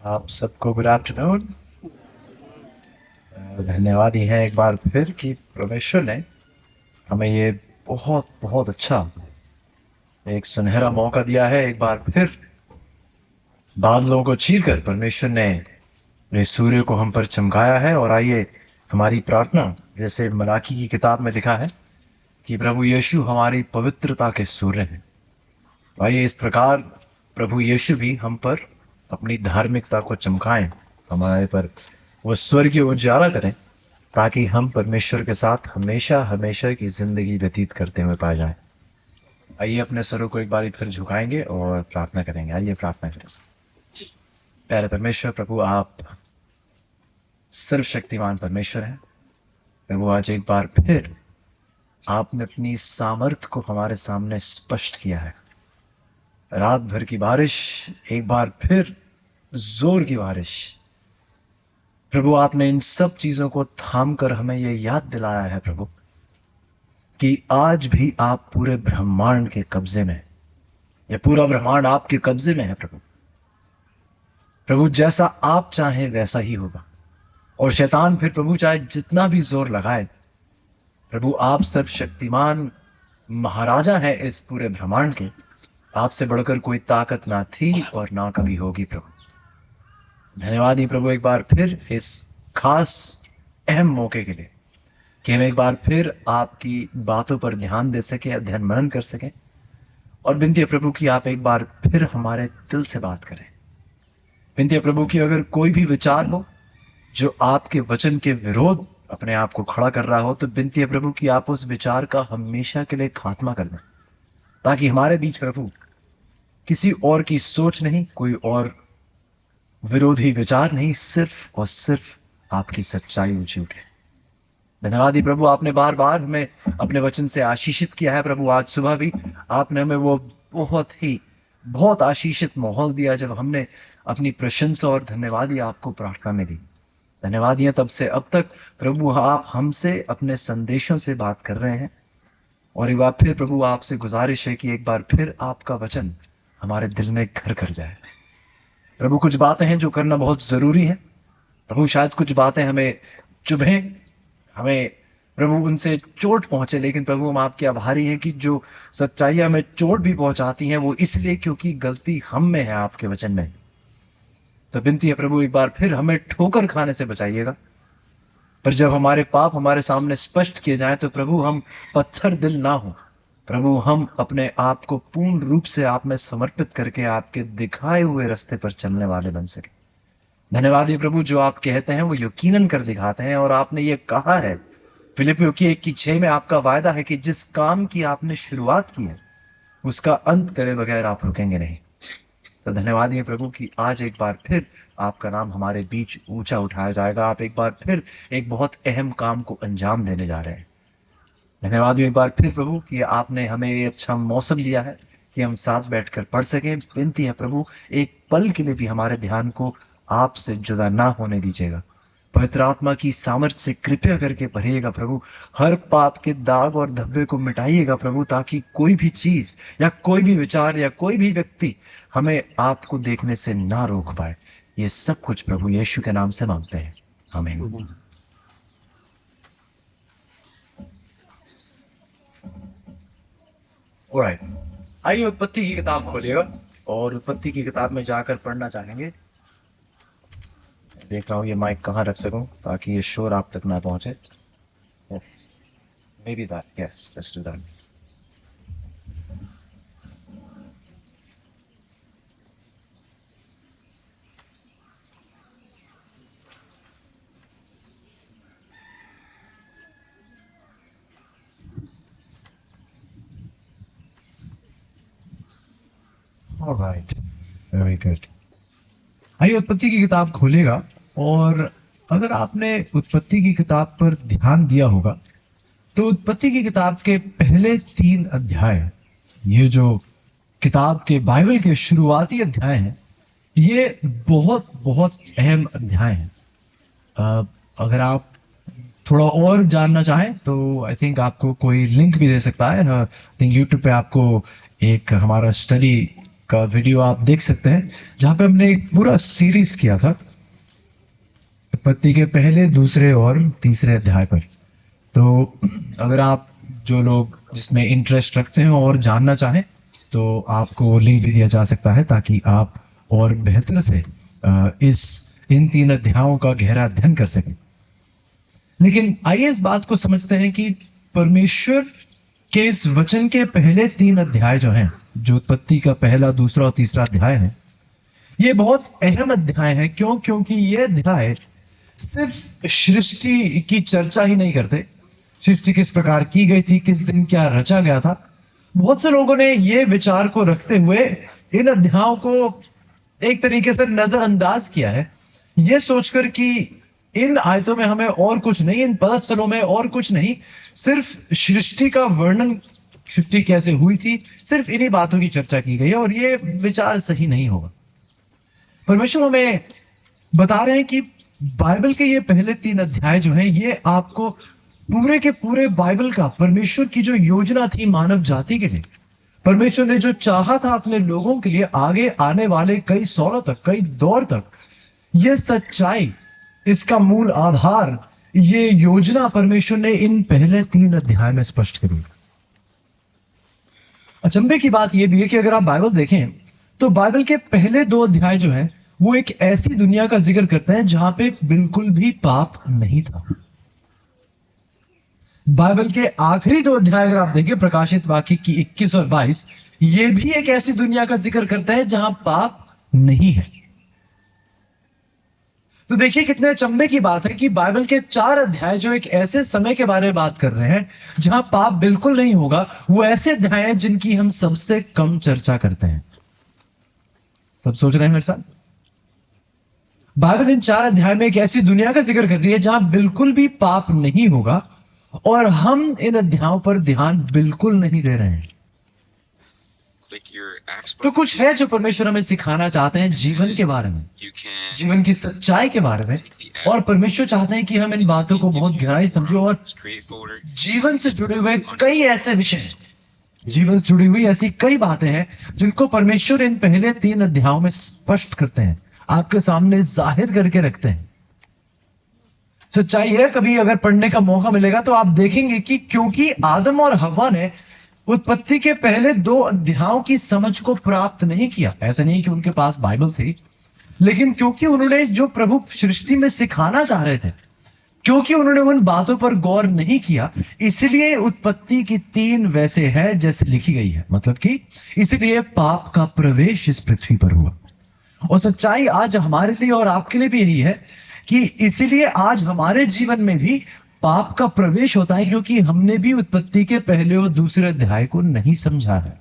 आप सबको good afternoon. धन्यवाद ही है एक बार फिर कि परमेश्वर ने हमें ये बहुत बहुत अच्छा एक सुनहरा मौका दिया है। एक बार फिर बादलों को चीर कर परमेश्वर ने इस सूर्य को हम पर चमकाया है। और आइए हमारी प्रार्थना, जैसे मलाकी की किताब में लिखा है कि प्रभु यीशु हमारी पवित्रता के सूर्य हैं, आइए इस प्रकार प्रभु यीशु भी हम पर अपनी धार्मिकता को चमकाएं, हमारे पर वो स्वर्गीय उजाला करें, ताकि हम परमेश्वर के साथ हमेशा हमेशा की जिंदगी व्यतीत करते हुए पाए जाएं। आइए अपने सरों को एक बार फिर झुकाएंगे और प्रार्थना करेंगे। आइए प्रार्थना करें। प्यारे परमेश्वर, प्रभु आप सर्वशक्तिमान परमेश्वर हैं। प्रभु आज एक बार फिर आपने अपनी सामर्थ को हमारे सामने स्पष्ट किया है। रात भर की बारिश, एक बार फिर जोर की बारिश, प्रभु आपने इन सब चीजों को थाम कर हमें यह याद दिलाया है प्रभु कि आज भी आप पूरे ब्रह्मांड के कब्जे में, यह पूरा ब्रह्मांड आपके कब्जे में है प्रभु। प्रभु जैसा आप चाहें वैसा ही होगा। और शैतान फिर प्रभु चाहे जितना भी जोर लगाए, प्रभु आप सर्वशक्तिमान महाराजा हैं इस पूरे ब्रह्मांड के। आपसे बढ़कर कोई ताकत ना थी और ना कभी होगी प्रभु। धन्यवाद ही प्रभु एक बार फिर इस खास अहम मौके के लिए कि हम एक बार फिर आपकी बातों पर ध्यान दे सके, अध्ययन मनन कर सके। और विनती है प्रभु कि आप एक बार फिर हमारे दिल से बात करें। विनती है प्रभु कि अगर कोई भी विचार हो जो आपके वचन के विरोध अपने आप को खड़ा कर रहा हो, तो विनती है प्रभु कि आप उस विचार का हमेशा के लिए खात्मा कर दें, ताकि हमारे बीच प्रभु किसी और की सोच नहीं, कोई और विरोधी विचार नहीं, सिर्फ और सिर्फ आपकी सच्चाई ऊंची उठे। धन्यवाद ही प्रभु, आपने बार बार हमें अपने वचन से आशीषित किया है प्रभु। आज सुबह भी आपने हमें वो बहुत आशीषित माहौल दिया जब हमने अपनी प्रशंसा और धन्यवाद ही आपको प्रार्थना में दी। धन्यवाद ही तब से अब तक प्रभु आप हमसे अपने संदेशों से बात कर रहे हैं। और एक बार फिर प्रभु आपसे गुजारिश है कि एक बार फिर आपका वचन हमारे दिल में घर कर जाए। प्रभु कुछ बातें हैं जो करना बहुत जरूरी है प्रभु। शायद कुछ बातें हमें चुभे, हमें प्रभु उनसे चोट पहुंचे, लेकिन प्रभु हम आपके आभारी हैं कि जो सच्चाइयां हमें चोट भी पहुंचाती हैं वो इसलिए क्योंकि गलती हम में है आपके वचन में। तो विनती है प्रभु एक बार फिर हमें ठोकर खाने से बचाइएगा। पर जब हमारे पाप हमारे सामने स्पष्ट किए जाएं तो प्रभु हम पत्थर दिल ना हो। प्रभु हम अपने आप को पूर्ण रूप से आप में समर्पित करके आपके दिखाए हुए रास्ते पर चलने वाले बन सके। धन्यवाद है प्रभु, जो आप कहते हैं वो यकीनन कर दिखाते हैं। और आपने ये कहा है फिलिपियों की 1:6 में, आपका वायदा है कि जिस काम की आपने शुरुआत की है उसका अंत करे बगैर आप रुकेंगे नहीं। तो धन्यवाद है प्रभु कि आज एक बार फिर आपका नाम हमारे बीच ऊंचा उठाया जाएगा। आप एक बार फिर एक बहुत अहम काम को अंजाम देने जा रहे हैं। धन्यवाद एक बार फिर प्रभु कि आपने हमें ये अच्छा मौसम दिया है कि हम साथ बैठकर पढ़ सकें। विनती है प्रभु एक पल के लिए भी हमारे ध्यान को आपसे जुदा ना होने दीजिएगा। पवित्र आत्मा की सामर्थ्य से कृपया करके भरिएगा प्रभु। हर पाप के दाग और धब्बे को मिटाइएगा प्रभु, ताकि कोई भी चीज या कोई भी विचार या कोई भी व्यक्ति हमें आपको देखने से ना रोक पाए। ये सब कुछ प्रभु यीशु के नाम से मांगते हैं, आमीन। ऑलराइट, आइए उत्पत्ति की किताब खोलिएगा और उत्पत्ति की किताब में जाकर पढ़ना चाहेंगे। देख रहा हूँ ये माइक कहाँ रख सकूं ताकि ये शोर आप तक ना पहुंचे। Maybe that, yes, let's do that. Alright, very good. आइए उत्पत्ति की किताब खोलेगा। और अगर आपने उत्पत्ति की किताब पर ध्यान दिया होगा तो उत्पत्ति की किताब के पहले 3 अध्याय, ये जो किताब के बाइबल के शुरुआती अध्याय हैं, ये बहुत बहुत अहम अध्याय हैं। अगर आप थोड़ा और जानना चाहें तो आई थिंक आपको कोई लिंक भी दे सकता है। आई थिंक यूट्यूब पे आपको एक हमारा स्टडी का वीडियो आप देख सकते हैं, जहां पे हमने एक पूरा सीरीज किया था उत्पत्ति के पहले, दूसरे और तीसरे अध्याय पर। तो अगर आप जो लोग जिसमें इंटरेस्ट रखते हैं और जानना चाहें तो आपको लिंक भी दिया जा सकता है, ताकि आप और बेहतर से इस इन 3 अध्यायों का गहरा अध्ययन कर सकें। लेकिन आइए इस बात को समझते हैं कि परमेश्वर के इस वचन के पहले 3 अध्याय जो हैं, जो उत्पत्ति का पहला, दूसरा और तीसरा अध्याय है, ये बहुत अहम अध्याय है। क्यों? क्योंकि ये अध्याय सिर्फ सृष्टि की चर्चा ही नहीं करते, सृष्टि किस प्रकार की गई थी, किस दिन क्या रचा गया था। बहुत से लोगों ने ये विचार को रखते हुए इन अध्यायों को एक तरीके से नजरअंदाज किया है, ये सोचकर कि इन आयतों में हमें और कुछ नहीं, इन पदस्थलों में और कुछ नहीं, सिर्फ सृष्टि का वर्णन, सृष्टि कैसे हुई थी, सिर्फ इन्हीं बातों की चर्चा की गई है। और ये विचार सही नहीं होगा। परमेश्वर हमें बता रहे हैं कि बाइबल के ये पहले 3 अध्याय जो हैं, ये आपको पूरे के पूरे बाइबल का, परमेश्वर की जो योजना थी मानव जाति के लिए, परमेश्वर ने जो चाहा था अपने लोगों के लिए आगे आने वाले कई सौलों तक, कई दौर तक, ये सच्चाई, इसका मूल आधार, ये योजना परमेश्वर ने इन पहले 3 अध्याय में स्पष्ट करी। अचंभे की बात यह भी है कि अगर आप बाइबल देखें तो बाइबल के पहले 2 अध्याय जो है वो एक ऐसी दुनिया का जिक्र करते हैं जहां पे बिल्कुल भी पाप नहीं था। बाइबल के आखिरी 2 अध्याय अगर आप देखें, प्रकाशित वाक्य की 21 और 22, ये भी एक ऐसी दुनिया का जिक्र करता है जहां पाप नहीं है। तो देखिए कितने अचंभे की बात है कि बाइबल के 4 अध्याय जो एक ऐसे समय के बारे में बात कर रहे हैं जहां पाप बिल्कुल नहीं होगा, वो ऐसे अध्याय हैं जिनकी हम सबसे कम चर्चा करते हैं। सब सोच रहे हैं मेरे साथ? बाइबल इन 4 अध्याय में एक ऐसी दुनिया का जिक्र कर रही है जहां बिल्कुल भी पाप नहीं होगा, और हम इन अध्यायों पर ध्यान बिल्कुल नहीं दे रहे हैं। तो कुछ है जो परमेश्वर हमें सिखाना चाहते हैं जीवन के बारे में, जीवन की सच्चाई के बारे में, और परमेश्वर चाहते हैं कि हम इन बातों को बहुत गहराई समझो। और जीवन से जुड़े हुए कई ऐसे विषय, जीवन से जुड़ी हुई ऐसी कई बातें हैं जिनको परमेश्वर इन पहले 3 अध्यायों में स्पष्ट करते हैं, आपके सामने जाहिर करके रखते हैं। सच्चाई है, कभी अगर पढ़ने का मौका मिलेगा तो आप देखेंगे कि क्योंकि आदम और हव्वा ने उत्पत्ति के पहले 2 अध्यायों की समझ को प्राप्त नहीं किया, ऐसा नहीं कि उनके पास बाइबल थी, लेकिन क्योंकि उन्होंने जो प्रभु सृष्टि में सिखाना चाह रहे थे, क्योंकि उन्होंने उन बातों पर गौर नहीं किया, इसलिए उत्पत्ति की 3 वैसे है जैसे लिखी गई है। मतलब कि इसलिए पाप का प्रवेश इस पृथ्वी पर हुआ। और सच्चाई आज हमारे लिए और आपके लिए भी यही है कि इसीलिए आज हमारे जीवन में भी पाप का प्रवेश होता है, क्योंकि हमने भी उत्पत्ति के पहले और दूसरे अध्याय को नहीं समझा है।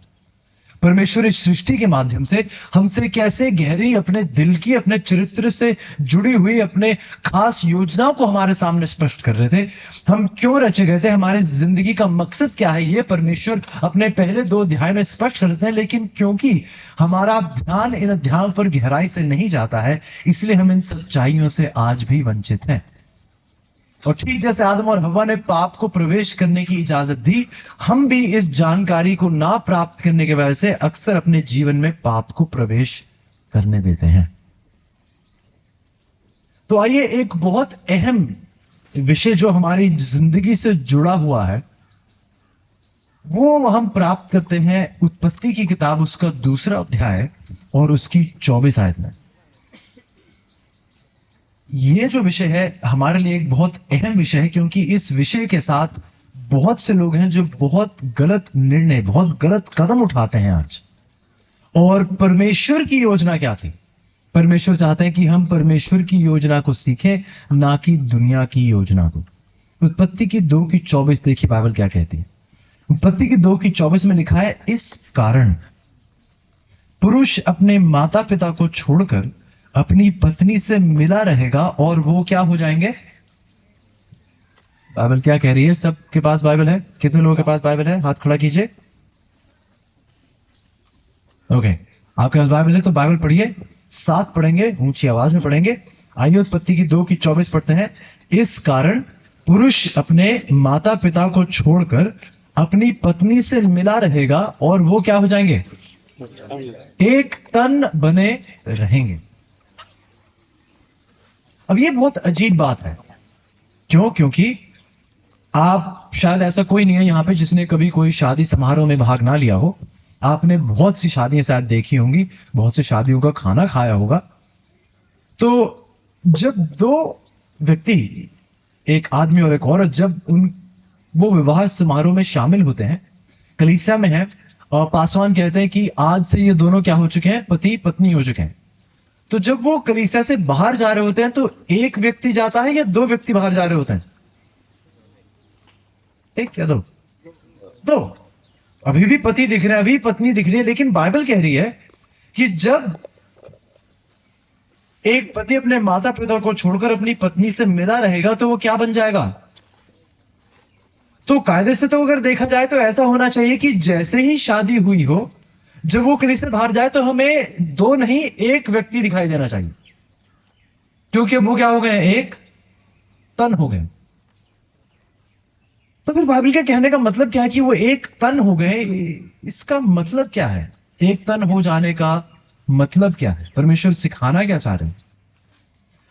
परमेश्वर इस सृष्टि के माध्यम से हमसे कैसे गहरी अपने दिल की, अपने चरित्र से जुड़ी हुई अपने खास योजनाओं को हमारे सामने स्पष्ट कर रहे थे। हम क्यों रचे गए थे, हमारे जिंदगी का मकसद क्या है, ये परमेश्वर अपने पहले 2 अध्याय में स्पष्ट करते हैं। लेकिन क्योंकि हमारा ध्यान इन अध्यायों पर गहराई से नहीं जाता है, इसलिए हम इन सच्चाइयों से आज भी वंचित हैं। और ठीक जैसे आदम और हव्वा ने पाप को प्रवेश करने की इजाजत दी, हम भी इस जानकारी को ना प्राप्त करने की वजह से अक्सर अपने जीवन में पाप को प्रवेश करने देते हैं। तो आइए एक बहुत अहम विषय जो हमारी जिंदगी से जुड़ा हुआ है, वो हम प्राप्त करते हैं उत्पत्ति की किताब, उसका 2रा अध्याय और उसकी 24 आयत में। ये जो विषय है हमारे लिए एक बहुत अहम विषय है, क्योंकि इस विषय के साथ बहुत से लोग हैं जो बहुत गलत निर्णय, बहुत गलत कदम उठाते हैं आज। और परमेश्वर की योजना क्या थी? परमेश्वर चाहते हैं कि हम परमेश्वर की योजना को सीखें, ना कि दुनिया की योजना को। उत्पत्ति की 2 की 24 देखिए बाइबल क्या कहती है। उत्पत्ति की 2 की 24 में लिखा है, इस कारण पुरुष अपने माता पिता को छोड़कर अपनी पत्नी से मिला रहेगा और वो क्या हो जाएंगे। बाइबल क्या कह रही है? सबके पास बाइबल है? कितने लोगों के पास बाइबल है? हाथ खड़ा कीजिए। ओके, आपके पास बाइबल है तो बाइबल पढ़िए, साथ पढ़ेंगे, ऊंची आवाज में पढ़ेंगे। आइए उत्पत्ति की 2 की 24 पढ़ते हैं। इस कारण पुरुष अपने माता पिता को छोड़कर अपनी पत्नी से मिला रहेगा और वो क्या हो जाएंगे? एक तन बने रहेंगे। अब ये बहुत अजीब बात है। क्यों? क्योंकि आप शायद ऐसा कोई नहीं है यहां पे जिसने कभी कोई शादी समारोह में भाग ना लिया हो। आपने बहुत सी शादियां शायद देखी होंगी, बहुत सी शादियों का खाना खाया होगा। तो जब दो व्यक्ति, एक आदमी और एक औरत, जब वो विवाह समारोह में शामिल होते हैं, कलीसिया में है, और पासवान कहते हैं कि आज से ये दोनों क्या हो चुके हैं? पति पत्नी हो चुके हैं। तो जब वो कलीसिया से बाहर जा रहे होते हैं तो एक व्यक्ति जाता है या दो व्यक्ति बाहर जा रहे होते हैं? एक या दो? दो। अभी भी पति दिख रहे हैं, अभी पत्नी दिख रही है, लेकिन बाइबल कह रही है कि जब एक पति अपने माता पिता को छोड़कर अपनी पत्नी से मिला रहेगा तो वो क्या बन जाएगा? तो कायदे से तो अगर देखा जाए तो ऐसा होना चाहिए कि जैसे ही शादी हुई हो, जब वो कलीसिया से बाहर जाए तो हमें दो नहीं एक व्यक्ति दिखाई देना चाहिए, क्योंकि वो क्या हो गए? एक तन हो गए। तो फिर बाइबल के कहने का मतलब क्या है कि वो एक तन हो गए? इसका मतलब क्या है? एक तन हो जाने का मतलब क्या है? परमेश्वर सिखाना क्या चाह रहे हैं?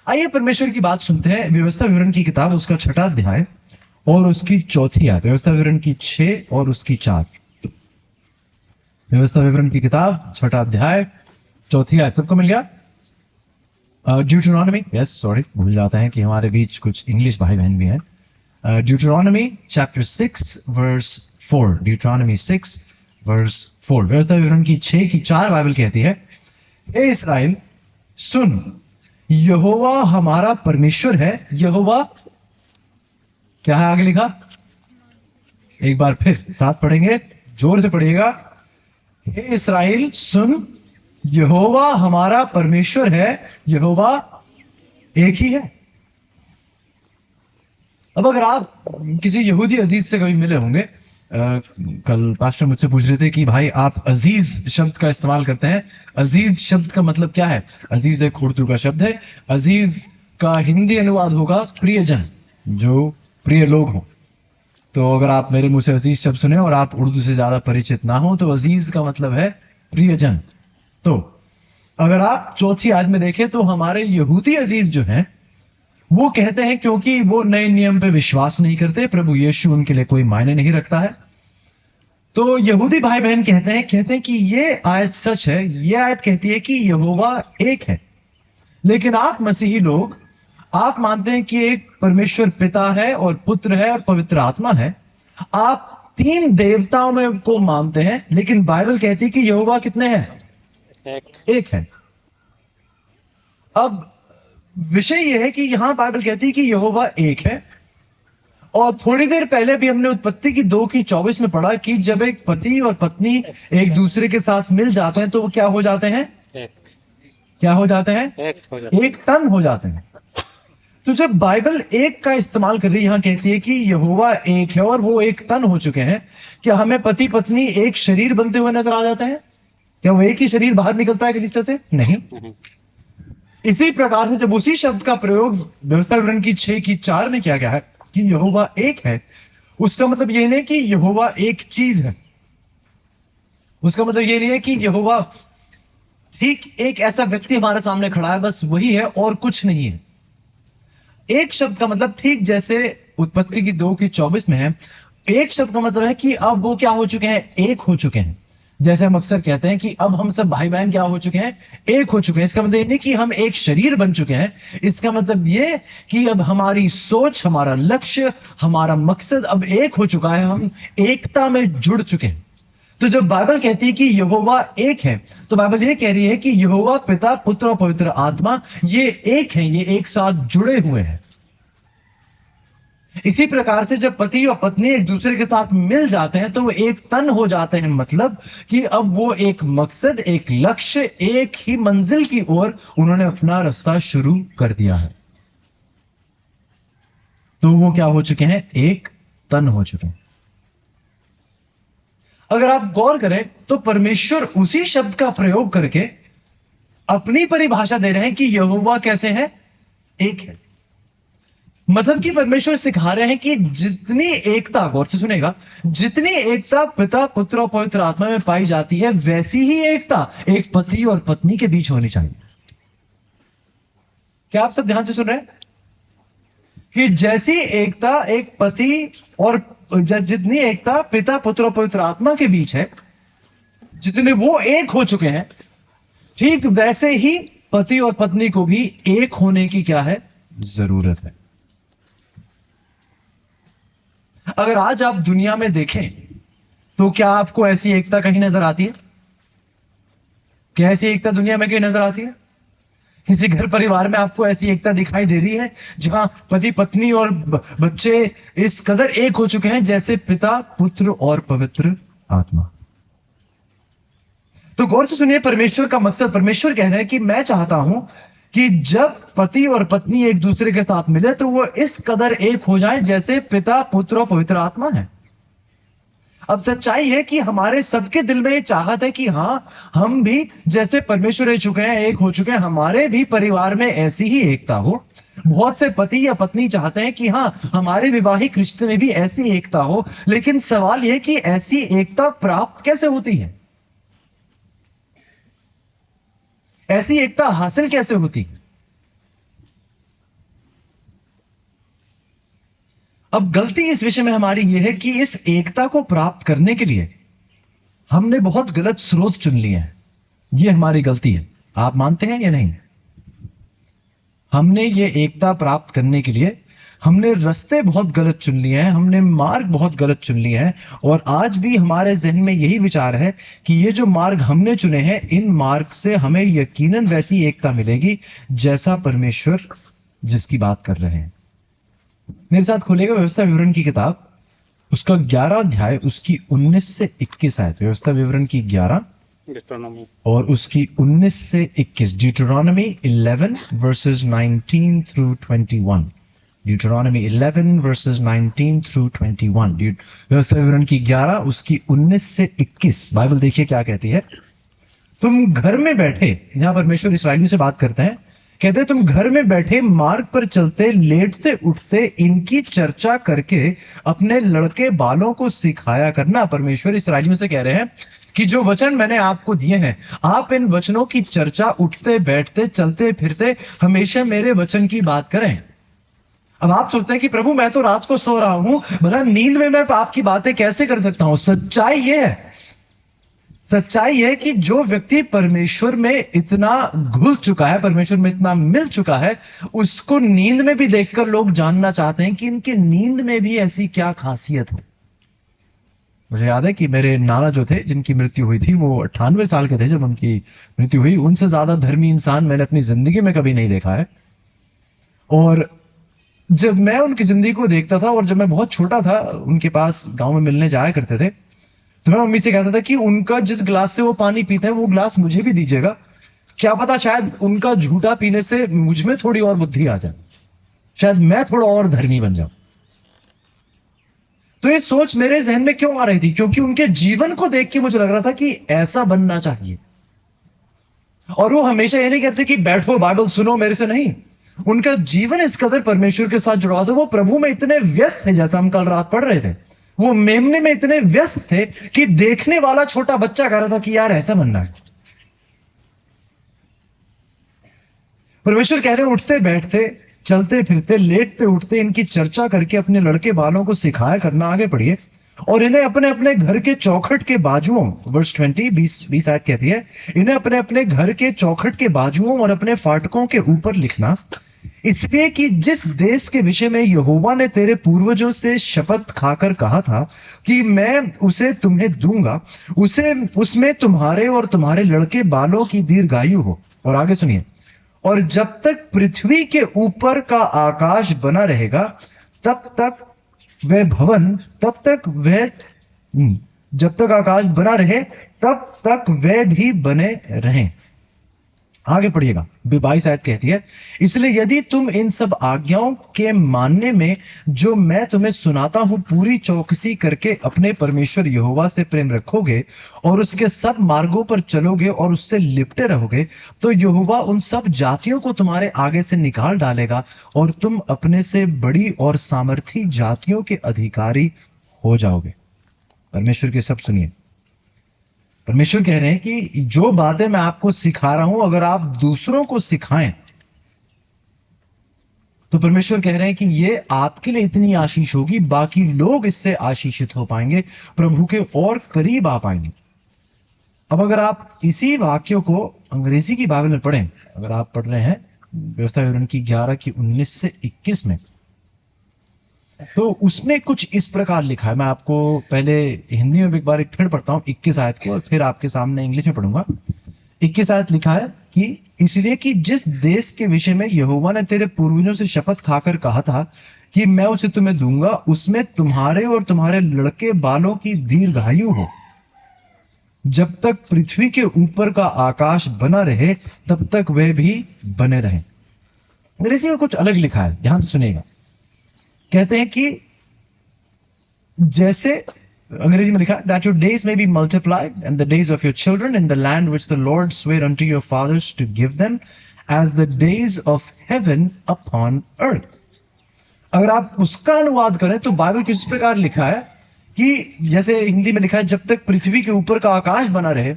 आइए परमेश्वर की बात सुनते हैं। व्यवस्था विवरण की किताब, उसका 6वां अध्याय और उसकी 4वीं आयत। व्यवस्था विवरण की 6 और उसकी 4। व्यवस्था विवरण की किताब 6वां अध्याय 4वीं आयत। सबको मिल गया? ड्यूटरॉनमी, यस, सॉरी, भूल जाते हैं कि हमारे बीच कुछ इंग्लिश भाई बहन भी हैं। Deuteronomy chapter 6 verse 4। Deuteronomy 6 verse 4। व्यवस्था विवरण की 6 की 4 बाइबल कहती है, हे इस्राएल सुन, यहोवा हमारा परमेश्वर है। यहोवा क्या है? आगे लिखा, एक बार फिर साथ पढ़ेंगे, जोर से पढ़िएगा। हे इस्राएल सुन, यहोवा हमारा परमेश्वर है। यहोवा एक ही है। अब अगर आप किसी यहूदी अजीज से कभी मिले होंगे, कल पास्टर मुझसे पूछ रहे थे कि भाई आप अजीज शब्द का इस्तेमाल करते हैं, अजीज शब्द का मतलब क्या है? अजीज एक उर्दू का शब्द है। अजीज का हिंदी अनुवाद होगा प्रियजन, जो प्रिय लोग हों। तो अगर आप मेरे मुंह से अजीज शब्द सुने और आप उर्दू से ज्यादा परिचित ना हो, तो अजीज का मतलब है प्रियजन। तो अगर आप 4वीं आयत में देखें तो हमारे यहूदी अजीज जो हैं वो कहते हैं, क्योंकि वो नए नियम पे विश्वास नहीं करते, प्रभु यीशु उनके लिए कोई मायने नहीं रखता है, तो यहूदी भाई बहन कहते हैं कि ये आयत सच है। ये आयत कहती है कि यहोवा एक है। लेकिन आप मसीही लोग, आप मानते हैं कि एक परमेश्वर पिता है और पुत्र है और पवित्र आत्मा है। आप 3 देवताओं में को मानते हैं, लेकिन बाइबल कहती है कि यहोवा कितने हैं? एक है। अब विषय यह है कि यहां बाइबल कहती है कि यहोवा एक है, और थोड़ी देर पहले भी हमने उत्पत्ति की 2 की 24 में पढ़ा कि जब एक पति और पत्नी एक दूसरे के साथ मिल जाते हैं तो वो क्या हो जाते हैं? क्या हो जाते हैं? एक तन हो जाते हैं। तो जब बाइबल एक का इस्तेमाल कर रही है, यहां कहती है कि यहोवा एक है और वो एक तन हो चुके हैं, क्या हमें पति पत्नी एक शरीर बनते हुए नजर आ जाते हैं? क्या वो एक ही शरीर बाहर निकलता है कलीसिया से? नहीं। इसी प्रकार से जब उसी शब्द का प्रयोग व्यवस्था विवरण की 6 की 4 में किया गया है कि यहोवा एक है, उसका मतलब यह नहीं कि यहोवा एक चीज है। उसका मतलब यह नहीं है कि यहोवा ठीक एक ऐसा व्यक्ति हमारे सामने खड़ा है, बस वही है और कुछ नहीं है। एक शब्द का मतलब ठीक जैसे उत्पत्ति की 2 की 24 में है, एक शब्द का मतलब है कि अब वो क्या हो चुके हैं? एक हो चुके हैं। जैसे हम अक्सर कहते हैं कि अब हम सब भाई बहन क्या हो चुके हैं? एक हो चुके हैं। इसका मतलब ये नहीं कि हम एक शरीर बन चुके हैं। इसका मतलब ये कि अब हमारी सोच, हमारा लक्ष्य, हमारा मकसद अब एक हो चुका है। हम एकता में जुड़ चुके हैं। तो जब बाइबल कहती है कि यहोवा एक है, तो बाइबल ये कह रही है कि यहोवा पिता, पुत्र और पवित्र आत्मा ये एक है, ये एक साथ जुड़े हुए हैं। इसी प्रकार से जब पति और पत्नी एक दूसरे के साथ मिल जाते हैं तो वो एक तन हो जाते हैं। मतलब कि अब वो एक मकसद, एक लक्ष्य, एक ही मंजिल की ओर उन्होंने अपना रास्ता शुरू कर दिया है। तो वो क्या हो चुके हैं? एक तन हो चुके हैं। अगर आप गौर करें तो परमेश्वर उसी शब्द का प्रयोग करके अपनी परिभाषा दे रहे हैं कि यहोवा कैसे है? एक है। मतलब कि परमेश्वर सिखा रहे हैं कि जितनी एकता, गौर से सुनेगा, जितनी एकता पिता पुत्र और पवित्र आत्मा में पाई जाती है, वैसी ही एकता एक पति और पत्नी के बीच होनी चाहिए। क्या आप सब ध्यान से सुन रहे हैं कि जैसी एकता एक पति और जितनी एकता पिता पुत्र और पवित्र आत्मा के बीच है, जितने वो एक हो चुके हैं, ठीक वैसे ही पति और पत्नी को भी एक होने की क्या है, जरूरत है। अगर आज आप दुनिया में देखें तो क्या आपको ऐसी एकता कहीं नजर आती है? क्या ऐसी एकता दुनिया में कहीं नजर आती है? किसी घर परिवार में आपको ऐसी एकता दिखाई दे रही है जहां पति पत्नी और बच्चे इस कदर एक हो चुके हैं जैसे पिता पुत्र और पवित्र आत्मा? तो गौर से सुनिए, परमेश्वर का मकसद, परमेश्वर कह रहे हैं कि मैं चाहता हूं कि जब पति और पत्नी एक दूसरे के साथ मिले तो वो इस कदर एक हो जाए जैसे पिता पुत्र और पवित्र आत्मा है। अब सच्चाई है कि हमारे सबके दिल में ये चाहत है कि हां, हम भी जैसे परमेश्वर रह चुके हैं, एक हो चुके हैं, हमारे भी परिवार में ऐसी ही एकता हो। बहुत से पति या पत्नी चाहते हैं कि हां, हमारे विवाहिक रिश्ते में भी ऐसी एकता हो, लेकिन सवाल यह कि ऐसी एकता प्राप्त कैसे होती है? ऐसी एकता हासिल कैसे होती है? अब गलती इस विषय में हमारी यह है कि इस एकता को प्राप्त करने के लिए हमने बहुत गलत स्रोत चुन लिए हैं। यह हमारी गलती है। आप मानते हैं या नहीं? हमने ये एकता प्राप्त करने के लिए हमने रास्ते बहुत गलत चुन लिए हैं, हमने मार्ग बहुत गलत चुन लिए हैं, और आज भी हमारे जहन में यही विचार है कि ये जो मार्ग हमने चुने हैं, इन मार्ग से हमें यकीनन वैसी एकता मिलेगी जैसा परमेश्वर जिसकी बात कर रहे हैं। मेरे साथ खोलेगा व्यवस्था विवरण की किताब, उसका 11 अध्याय, उसकी 19 से 21 आयत। व्यवस्था विवरण की 11 और उसकी 19 से 21। ड्यूटरॉनमी 11 वर्सेस 19 थ्रू 21। ड्यूटरॉनमी 11 versus 19 through 21। व्यवस्था विवरण की 11 उसकी 19 से 21। बाइबल देखिए क्या कहती है। तुम घर में बैठे, यहां परमेश्वर इस्राएलियों से बात करते हैं, कहते तुम घर में बैठे मार्ग पर चलते लेटते उठते इनकी चर्चा करके अपने लड़के बालों को सिखाया करना। परमेश्वर इस्राएलियों से कह रहे हैं कि जो वचन मैंने आपको दिए हैं, आप इन वचनों की चर्चा उठते बैठते चलते फिरते हमेशा मेरे वचन की बात करें। अब आप सोचते हैं कि प्रभु मैं तो रात को सो रहा हूं, भला नींद में मैं आपकी बातें कैसे कर सकता हूं? सच्चाई यह है, सच्चाई है कि जो व्यक्ति परमेश्वर में इतना घुल चुका है, परमेश्वर में इतना मिल चुका है, उसको नींद में भी देखकर लोग जानना चाहते हैं कि इनके नींद में भी ऐसी क्या खासियत है। मुझे याद है कि मेरे नाना जो थे, जिनकी मृत्यु हुई थी, वो 98 साल के थे जब उनकी मृत्यु हुई। उनसे ज्यादा धर्मी इंसान मैंने अपनी जिंदगी में कभी नहीं देखा है। और जब मैं उनकी जिंदगी को देखता था और जब मैं बहुत छोटा था, उनके पास गांव में मिलने जाया करते थे, तो मैं मम्मी से कहता था कि उनका जिस ग्लास से वो पानी पीते हैं वो ग्लास मुझे भी दीजिएगा। क्या पता शायद उनका झूठा पीने से मुझ में थोड़ी और बुद्धि आ जाए, शायद मैं थोड़ा और धर्मी बन जाऊं। तो ये सोच मेरे जहन में क्यों आ रही थी? क्योंकि उनके जीवन को देख के मुझे लग रहा था कि ऐसा बनना चाहिए। और वो हमेशा ये नहीं कहते कि बैठो बाइबल सुनो मेरे से, नहीं। उनका जीवन इस कदर परमेश्वर के साथ जुड़ा था, वो प्रभु में इतने व्यस्त थे, जैसा हम कल रात पढ़ रहे थे, वो मेमने में इतने व्यस्त थे कि देखने वाला छोटा बच्चा कह रहा था कि यार ऐसा बनना है। परमेश्वर कह रहे हैं उठते बैठते चलते फिरते लेटते उठते इनकी चर्चा करके अपने लड़के बालों को सिखाया करना। आगे पढ़िए। और इन्हें अपने अपने घर के चौखट के बाजुओं, वर्स 20 आयत कहती है, इन्हें अपने अपने घर के चौखट के बाजुओं और अपने फाटकों के ऊपर लिखना, इसलिए कि जिस देश के विषय में यहोवा ने तेरे पूर्वजों से शपथ खाकर कहा था कि मैं उसे तुम्हें दूंगा, उसमें तुम्हारे और तुम्हारे लड़के बालों की दीर्घायु हो। और आगे सुनिए। और जब तक पृथ्वी के ऊपर का आकाश बना रहेगा तब तक वह भवन, तब तक वह, जब तक आकाश बना रहे तब तक वह भी बने रहें। आगे पढ़िएगा, 22 आयत कहती है, इसलिए यदि तुम इन सब आज्ञाओं के मानने में जो मैं तुम्हें सुनाता हूं पूरी चौकसी करके अपने परमेश्वर यहोवा से प्रेम रखोगे और उसके सब मार्गों पर चलोगे और उससे लिपटे रहोगे, तो यहोवा उन सब जातियों को तुम्हारे आगे से निकाल डालेगा और तुम अपने से बड़ी और सामर्थी जातियों के अधिकारी हो जाओगे। परमेश्वर के सब सुनिए, परमेश्वर कह रहे हैं कि जो बातें मैं आपको सिखा रहा हूं अगर आप दूसरों को सिखाएं तो परमेश्वर कह रहे हैं कि ये आपके लिए इतनी आशीष होगी, बाकी लोग इससे आशीषित हो पाएंगे, प्रभु के और करीब आ पाएंगे। अब अगर आप इसी वाक्यों को अंग्रेजी की बाइबल में पढ़ें, अगर आप पढ़ रहे हैं व्यवस्था विवरण की 11 की 19 से 21 में, तो उसमें कुछ इस प्रकार लिखा है। मैं आपको पहले हिंदी में एक बार एक फिर पढ़ता हूं 21 आयत को और फिर आपके सामने इंग्लिश में पढ़ूंगा। 21 आयत लिखा है कि इसलिए कि जिस देश के विषय में यहोवा ने तेरे पूर्वजों से शपथ खाकर कहा था कि मैं उसे तुम्हें दूंगा, उसमें तुम्हारे और तुम्हारे लड़के बालों की दीर्घायु हो, जब तक पृथ्वी के ऊपर का आकाश बना रहे तब तक वह भी बने रहे। अंग्रेजी में कुछ अलग लिखा है, ध्यान से सुनिएगा। कहते हैं कि जैसे अंग्रेजी में लिखा, that your days may be multiplied and the days of your children in the land which the Lord sware unto your fathers to give them as the days of heaven upon earth। अगर आप उसका अनुवाद करें तो Bible किस प्रकार लिखा है कि जैसे हिंदी में लिखा है जब तक पृथ्वी के ऊपर का आकाश बना रहे।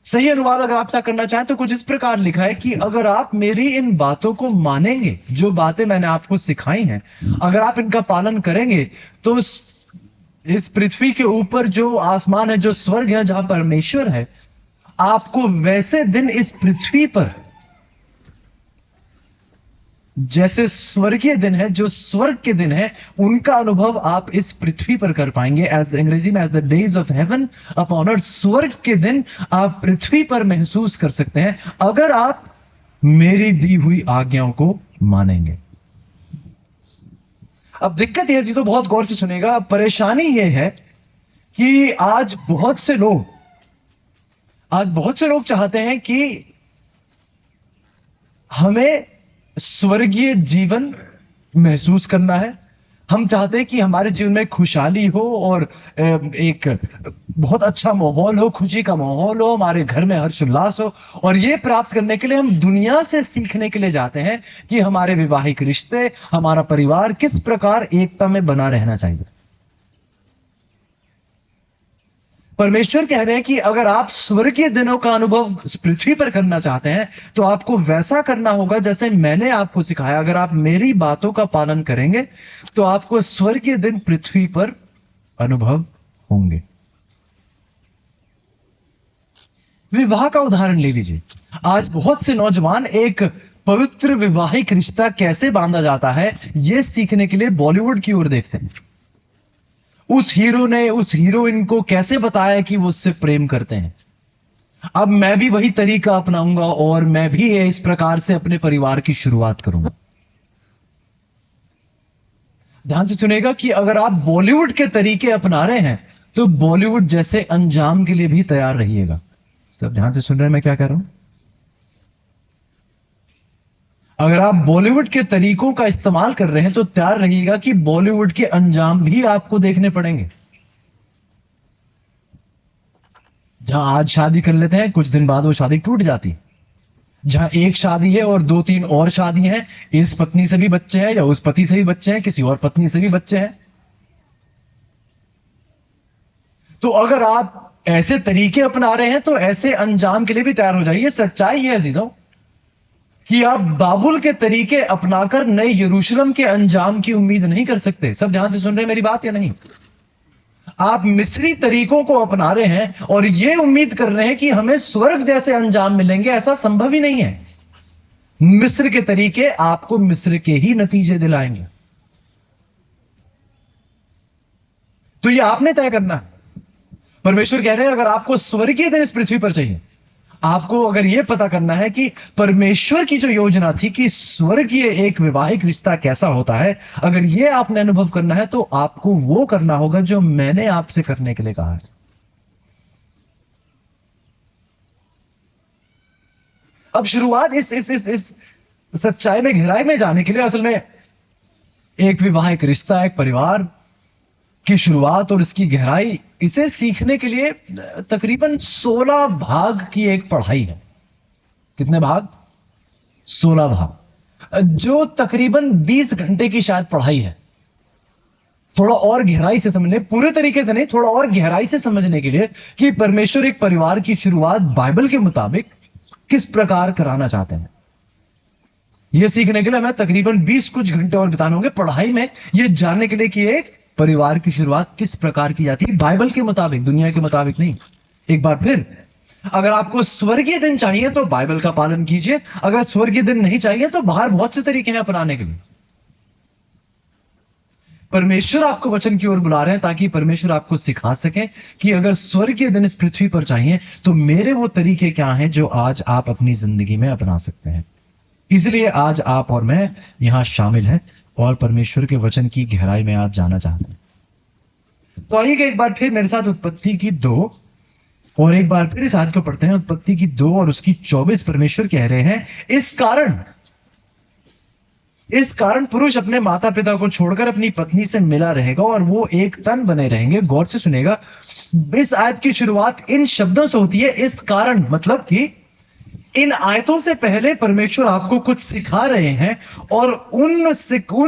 सही अनुवाद अगर आप क्या करना चाहें तो कुछ इस प्रकार लिखा है कि अगर आप मेरी इन बातों को मानेंगे, जो बातें मैंने आपको सिखाई हैं, अगर आप इनका पालन करेंगे तो इस पृथ्वी के ऊपर जो आसमान है, जो स्वर्ग है, जहां परमेश्वर है, आपको वैसे दिन इस पृथ्वी पर जैसे स्वर्गीय दिन है, जो स्वर्ग के दिन है, उनका अनुभव आप इस पृथ्वी पर कर पाएंगे। एज अंग्रेजी में as the days of heaven upon earth, स्वर्ग के दिन आप पृथ्वी पर महसूस कर सकते हैं अगर आप मेरी दी हुई आज्ञाओं को मानेंगे। अब दिक्कत यह चीज तो बहुत गौर से सुनेगा, परेशानी यह है कि आज बहुत से लोग चाहते हैं कि हमें स्वर्गीय जीवन महसूस करना है, हम चाहते हैं कि हमारे जीवन में खुशहाली हो और एक बहुत अच्छा माहौल हो, खुशी का माहौल हो, हमारे घर में हर्ष उल्लास हो। और ये प्राप्त करने के लिए हम दुनिया से सीखने के लिए जाते हैं कि हमारे वैवाहिक रिश्ते, हमारा परिवार किस प्रकार एकता में बना रहना चाहिए। परमेश्वर कह रहे हैं कि अगर आप स्वर्गीय दिनों का अनुभव पृथ्वी पर करना चाहते हैं तो आपको वैसा करना होगा जैसे मैंने आपको सिखाया। अगर आप मेरी बातों का पालन करेंगे तो आपको स्वर्गीय दिन पृथ्वी पर अनुभव होंगे। विवाह का उदाहरण ले लीजिए। आज बहुत से नौजवान एक पवित्र वैवाहिक रिश्ता कैसे बांधा जाता है यह सीखने के लिए बॉलीवुड की ओर देखते हैं। उस हीरो ने उस हीरोइन को कैसे बताया कि वो उससे प्रेम करते हैं। अब मैं भी वही तरीका अपनाऊंगा और मैं भी इस प्रकार से अपने परिवार की शुरुआत करूंगा। ध्यान से सुनेगा कि अगर आप बॉलीवुड के तरीके अपना रहे हैं तो बॉलीवुड जैसे अंजाम के लिए भी तैयार रहिएगा। सब ध्यान से सुन रहे हैं मैं क्या कह रहा हूं? अगर आप बॉलीवुड के तरीकों का इस्तेमाल कर रहे हैं तो तैयार रहिएगा कि बॉलीवुड के अंजाम भी आपको देखने पड़ेंगे। जहां आज शादी कर लेते हैं, कुछ दिन बाद वो शादी टूट जाती है। जहां एक शादी है और 2-3 और शादी हैं, इस पत्नी से भी बच्चे हैं या उस पति से भी बच्चे हैं, किसी और पत्नी से भी बच्चे हैं। तो अगर आप ऐसे तरीके अपना रहे हैं तो ऐसे अंजाम के लिए भी तैयार हो जाइए। सच्चाई है अजीजों कि आप बाबुल के तरीके अपनाकर नए यरूशलेम के अंजाम की उम्मीद नहीं कर सकते। सब ध्यान से सुन रहे हैं मेरी बात या नहीं? आप मिस्री तरीकों को अपना रहे हैं और यह उम्मीद कर रहे हैं कि हमें स्वर्ग जैसे अंजाम मिलेंगे, ऐसा संभव ही नहीं है। मिस्र के तरीके आपको मिस्र के ही नतीजे दिलाएंगे। तो यह आपने तय करना है। परमेश्वर कह रहे हैं अगर आपको स्वर्गीय दिन इस पृथ्वी पर चाहिए, आपको अगर यह पता करना है कि परमेश्वर की जो योजना थी कि स्वर्गीय एक वैवाहिक रिश्ता कैसा होता है, अगर यह आपने अनुभव करना है तो आपको वो करना होगा जो मैंने आपसे करने के लिए कहा है। अब शुरुआत इस सच्चाई में, गहराई में जाने के लिए असल में एक विवाहिक रिश्ता, एक परिवार की शुरुआत और इसकी गहराई, इसे सीखने के लिए तकरीबन 16 भाग की एक पढ़ाई है। कितने भाग? 16 भाग, जो तकरीबन 20 घंटे की शायद पढ़ाई है। थोड़ा और गहराई से समझने, पूरे तरीके से नहीं, थोड़ा और गहराई से समझने के लिए कि परमेश्वर एक परिवार की शुरुआत बाइबल के मुताबिक किस प्रकार कराना चाहते हैं, यह सीखने के लिए हमें तकरीबन 20 कुछ घंटे और बिताने होंगे पढ़ाई में, यह जानने के लिए कि एक परिवार की शुरुआत किस प्रकार की जाती है बाइबल के मुताबिक, दुनिया के मुताबिक नहीं। एक बार फिर, अगर आपको स्वर्गीय दिन चाहिए तो बाइबल का पालन कीजिए, अगर स्वर्गीय दिन नहीं चाहिए तो बाहर बहुत से तरीके हैं अपनाने के लिए। परमेश्वर आपको वचन की ओर बुला रहे हैं ताकि परमेश्वर आपको सिखा सके कि अगर स्वर्गीय दिन इस पृथ्वी पर चाहिए तो मेरे वो तरीके क्या हैं जो आज आप अपनी जिंदगी में अपना सकते हैं। इसलिए आज आप और मैं यहां शामिल हैं और परमेश्वर के वचन की गहराई में आज जाना चाहते हैं। तो आइए एक बार फिर मेरे साथ उत्पत्ति की 2 और एक बार फिर इस आयत को पढ़ते हैं। उत्पत्ति की 2 और उसकी 24 परमेश्वर कह रहे हैं, इस कारण पुरुष अपने माता पिता को छोड़कर अपनी पत्नी से मिला रहेगा और वो एक तन बने रहेंगे। गौर से सुनेगा, इस आयत की शुरुआत इन शब्दों से होती है, इस कारण, मतलब कि इन आयतों से पहले परमेश्वर आपको कुछ सिखा रहे हैं और उन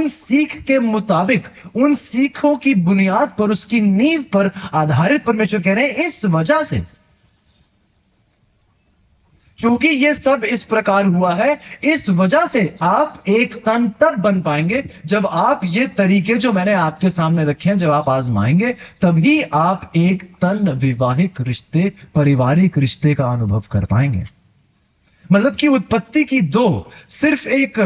सीख के मुताबिक, उन सीखों की बुनियाद पर, उसकी नींव पर आधारित परमेश्वर कह रहे हैं इस वजह से, क्योंकि ये सब इस प्रकार हुआ है, इस वजह से आप एक तन तब बन पाएंगे जब आप ये तरीके जो मैंने आपके सामने रखे हैं जब आप आजमाएंगे, तभी आप एक तन विवाहिक रिश्ते, पारिवारिक रिश्ते का अनुभव कर पाएंगे। मतलब कि उत्पत्ति की 2 सिर्फ एक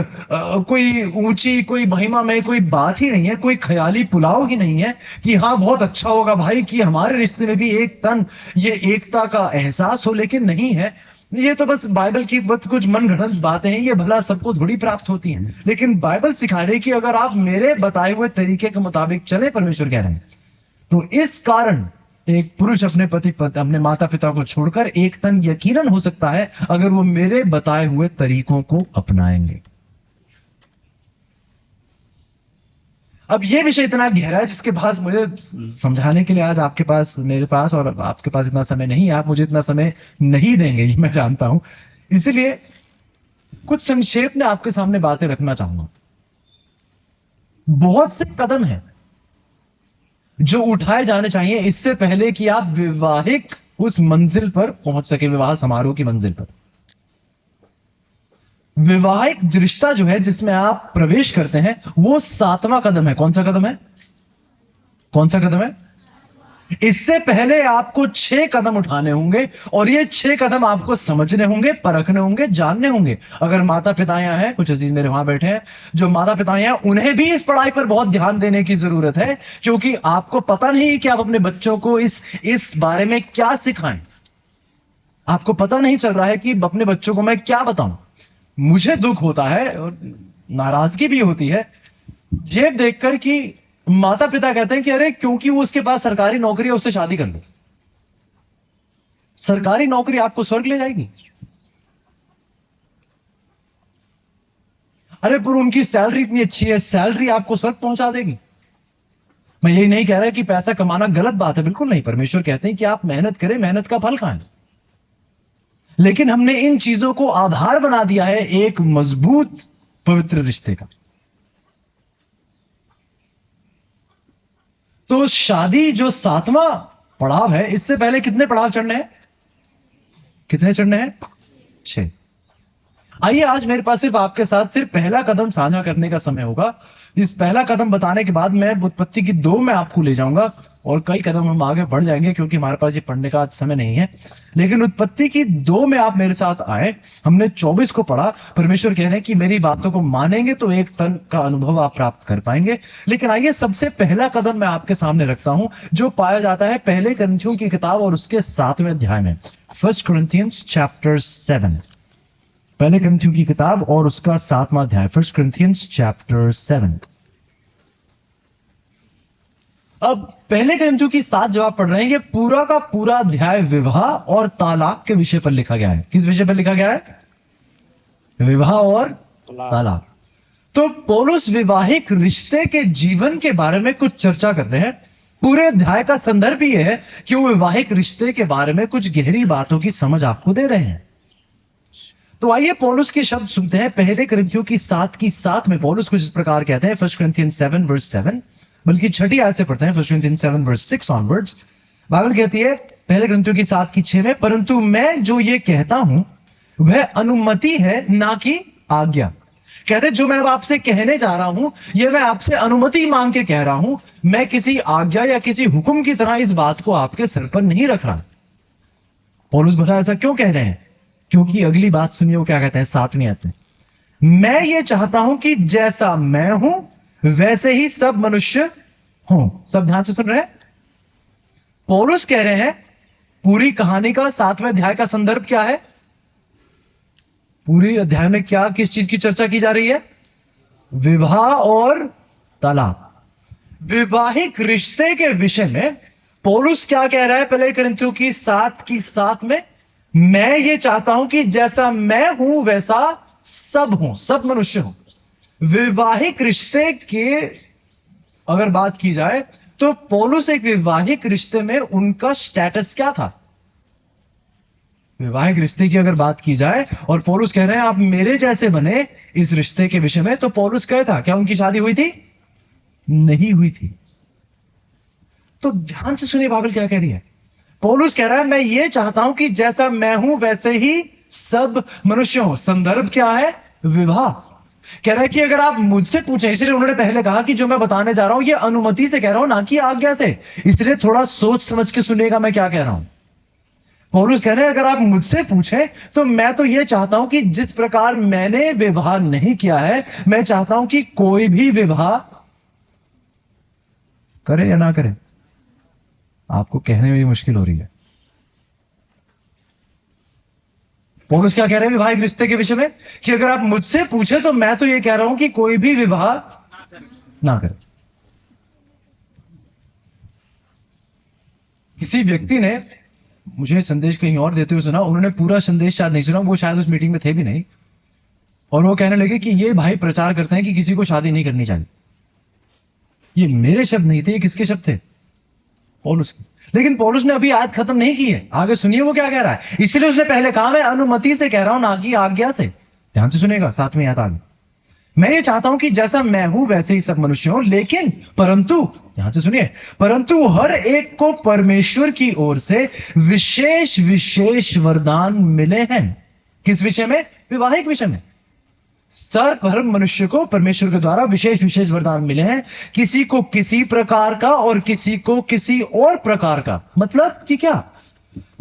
कोई ऊंची, कोई महिमा में कोई बात ही नहीं है, कोई ख्याली पुलाव ही नहीं है कि हाँ बहुत अच्छा होगा भाई कि हमारे रिश्ते में भी एक तन, ये एकता का एहसास हो, लेकिन नहीं है। ये तो बस बाइबल की बस कुछ मनगढ़ंत बातें हैं, ये भला सबको थोड़ी प्राप्त होती हैं। लेकिन बाइबल सिखा रही कि अगर आप मेरे बताए हुए तरीके के मुताबिक चले, परमेश्वर कह रहे हैं, तो इस कारण एक पुरुष अपने माता पिता को छोड़कर एक तन यकीनन हो सकता है अगर वो मेरे बताए हुए तरीकों को अपनाएंगे। अब ये विषय इतना गहरा है जिसके पास मुझे समझाने के लिए आज आपके पास, मेरे पास और आपके पास इतना समय नहीं है, आप मुझे इतना समय नहीं देंगे, ये मैं जानता हूं। इसलिए कुछ संक्षेप में आपके सामने बातें रखना चाहूंगा। बहुत से कदम हैं जो उठाए जाने चाहिए इससे पहले कि आप विवाहिक उस मंजिल पर पहुंच सके, विवाह समारोह की मंजिल पर। विवाहिक रिश्ता जो है जिसमें आप प्रवेश करते हैं, वो 7वां कदम है। कौन सा कदम है? कौन सा कदम है? इससे पहले आपको 6 कदम उठाने होंगे और ये 6 कदम आपको समझने होंगे, परखने होंगे, जानने होंगे। अगर माता पिता यहां हैं, कुछ अजीज मेरे वहां बैठे हैं जो माता पिता हैं, उन्हें भी इस पढ़ाई पर बहुत ध्यान देने की जरूरत है, क्योंकि आपको पता नहीं कि आप अपने बच्चों को इस बारे में क्या सिखाएं। आपको पता नहीं चल रहा है कि अपने बच्चों को मैं क्या बताऊं। मुझे दुख होता है और नाराजगी भी होती है ये देखकर कि माता पिता कहते हैं कि अरे क्योंकि वो उसके पास सरकारी नौकरी है उससे शादी कर लो। सरकारी नौकरी आपको स्वर्ग ले जाएगी? अरे पर उनकी सैलरी इतनी अच्छी है, सैलरी आपको स्वर्ग पहुंचा देगी। मैं यही नहीं कह रहा कि पैसा कमाना गलत बात है, बिल्कुल नहीं। परमेश्वर कहते हैं कि आप मेहनत करें, मेहनत का फल खाएं। लेकिन हमने इन चीजों को आधार बना दिया है एक मजबूत पवित्र रिश्ते का। तो शादी जो 7वां पड़ाव है, इससे पहले कितने पड़ाव चढ़ने हैं? कितने चढ़ने हैं? 6। आइए आज मेरे पास सिर्फ आपके साथ सिर्फ पहला कदम साझा करने का समय होगा। इस पहला कदम बताने के बाद मैं उत्पत्ति की 2 में आपको ले जाऊंगा और कई कदम हम आगे बढ़ जाएंगे क्योंकि हमारे पास ये पढ़ने का आज समय नहीं है। लेकिन उत्पत्ति की 2 में आप मेरे साथ आए, हमने 24 को पढ़ा। परमेश्वर कह रहे हैं कि मेरी बातों को मानेंगे तो एक तन का अनुभव आप प्राप्त कर पाएंगे। लेकिन आइए सबसे पहला कदम मैं आपके सामने रखता हूं जो पाया जाता है पहले कुरिन्थियों की किताब और उसके 7वें अध्याय में। 1 Corinthians chapter 7, पहले कुरिन्थियों की किताब और उसका 7वां अध्याय। 1 Corinthians chapter 7। अब पहले कुरिन्थियों की 7 जब आप पढ़ रहे हैं, ये पूरा का पूरा अध्याय विवाह और तालाक के विषय पर लिखा गया है। किस विषय पर लिखा गया है? विवाह और तलाक। तलाक। तो पौलुस विवाहिक रिश्ते के जीवन के बारे में कुछ चर्चा कर रहे हैं। पूरे अध्याय का संदर्भ यह है कि वो विवाहिक रिश्ते के बारे में कुछ गहरी बातों की समझ आपको दे रहे हैं। तो आइए पौलुस के शब्द सुनते हैं। पहले कुरिन्थियों की 7 में पौलुस कुछ इस प्रकार कहते हैं, 1 Corinthians 7:7, बल्कि छठी आयत से पढ़ते हैं, 1 Corinthians 7:6 ऑनवर्ड्स। बाइबल कहती है पहले कुरिन्थियों की 7:6 में, परंतु मैं जो ये कहता हूं वह अनुमति है ना कि आज्ञा। कहते जो मैं अब आपसे कहने जा रहा हूं यह मैं आपसे अनुमति मांग के कह रहा हूं, मैं किसी आज्ञा या किसी हुक्म की तरह इस बात को आपके सिर पर नहीं रख रहा। पौलुस भला ऐसा क्यों कह रहे हैं? क्योंकि अगली बात सुनिए वो क्या कहते हैं 7वीं आयत में, मैं ये चाहता हूं कि जैसा मैं हूं वैसे ही सब मनुष्य हों। सब ध्यान से सुन रहे हैं? पौलुस कह रहे हैं पूरी कहानी का 7वें अध्याय का संदर्भ क्या है? पूरी अध्याय में क्या किस चीज की चर्चा की जा रही है? विवाह और तलाक। विवाहिक रिश्ते के विषय में पौलुस क्या कह रहा है? पहले कुरिन्थियों की 7 में, मैं ये चाहता हूं कि जैसा मैं हूं वैसा सब हो, सब मनुष्य हो। विवाहिक रिश्ते के अगर बात की जाए तो पौलुस एक विवाहिक रिश्ते में उनका स्टेटस क्या था? विवाहिक रिश्ते की अगर बात की जाए और पौलुस कह रहे हैं आप मेरे जैसे बने इस रिश्ते के विषय में, तो पौलुस क्या था? क्या उनकी शादी हुई थी? नहीं हुई थी। तो ध्यान से सुनिए बाइबल क्या कह रही है। पौलुस कह रहा है मैं ये चाहता हूं कि जैसा मैं हूं वैसे ही सब मनुष्य हो। संदर्भ क्या है? विवाह। कह रहा है कि अगर आप मुझसे पूछें, इसलिए उन्होंने पहले कहा कि जो मैं बताने जा रहा हूं ये अनुमति से कह रहा हूं ना कि आज्ञा से, इसलिए थोड़ा सोच समझ के सुनिएगा मैं क्या कह रहा हूं। पौलुस कह रहे हैं अगर आप मुझसे पूछें तो मैं तो यह चाहता हूं कि जिस प्रकार मैंने विवाह नहीं किया है, मैं चाहता हूं कि कोई भी विवाह करे या ना करे। आपको कहने में भी मुश्किल हो रही है। पौलुस क्या कह रहे हैं विवाहिक रिश्ते के विषय में कि अगर आप मुझसे पूछे तो मैं तो यह कह रहा हूं कि कोई भी विवाह ना करे। किसी व्यक्ति ने मुझे संदेश कहीं और देते हुए सुना, उन्होंने पूरा संदेश शायद नहीं सुना, वो शायद उस मीटिंग में थे भी नहीं, और वो कहने लगे कि ये भाई प्रचार करते हैं कि किसी को शादी नहीं करनी चाहिए। ये मेरे शब्द नहीं थे, ये किसके शब्द थे? पौलुस के। लेकिन पौलुस ने अभी आयत खत्म नहीं की है, आगे सुनिए वो क्या कह रहा है। इसलिए उसने पहले कहा मैं अनुमति से कह रहा हूं ना कि आज्ञा से। ध्यान से सुनेगा 7वीं आयत आगे, मैं ये चाहता हूं कि जैसा मैं हूं वैसे ही सब मनुष्य हो, लेकिन परंतु, ध्यान से सुनिए, परंतु हर एक को परमेश्वर की ओर से विशेष विशेष वरदान मिले हैं। किस विषय में? विवाहिक विषय में। सर्व मनुष्य को परमेश्वर के द्वारा विशेष विशेष वरदान मिले हैं, किसी को किसी प्रकार का और किसी को किसी और प्रकार का। मतलब कि क्या?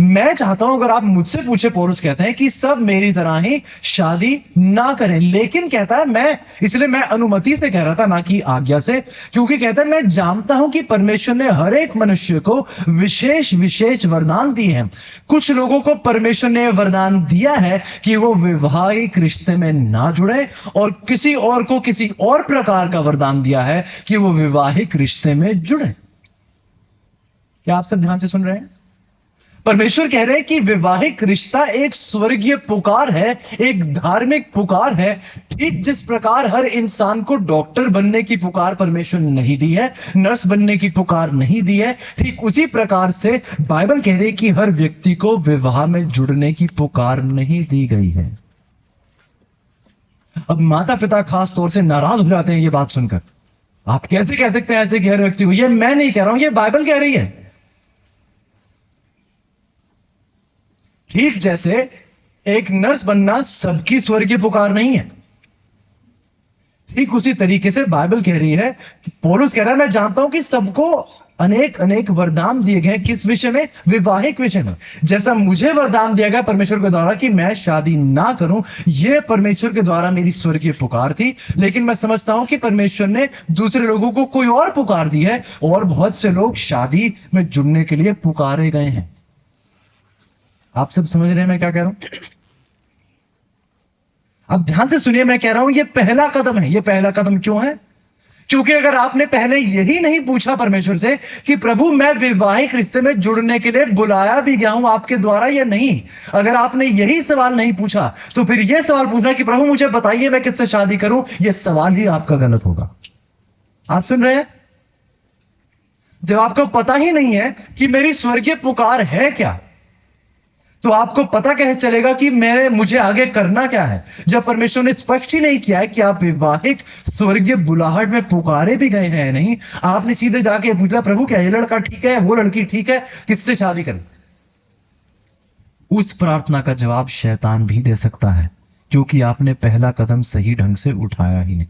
मैं चाहता हूं अगर आप मुझसे पूछे, पौलुस कहते हैं कि सब मेरी तरह ही शादी ना करें, लेकिन कहता है मैं, इसलिए मैं अनुमति से कह रहा था ना कि आज्ञा से, क्योंकि कहता है मैं जानता हूं कि परमेश्वर ने हर एक मनुष्य को विशेष विशेष वरदान दिए हैं। कुछ लोगों को परमेश्वर ने वरदान दिया है कि वो विवाहिक रिश्ते में ना जुड़े, और किसी और को किसी और प्रकार का वरदान दिया है कि वो विवाहिक रिश्ते में जुड़े। क्या आप सब ध्यान से सुन रहे हैं? परमेश्वर कह रहे हैं कि विवाहिक रिश्ता एक स्वर्गीय पुकार है, एक धार्मिक पुकार है। ठीक जिस प्रकार हर इंसान को डॉक्टर बनने की पुकार परमेश्वर ने नहीं दी है, नर्स बनने की पुकार नहीं दी है, ठीक उसी प्रकार से बाइबल कह रही है कि हर व्यक्ति को विवाह में जुड़ने की पुकार नहीं दी गई है। अब माता पिता खास तौर से नाराज हो जाते हैं ये बात सुनकर। आप कैसे कह सकते हैं ऐसे गैर व्यक्ति को? ये मैं नहीं कह रहा हूं, ये बाइबल कह रही है। ठीक जैसे एक नर्स बनना सबकी स्वर्गीय पुकार नहीं है, ठीक उसी तरीके से बाइबल कह रही है कि पौलुस कह रहा है मैं जानता हूं कि सबको अनेक अनेक वरदान दिए गए। किस विषय में? विवाहिक विषय में। जैसा मुझे वरदान दिया गया परमेश्वर के द्वारा कि मैं शादी ना करूं, यह परमेश्वर के द्वारा मेरी स्वर्गीय पुकार थी, लेकिन मैं समझता हूं कि परमेश्वर ने दूसरे लोगों को कोई और पुकार दी है, और बहुत से लोग शादी में जुड़ने के लिए पुकारे गए हैं। आप सब समझ रहे हैं मैं क्या कह रहा हूं? अब ध्यान से सुनिए, मैं कह रहा हूं यह पहला कदम है। यह पहला कदम क्यों है? क्योंकि अगर आपने पहले यही नहीं पूछा परमेश्वर से कि प्रभु मैं वैवाहिक रिश्ते में जुड़ने के लिए बुलाया भी गया हूं आपके द्वारा या नहीं, अगर आपने यही सवाल नहीं पूछा तो फिर यह सवाल पूछना कि प्रभु मुझे बताइए मैं किससे शादी करूं, यह सवाल ही आपका गलत होगा। आप सुन रहे हैं? जब आपको पता ही नहीं है कि मेरी स्वर्गीय पुकार है क्या, तो आपको पता कैसे चलेगा कि मुझे आगे करना क्या है, जब परमेश्वर ने स्पष्ट ही नहीं किया है कि आप विवाहिक स्वर्गीय बुलाहट में पुकारे भी गए हैं नहीं। आपने सीधे जाके पूछा प्रभु क्या ये लड़का ठीक है, वो लड़की ठीक है, किससे शादी करें? उस प्रार्थना का जवाब शैतान भी दे सकता है, क्योंकि आपने पहला कदम सही ढंग से उठाया ही नहीं।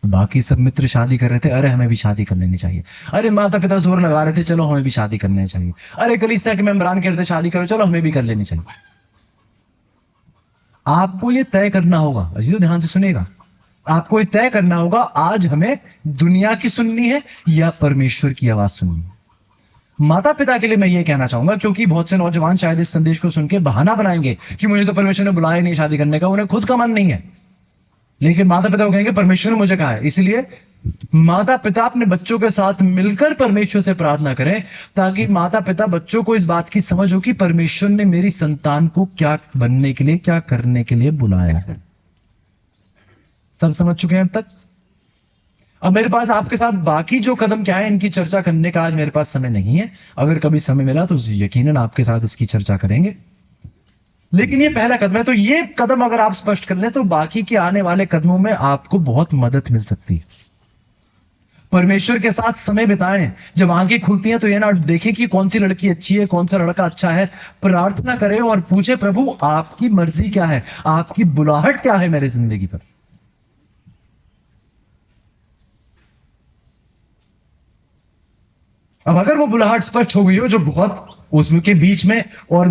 बाकी सब मित्र शादी कर रहे थे, अरे हमें भी शादी कर लेनी चाहिए। अरे माता पिता जोर लगा रहे थे, चलो हमें भी शादी करनी चाहिए। अरे कलीसिया के मेंबरान कह रहे थे शादी करो, चलो हमें भी कर लेनी चाहिए। आपको ये तय करना होगा, अजीजों ध्यान से सुनिएगा, आपको ये तय करना होगा आज हमें दुनिया की सुननी है या परमेश्वर की आवाज सुननी है। माता पिता के लिए मैं ये कहना चाहूंगा, क्योंकि बहुत से नौजवान शायद इस संदेश को सुन के बहाना बनाएंगे कि मुझे तो परमेश्वर ने बुलाया नहीं शादी करने का, उन्हें खुद का मन नहीं है, लेकिन माता पिता को कहेंगे परमेश्वर ने मुझे कहा है। इसलिए माता पिता अपने बच्चों के साथ मिलकर परमेश्वर से प्रार्थना करें, ताकि माता पिता बच्चों को इस बात की समझ हो कि परमेश्वर ने मेरी संतान को क्या बनने के लिए, क्या करने के लिए बुलाया है। सब समझ चुके हैं अब तक? अब मेरे पास आपके साथ बाकी जो कदम क्या है इनकी चर्चा करने का आज मेरे पास समय नहीं है। अगर कभी समय मिला तो यकीनन आपके साथ इसकी चर्चा करेंगे, लेकिन ये पहला कदम है। तो ये कदम अगर आप स्पष्ट कर लें तो बाकी के आने वाले कदमों में आपको बहुत मदद मिल सकती है। परमेश्वर के साथ समय बिताएं। जब आंखें खुलती हैं तो ये ना देखें कि कौन सी लड़की अच्छी है, कौन सा लड़का अच्छा है। प्रार्थना करें और पूछे प्रभु आपकी मर्जी क्या है, आपकी बुलाहट क्या है मेरी जिंदगी पर। अब अगर वो बुलाहट स्पष्ट हो गई हो, जो बहुत उसके बीच में और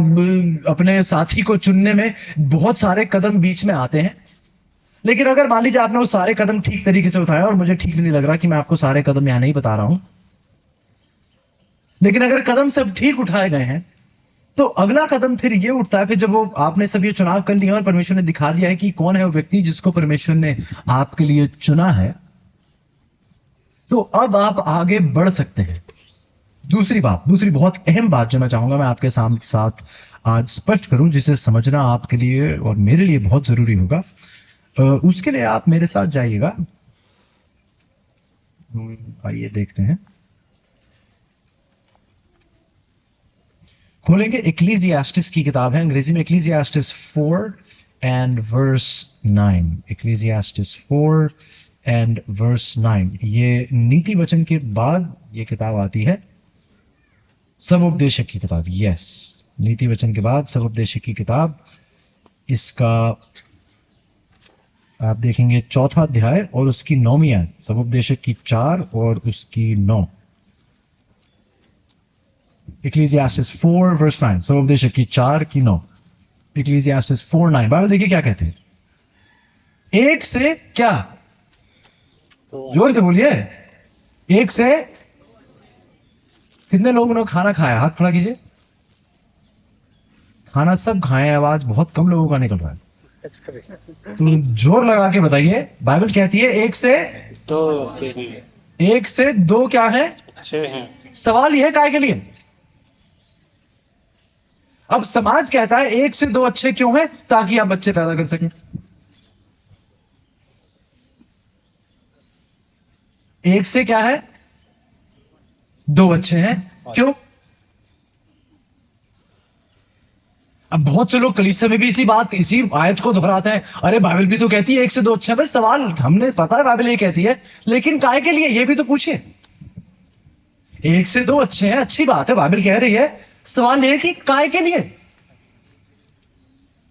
अपने साथी को चुनने में बहुत सारे कदम बीच में आते हैं, लेकिन अगर मान लीजिए आपने वो सारे कदम ठीक तरीके से उठाया, और मुझे ठीक नहीं लग रहा कि मैं आपको सारे कदम यहां नहीं बता रहा हूं, लेकिन अगर कदम सब ठीक उठाए गए हैं तो अगला कदम फिर ये उठता है, फिर जब वो आपने सब ये चुनाव कर लिया और परमेश्वर ने दिखा दिया है कि कौन है वो व्यक्ति जिसको परमेश्वर ने आपके लिए चुना है, तो अब आप आगे बढ़ सकते हैं। दूसरी बहुत अहम बात जो मैं चाहूंगा मैं आपके साथ आज स्पष्ट करूं, जिसे समझना आपके लिए और मेरे लिए बहुत जरूरी होगा। उसके लिए आप मेरे साथ जाइएगा, आइए देखते हैं। खोलेंगे इक्लीसियास्टिस की किताब है, अंग्रेजी में इक्लीसियास्टिस 4 एंड वर्स 9। इक्लीसियास्टिस 4 एंड वर्स 9, ये नीति वचन के बाद ये किताब आती है, समुपदेशक की किताब। यस, नीति वचन के बाद समुपदेशक की किताब। इसका आप देखेंगे 4था अध्याय और उसकी 9वीं आयत, समुपदेशक की 4 और उसकी 9। इक्लीसियास्टिस 4 वर्स 9, समुपदेशक की 4 की 9। इक्लीसियास्टिस 4:9 बाइबल देखिए क्या कहते हैं। एक से क्या, जोर से बोलिए, एक से कितने लोगों ने खाना खाया? हाथ खड़ा कीजिए। खाना सब खाए, आवाज बहुत कम लोगों का निकल रहा है, तो जोर लगा के बताइए। बाइबल कहती है एक से दो क्या है? सवाल यह है काय के लिए? अब समाज कहता है एक से दो अच्छे क्यों है? ताकि आप बच्चे पैदा कर सकें। एक से क्या है? दो अच्छे हैं, क्यों? अब बहुत से लोग कलीसिया में भी इसी आयत को दोहराते हैं, अरे बाइबल भी तो कहती है एक से दो अच्छे हैं। भाई सवाल हमने पता है बाइबल ये कहती है, लेकिन काय के लिए ये भी तो पूछिए। एक से दो अच्छे हैं, अच्छी बात है, बाइबल कह रही है, सवाल ये कि काय के लिए?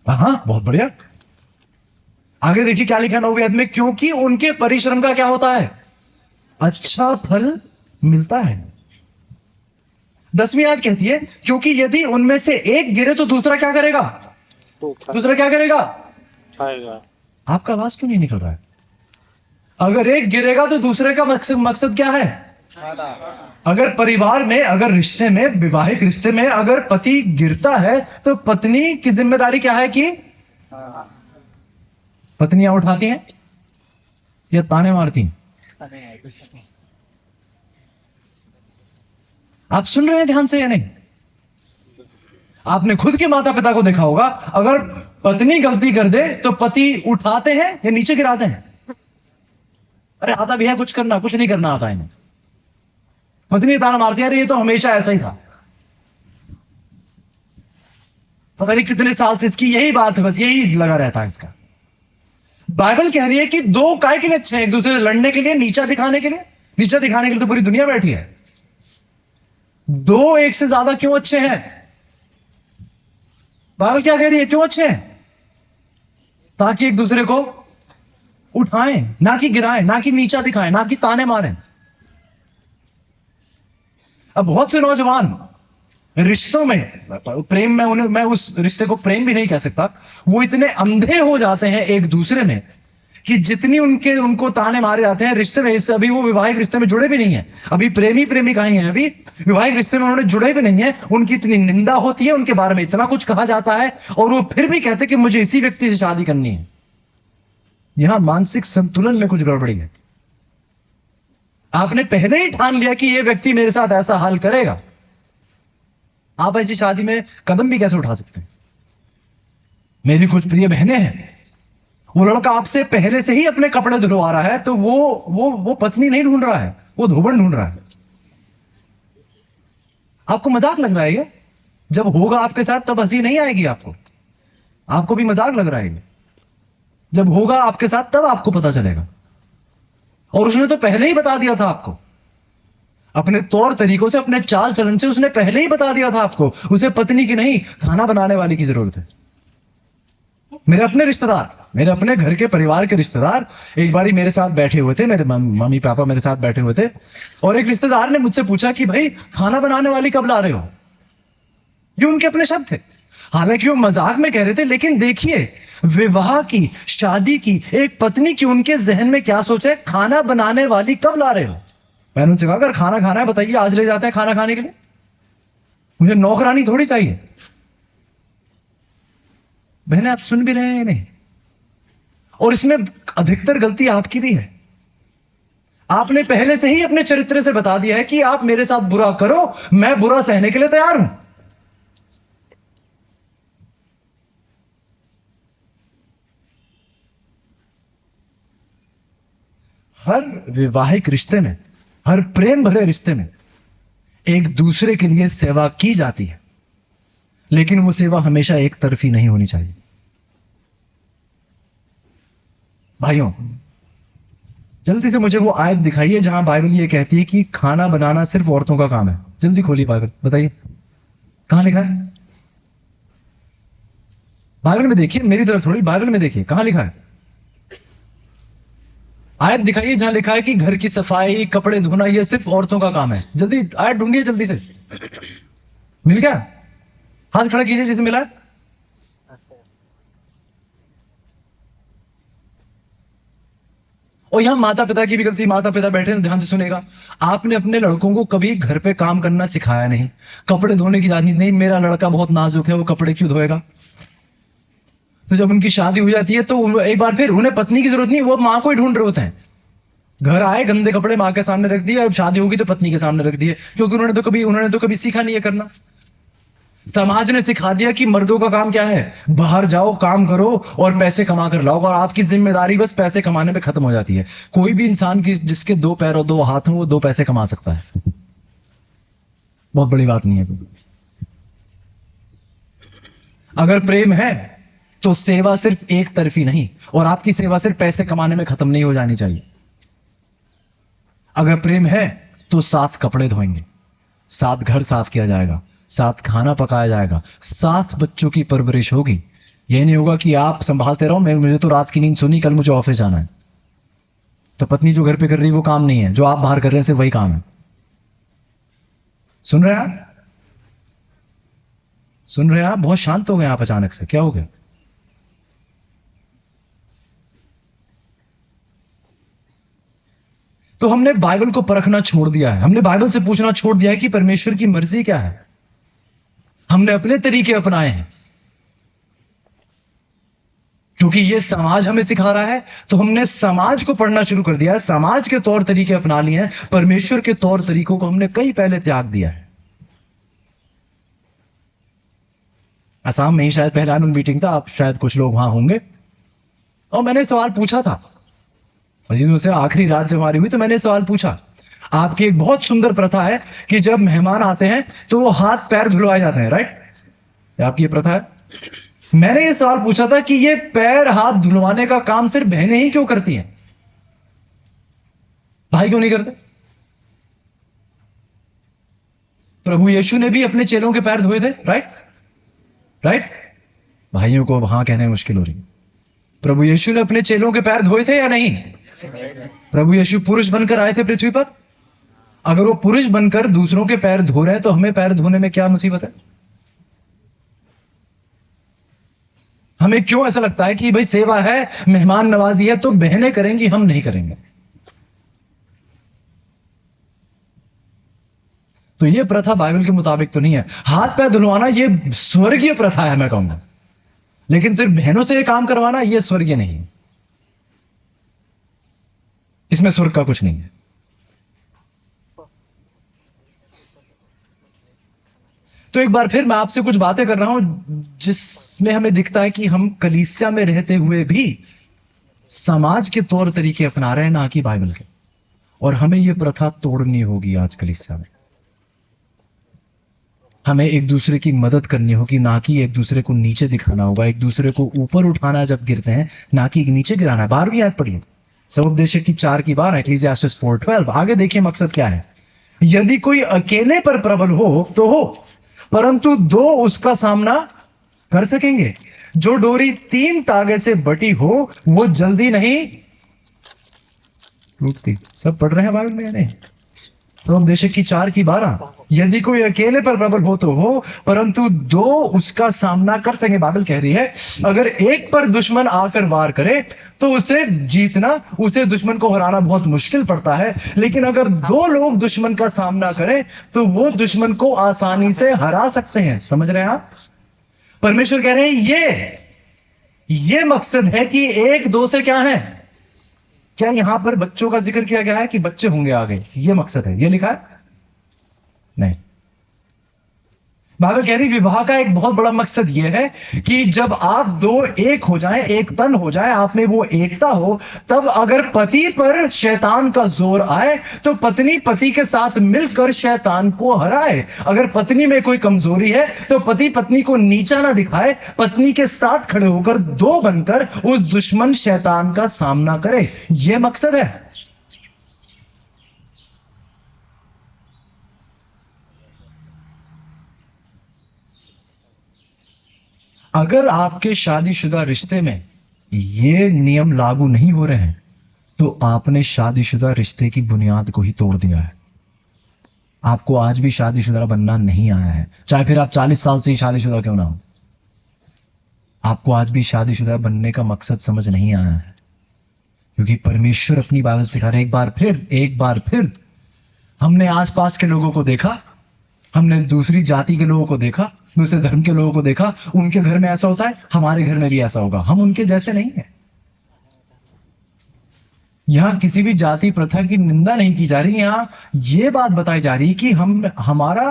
हाँ बहुत बढ़िया, आगे देखिए क्या लिखा 9वीं आयत में, क्योंकि उनके परिश्रम का क्या होता है? अच्छा फल मिलता है। 10वीं आयत कहती है क्योंकि यदि उनमें से एक गिरे तो दूसरा क्या करेगा? दूसरा क्या करेगा? आपका आवाज क्यों नहीं निकल रहा है? अगर एक गिरेगा तो दूसरे का मकसद क्या है? अगर परिवार में, अगर रिश्ते में, विवाहिक रिश्ते में अगर पति गिरता है तो पत्नी की जिम्मेदारी क्या है कि पत्नियां उठाती हैं। या ताने मारती हैं? आप सुन रहे हैं ध्यान से या नहीं? आपने खुद के माता पिता को देखा होगा, अगर पत्नी गलती कर दे तो पति उठाते हैं या नीचे गिराते हैं? अरे आता भी है कुछ करना, कुछ नहीं करना आता इन्हें। पत्नी ताना मारती है, अरे ये तो हमेशा ऐसा ही था, पता नहीं कितने साल से इसकी यही बात है, बस यही लगा रहता है इसका। बाइबल कह रही है कि दो काय के लिए अच्छे हैं, एक दूसरे से लड़ने के लिए, नीचा दिखाने के लिए। नीचा दिखाने के लिए तो पूरी दुनिया बैठी है। दो एक से ज्यादा क्यों अच्छे हैं? बाइबल क्या कह रही है, क्यों अच्छे हैं? ताकि एक दूसरे को उठाएं, ना कि गिराएं, ना कि नीचा दिखाएं, ना कि ताने मारें। अब बहुत से नौजवान रिश्तों में, प्रेम में, उन्हें मैं उस रिश्ते को प्रेम भी नहीं कह सकता, वो इतने अंधे हो जाते हैं एक दूसरे में कि जितनी उनको ताने मारे जाते हैं रिश्ते में, इससे अभी वो विवाहिक रिश्ते में जुड़े भी नहीं है, अभी प्रेमी प्रेमिका ही हैं, अभी विवाहिक रिश्ते में उन्होंने जुड़े भी नहीं है, उनकी इतनी निंदा होती है, उनके बारे में इतना कुछ कहा जाता है, और वो फिर भी कहते कि मुझे इसी व्यक्ति से शादी करनी है। यहां मानसिक संतुलन में कुछ गड़बड़ी है। आपने पहले ही ठान लिया कि ये व्यक्ति मेरे साथ ऐसा हाल करेगा, आप ऐसी शादी में कदम भी कैसे उठा सकते हैं? मेरी कुछ प्रिय बहनें हैं, वो लड़का आपसे पहले से ही अपने कपड़े धुलवा रहा है, तो वो पत्नी नहीं ढूंढ रहा है, वो धोबन ढूंढ रहा है। आपको मजाक लग रहा है ये? जब होगा आपके साथ तब हंसी नहीं आएगी आपको भी मजाक लग रहा है ये। जब होगा आपके साथ तब आपको पता चलेगा। और उसने तो पहले ही बता दिया था आपको, अपने तौर तरीकों से, अपने चाल चलन से उसने पहले ही बता दिया था आपको, उसे पत्नी की नहीं खाना बनाने वाली की जरूरत है। मेरे अपने रिश्तेदार, मेरे अपने घर के परिवार के रिश्तेदार एक बारी मेरे साथ बैठे हुए थे, मेरे मम्मी पापा मेरे साथ बैठे हुए थे, और एक रिश्तेदार ने मुझसे पूछा कि भाई खाना बनाने वाली कब ला रहे हो? ये उनके अपने शब्द थे, हालांकि वो मजाक में कह रहे थे, लेकिन देखिए विवाह की, शादी की एक पत्नी की उनके जहन में क्या सोच है, खाना बनाने वाली कब ला रहे हो? मैंने उनसे कहा अगर खाना खाना है बताइए, आज ले जाते हैं खाना खाने के लिए, मुझे नौकरानी थोड़ी चाहिए। बहने आप सुन भी रहे हैं नहीं? और इसमें अधिकतर गलती आपकी भी है। आपने पहले से ही अपने चरित्र से बता दिया है कि आप मेरे साथ बुरा करो, मैं बुरा सहने के लिए तैयार हूं। हर विवाहिक रिश्ते में, हर प्रेम भरे रिश्ते में एक दूसरे के लिए सेवा की जाती है, लेकिन वो सेवा हमेशा एक तरफी नहीं होनी चाहिए। भाइयों, जल्दी से मुझे वो आयत दिखाइए जहां बाइबल ये कहती है कि खाना बनाना सिर्फ औरतों का काम है। जल्दी खोलिए बाइबल, बताइए कहां लिखा है? बाइबल में देखिए, मेरी तरफ थोड़ी, बाइबल में देखिए कहां लिखा है। आयत दिखाइए जहां लिखा है कि घर की सफाई, कपड़े धोना ये सिर्फ औरतों का काम है। जल्दी आयत ढूंढिए, जल्दी से। मिल गया? हाथ खड़ा कीजिए जिसे मिला है। और यहां माता पिता की भी गलती, माता पिता बैठे ध्यान से सुनेगा। आपने अपने लड़कों को कभी घर पे काम करना सिखाया नहीं, कपड़े धोने की जानी नहीं, मेरा लड़का बहुत नाजुक है वो कपड़े क्यों धोएगा। तो जब उनकी शादी हो जाती है तो एक बार फिर उन्हें पत्नी की जरूरत नहीं, वो मां को ही ढूंढ रहे होते हैं। घर आए, गंदे कपड़े मां के सामने रख दिए, अब शादी होगी तो पत्नी के सामने रख दिए, क्योंकि उन्होंने तो कभी सीखा नहीं है करना। समाज ने सिखा दिया कि मर्दों का काम क्या है, बाहर जाओ, काम करो और पैसे कमा कर लाओ, और आपकी जिम्मेदारी बस पैसे कमाने में खत्म हो जाती है। कोई भी इंसान की जिसके दो पैर और दो हाथ हों वो दो पैसे कमा सकता है, बहुत बड़ी बात नहीं है। अगर प्रेम है तो सेवा सिर्फ एक तरफी नहीं, और आपकी सेवा सिर्फ पैसे कमाने में खत्म नहीं हो जानी चाहिए। अगर प्रेम है तो साथ कपड़े धोएंगे, साथ घर साफ किया जाएगा, साथ खाना पकाया जाएगा, साथ बच्चों की परवरिश होगी। यह नहीं होगा कि आप संभालते रहो, मुझे तो रात की नींद सुनी, कल मुझे ऑफिस जाना है। तो पत्नी जो घर पे कर रही है वो काम नहीं है, जो आप बाहर कर रहे हैं सिर्फ वही काम है। सुन रहे हैं आप? सुन रहे हैं आप? बहुत शांत हो गए आप अचानक से, क्या हो गया? तो हमने बाइबल को परखना छोड़ दिया है, हमने बाइबल से पूछना छोड़ दिया है कि परमेश्वर की मर्जी क्या है। हमने अपने तरीके अपनाए हैं। क्योंकि ये समाज हमें सिखा रहा है, तो हमने समाज को पढ़ना शुरू कर दिया है, समाज के तौर तरीके अपना लिए हैं, परमेश्वर के तौर तरीकों को हमने कई पहले त्याग दिया है। असम में ही शायद पहला एनुअल मीटिंग था, आप शायद कुछ लोग वहां होंगे, और मैंने सवाल पूछा था अजीजों से, आखिरी रात जब हमारी हुई तो मैंने सवाल पूछा, आपकी एक बहुत सुंदर प्रथा है कि जब मेहमान आते हैं तो वो हाथ पैर धुलवाए जाते हैं, राइट? आपकी ये प्रथा है? मैंने ये सवाल पूछा था कि ये पैर हाथ धुलवाने का काम सिर्फ बहनें ही क्यों करती हैं, भाई क्यों नहीं करते? प्रभु यीशु ने भी अपने चेलों के पैर धोए थे, राइट? राइट? भाइयों को वहां कहने में मुश्किल हो रही है। प्रभु यीशु ने अपने चेलों के पैर धोए थे या नहीं? प्रभु यीशु पुरुष बनकर आए थे पृथ्वी पर। अगर वो पुरुष बनकर दूसरों के पैर धो रहे हैं तो हमें पैर धोने में क्या मुसीबत है? हमें क्यों ऐसा लगता है कि भाई सेवा है, मेहमान नवाजी है तो बहनें करेंगी, हम नहीं करेंगे? तो ये प्रथा बाइबल के मुताबिक तो नहीं है। हाथ पैर धुलवाना ये स्वर्गीय प्रथा है मैं कहूंगा, लेकिन सिर्फ बहनों से ये काम करवाना ये स्वर्गीय नहीं है, इसमें स्वर्ग का कुछ नहीं है। तो एक बार फिर मैं आपसे कुछ बातें कर रहा हूं जिसमें हमें दिखता है कि हम कलीसिया में रहते हुए भी समाज के तौर तरीके अपना रहे हैं, ना कि बाइबल के। और हमें यह प्रथा तोड़नी होगी आज कलीसिया में। हमें एक दूसरे की मदद करनी होगी, ना कि एक दूसरे को नीचे दिखाना होगा। एक दूसरे को ऊपर उठाना है जब गिरते हैं, ना कि नीचे गिराना है। 12वीं आयत पढ़िए, समुपदेशक की 4 की 12, इक्लेसियास्टिस 4:12। आगे देखिए मकसद क्या है। यदि कोई अकेले पर प्रबल हो तो हो, परंतु 2 उसका सामना कर सकेंगे। जो डोरी 3 तागे से बटी हो वो जल्दी नहीं टूटती। सब पढ़ रहे हैं बाइबल में या नहीं? तो उपदेशक की 4 की 12, यदि कोई अकेले पर प्रबल हो तो हो, परंतु 2 उसका सामना कर सके। बाइबल कह रही है अगर एक पर दुश्मन आकर वार करे तो उसे जीतना, उसे दुश्मन को हराना बहुत मुश्किल पड़ता है। लेकिन अगर 2 लोग दुश्मन का सामना करें तो वो दुश्मन को आसानी से हरा सकते हैं। समझ रहे हैं आप? परमेश्वर कह रहे हैं ये मकसद है कि 1-2 से क्या है। क्या यहां पर बच्चों का जिक्र किया गया है कि बच्चे होंगे आगे? ये मकसद है, ये लिखा है? नहीं। बाइबल कह रही विवाह का एक बहुत बड़ा मकसद यह है कि जब आप 2 एक हो जाएं, एक तन हो जाएं, आप में वो एकता हो, तब अगर पति पर शैतान का जोर आए तो पत्नी पति के साथ मिलकर शैतान को हराए। अगर पत्नी में कोई कमजोरी है तो पति पत्नी को नीचा ना दिखाए, पत्नी के साथ खड़े होकर 2 बनकर उस दुश्मन शैतान का सामना करे। यह मकसद है। अगर आपके शादीशुदा रिश्ते में ये नियम लागू नहीं हो रहे हैं तो आपने शादीशुदा रिश्ते की बुनियाद को ही तोड़ दिया है। आपको आज भी शादीशुदा बनना नहीं आया है, चाहे फिर आप 40 साल से ही शादीशुदा क्यों ना हो। आपको आज भी शादीशुदा बनने का मकसद समझ नहीं आया है, क्योंकि परमेश्वर अपनी बाइबल सिखा रहे। एक बार फिर हमने आसपास के लोगों को देखा, हमने दूसरी जाति के लोगों को देखा, दूसरे धर्म के लोगों को देखा, उनके घर में ऐसा होता है, हमारे घर में भी ऐसा होगा। हम उनके जैसे नहीं है। यहां किसी भी जाति प्रथा की निंदा नहीं की जा रही, यहां यह बात बताई जा रही कि हमारा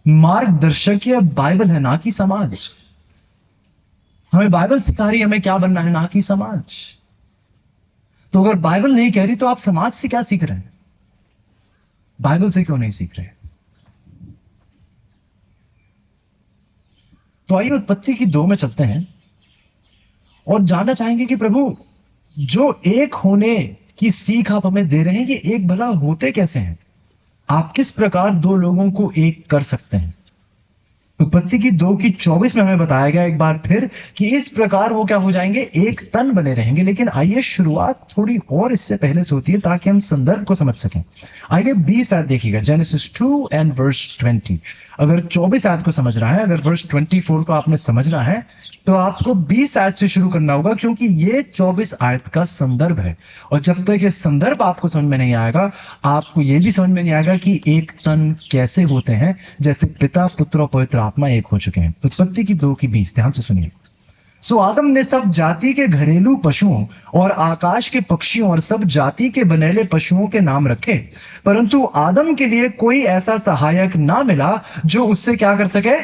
मार्गदर्शक यह बाइबल है, ना कि समाज। हमें बाइबल सिखा रही है हमें क्या बनना है, ना कि समाज। तो अगर बाइबल नहीं कह रही तो आप समाज से क्या सीख रहे हैं? बाइबल से क्यों नहीं सीख रहे? तो आइए उत्पत्ति की 2 में चलते हैं और जानना चाहेंगे कि प्रभु जो एक होने की सीख आप हमें दे रहे हैं, ये एक भला होते कैसे हैं? आप किस प्रकार 2 लोगों को एक कर सकते हैं? उत्पत्ति की 2 की 24 में हमें बताया गया एक बार फिर कि इस प्रकार वो क्या हो जाएंगे, एक तन बने रहेंगे। लेकिन आइए शुरुआत थोड़ी और इससे पहले से होती है ताकि हम संदर्भ को समझ सकें। आइए 20 आयत देखिएगा, जेनेसिस 2 एंड वर्स 20। अगर 24 आयत को समझ रहा है, अगर वर्स 24 को आपने समझना है तो आपको 20 आयत से शुरू करना होगा, क्योंकि ये 24 आयत का संदर्भ है। और जब तक ये संदर्भ आपको समझ में नहीं आएगा, आपको ये भी समझ में नहीं आएगा कि एक तन कैसे होते हैं, जैसे पिता पुत्र और पवित्र आत्मा एक हो चुके हैं। उत्पत्ति की 2 की 20 ध्यान से सुनिए। सो आदम ने सब जाति के घरेलू पशुओं और आकाश के पक्षियों और सब जाति के बनेले पशुओं के नाम रखे, परंतु आदम के लिए कोई ऐसा सहायक ना मिला जो उससे क्या कर सके।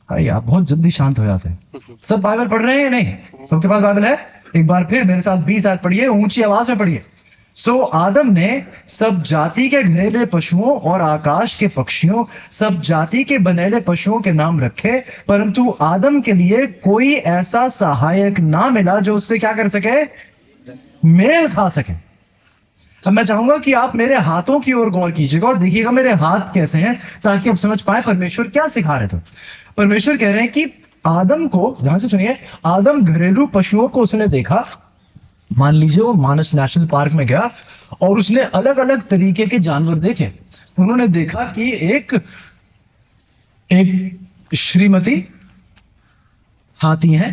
भाई आप बहुत जल्दी शांत हो जाते हैं। सब बाइबल पढ़ रहे हैं या नहीं? सबके पास बाइबल है? एक बार फिर मेरे साथ 20 आयत पढ़िए, ऊंची आवाज में पढ़िए। सो आदम ने सब जाति के घरेलू पशुओं और आकाश के पक्षियों सब जाति के बनेले पशुओं के नाम रखे, परंतु आदम के लिए कोई ऐसा सहायक ना मिला जो उससे क्या कर सके, मेल खा सके। अब मैं चाहूंगा कि आप मेरे हाथों की ओर गौर कीजिएगा और देखिएगा मेरे हाथ कैसे हैं, ताकि आप समझ पाए परमेश्वर क्या सिखा रहे थे। परमेश्वर कह रहे हैं कि आदम को, ध्यान से सुनिए, आदम घरेलू पशुओं को उसने देखा। मान लीजिए वो मानस नेशनल पार्क में गया और उसने अलग अलग तरीके के जानवर देखे। उन्होंने देखा कि एक श्रीमती हाथी है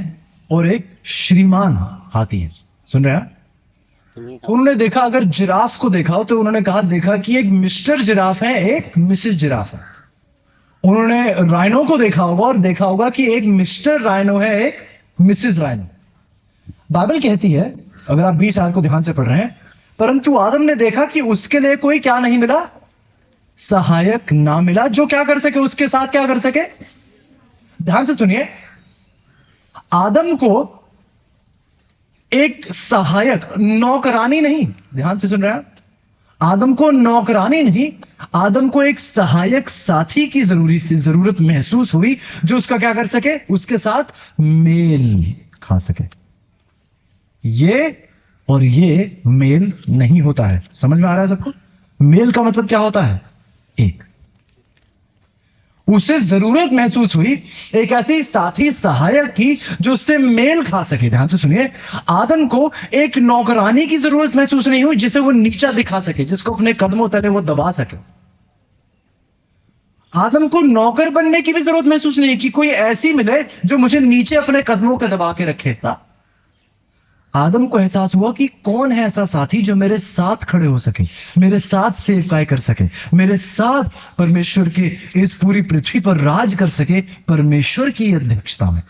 और एक श्रीमान हाथी है। सुन रहे हैं? उन्होंने देखा, अगर जिराफ को देखा हो तो उन्होंने देखा कि एक मिस्टर जिराफ है, एक मिसेस जिराफ है। उन्होंने राइनो को देखा होगा और देखा होगा कि एक मिस्टर राइनो है, एक मिसेस राइनो। बाइबल कहती है, अगर आप 20 आयत को ध्यान से पढ़ रहे हैं, परंतु आदम ने देखा कि उसके लिए कोई क्या नहीं मिला, सहायक ना मिला जो क्या कर सके, उसके साथ क्या कर सके। ध्यान से सुनिए, आदम को एक सहायक, नौकरानी नहीं, ध्यान से सुन रहे हैं, आदम को नौकरानी नहीं, आदम को एक सहायक साथी की जरूरत महसूस हुई जो उसका क्या कर सके, उसके साथ मेल खा सके। ये और ये मेल नहीं होता है। समझ में आ रहा है सबको? मेल का मतलब क्या होता है? एक, उसे जरूरत महसूस हुई एक ऐसी साथी सहायक की जो उससे मेल खा सके। ध्यान से सुनिए, आदम को एक नौकरानी की जरूरत महसूस नहीं हुई जिसे वो नीचा दिखा सके, जिसको अपने कदमों तले वो दबा सके। आदम को नौकर बनने की भी जरूरत महसूस नहीं कि कोई ऐसी मिले जो मुझे नीचे अपने कदमों के दबा के रखे। आदम को एहसास हुआ कि कौन है ऐसा साथी जो मेरे साथ खड़े हो सके, मेरे साथ सेवकाई कर सके, मेरे साथ परमेश्वर के इस पूरी पृथ्वी पर राज कर सके, परमेश्वर की अध्यक्षता में।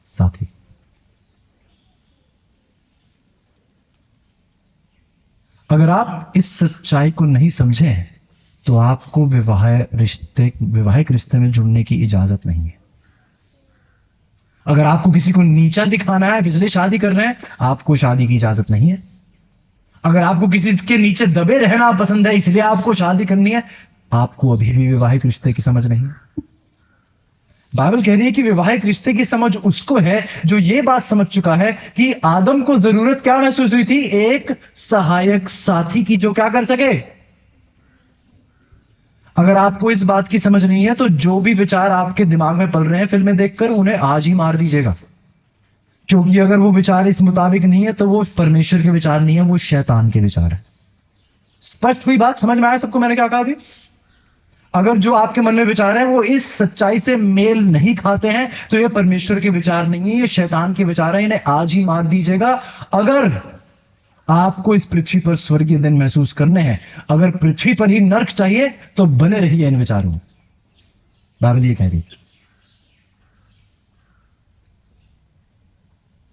साथी। अगर आप इस सच्चाई को नहीं समझे तो आपको वैवाहिक रिश्ते में जुड़ने की इजाजत नहीं है। अगर आपको किसी को नीचा दिखाना है इसलिए शादी कर रहे हैं, आपको शादी की इजाजत नहीं है। अगर आपको किसी के नीचे दबे रहना पसंद है इसलिए आपको शादी करनी है, आपको अभी भी वैवाहिक रिश्ते की समझ नहीं है। बाइबल कह रही है कि वैवाहिक रिश्ते की समझ उसको है जो ये बात समझ चुका है कि आदम को जरूरत क्या महसूस हुई थी, एक सहायक साथी की जो क्या कर सके। अगर आपको इस बात की समझ नहीं है तो जो भी विचार आपके दिमाग में पल रहे हैं फिल्में देखकर, उन्हें आज ही मार दीजिएगा, क्योंकि अगर वो विचार इस मुताबिक नहीं है तो वो परमेश्वर के विचार नहीं है, वो शैतान के विचार है। स्पष्ट हुई बात? समझ में आया सबको मैंने क्या कहा अभी? अगर जो आपके मन में विचार है वो इस सच्चाई से मेल नहीं खाते हैं तो ये परमेश्वर के विचार नहीं है, ये शैतान के विचार है। इन्हें आज ही मार दीजिएगा। अगर आपको इस पृथ्वी पर स्वर्गीय दिन महसूस करने हैं, अगर पृथ्वी पर ही नर्क चाहिए तो बने रहिए इन विचारों में। बाइबल ये कह रही है।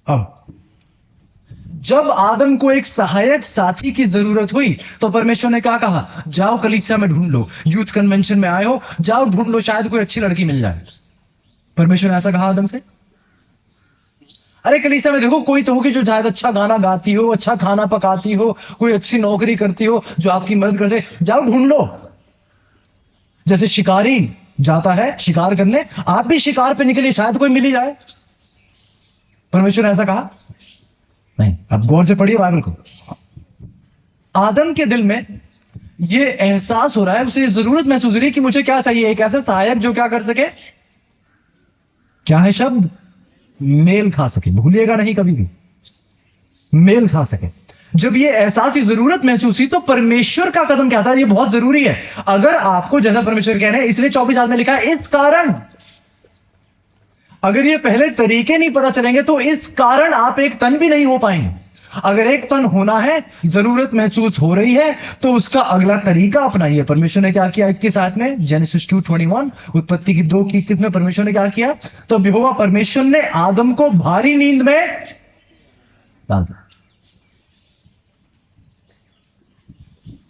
अब जब आदम को एक सहायक साथी की जरूरत हुई तो परमेश्वर ने क्या कहा, जाओ कलीसिया में ढूंढ लो, यूथ कन्वेंशन में आए हो, जाओ ढूंढ लो, शायद कोई अच्छी लड़की मिल जाए। परमेश्वर ने ऐसा कहा आदम से? अरे कलीसिया में देखो कोई तो होगी जो शायद अच्छा गाना गाती हो, अच्छा खाना पकाती हो, कोई अच्छी नौकरी करती हो जो आपकी मदद कर सके, जाओ ढूंढ लो। जैसे शिकारी जाता है शिकार करने, आप भी शिकार पे निकलिए, शायद कोई मिल ही जाए। परमेश्वर ने ऐसा कहा नहीं। अब गौर से पढ़िए बाइबल को। आदम के दिल में यह एहसास हो रहा है, उसे जरूरत महसूस हो रही है कि मुझे क्या चाहिए, एक ऐसा सहायक जो क्या कर सके। क्या है शब्द? मेल खा सके। भूलिएगा नहीं कभी भी, मेल खा सके। जब ये एहसास, जरूरत महसूस हुई तो परमेश्वर का कदम क्या था? ये बहुत जरूरी है। अगर आपको, जैसा परमेश्वर कह रहे हैं, इसलिए 24 आयत में लिखा है, इस कारण, अगर ये पहले तरीके नहीं पता चलेंगे तो इस कारण आप एक तन भी नहीं हो पाएंगे। अगर एक तन होना है, जरूरत महसूस हो रही है, तो उसका अगला तरीका अपनाइए। परमेश्वर ने क्या किया 21 आयत में, जेनेसिस 2:21, उत्पत्ति की 2:21 में परमेश्वर ने क्या किया? तो यहोवा परमेश्वर ने आदम को भारी नींद में डाल दिया।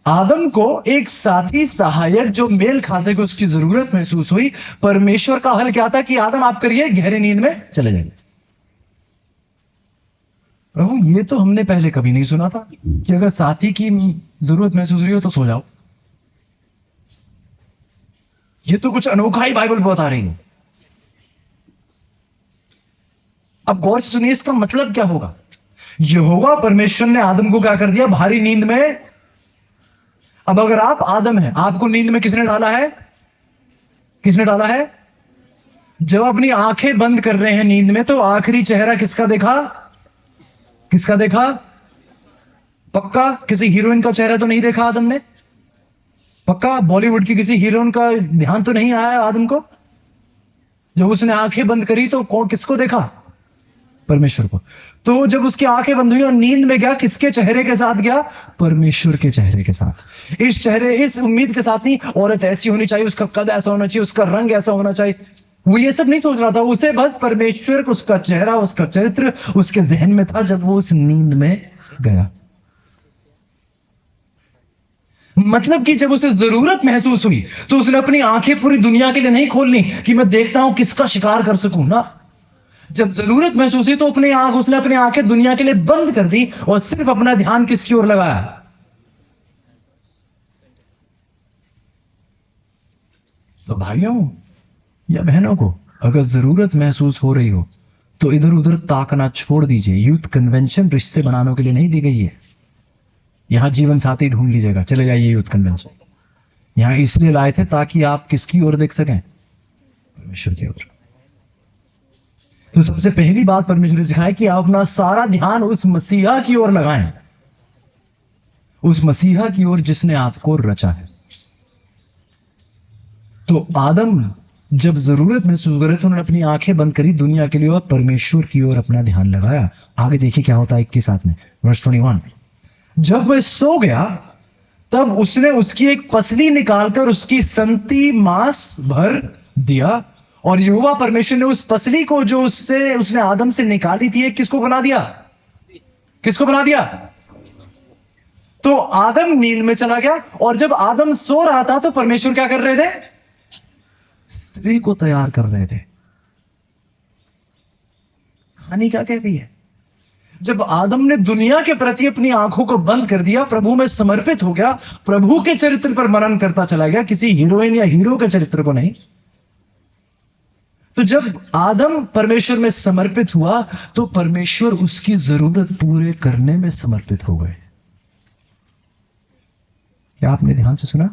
आदम को एक साथी सहायक जो मेल खा सके उसकी जरूरत महसूस हुई। परमेश्वर का हल क्या था कि आदम आप करिए, गहरे नींद में चले जाइए। प्रभु ये तो हमने पहले कभी नहीं सुना था कि अगर साथी की जरूरत महसूस हुई हो तो सो जाओ। ये तो कुछ अनोखा ही बाइबल बता रही है। अब गौर से सुनिए, इसका मतलब क्या होगा? यहोवा परमेश्वर ने आदम को क्या कर दिया? भारी नींद में। अब अगर आप आदम हैं, आपको नींद में किसने डाला है? किसने डाला है? जब अपनी आंखें बंद कर रहे हैं नींद में, तो आखिरी चेहरा किसका देखा? किसका देखा? पक्का किसी हीरोइन का चेहरा तो नहीं देखा आदम ने? पक्का बॉलीवुड की किसी हीरोइन का ध्यान तो नहीं आया आदम को? जब उसने आंखें बंद करी तो कौन किसको देखा? परमेश्वर को। तो जब उसकी आंखें बंद हुई और नींद में गया, किसके चेहरे के साथ गया? परमेश्वर के चेहरे के साथ। इस चेहरे, इस उम्मीद के साथ नहीं औरत ऐसी होनी चाहिए, उसका कद ऐसा होना चाहिए, उसका रंग ऐसा होना चाहिए, वो ये सब नहीं सोच रहा था। उसे बस परमेश्वर, उसका चेहरा, उसका चरित्र उसके जहन में था जब वो उस नींद में गया। मतलब कि जब उसे जरूरत महसूस हुई तो उसने अपनी आंखें पूरी दुनिया के लिए नहीं खोलनी कि मैं देखता हूं किसका शिकार कर सकूं ना। जब जरूरत महसूस हुई तो उसने अपनी आंखें दुनिया के लिए बंद कर दी और सिर्फ अपना ध्यान किसकी ओर लगाया? तो भाइयों या बहनों को अगर जरूरत महसूस हो रही हो तो इधर उधर ताकना छोड़ दीजिए। यूथ कन्वेंशन रिश्ते बनाने के लिए नहीं दी गई है। यहां जीवन साथी ढूंढ लीजिएगा, चले जाइए यूथ कन्वेंशन। यहां इसलिए लाए थे ताकि आप किसकी ओर देख सकें? परमेश्वर की ओर। तो सबसे पहली बात परमेश्वर ने सिखाई कि आप अपना सारा ध्यान उस मसीहा की ओर लगाएं, उस मसीहा की ओर जिसने आपको रचा है। तो आदम जब जरूरत महसूस करे तो उन्होंने अपनी आंखें बंद करी दुनिया के लिए और परमेश्वर की ओर अपना ध्यान लगाया। आगे देखिए क्या होता है 21 में, वर्स 21। जब वह सो गया तब उसने उसकी एक पसली निकालकर उसकी संती मांस भर दिया और यहोवा परमेश्वर ने उस पसली को जो उसने आदम से निकाली थी, किसको बना दिया? किसको बना दिया? तो आदम नींद में चला गया और जब आदम सो रहा था तो परमेश्वर क्या कर रहे थे? स्त्री को तैयार कर रहे थे। कहानी क्या कहती है? जब आदम ने दुनिया के प्रति अपनी आंखों को बंद कर दिया, प्रभु में समर्पित हो गया, प्रभु के चरित्र पर मनन करता चला गया, किसी हीरोइन या हीरो के चरित्र को नहीं। तो जब आदम परमेश्वर में समर्पित हुआ तो परमेश्वर उसकी जरूरत पूरे करने में समर्पित हो गए। क्या आपने ध्यान से सुना?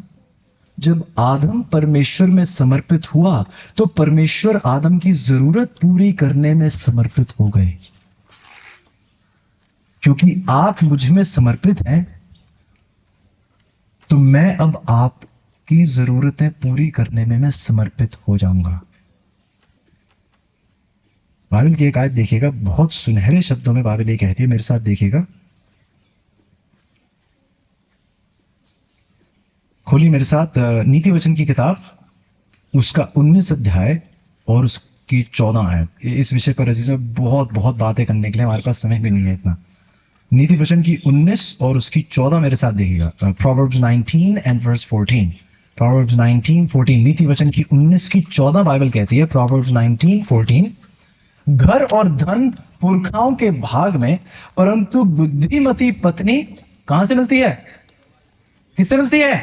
जब आदम परमेश्वर में समर्पित हुआ तो परमेश्वर आदम की जरूरत पूरी करने में समर्पित हो गए। क्योंकि आप मुझ में समर्पित हैं तो मैं अब आपकी जरूरतें पूरी करने में मैं समर्पित हो जाऊंगा। बाइबल की एक आयत देखिएगा, बहुत सुनहरे शब्दों में बाइबल ये कहती है, मेरे साथ देखिएगा। खोलिए मेरे साथ नीति वचन की किताब, उसका 19 अध्याय और उसकी 14 आयत। इस विषय पर अजीजों बहुत बहुत बातें करने के लिए हमारे पास समय भी नहीं है इतना। नीति वचन की 19 और उसकी 14 मेरे साथ देखिएगा। Proverbs 19 and verse 14। Proverbs 19:14। नीति वचन की 19 की 14 बाइबल कहती है, Proverbs 19:14, घर और धन पुरखाओं के भाग में, परंतु बुद्धिमती पत्नी कहां से मिलती है? किससे मिलती है?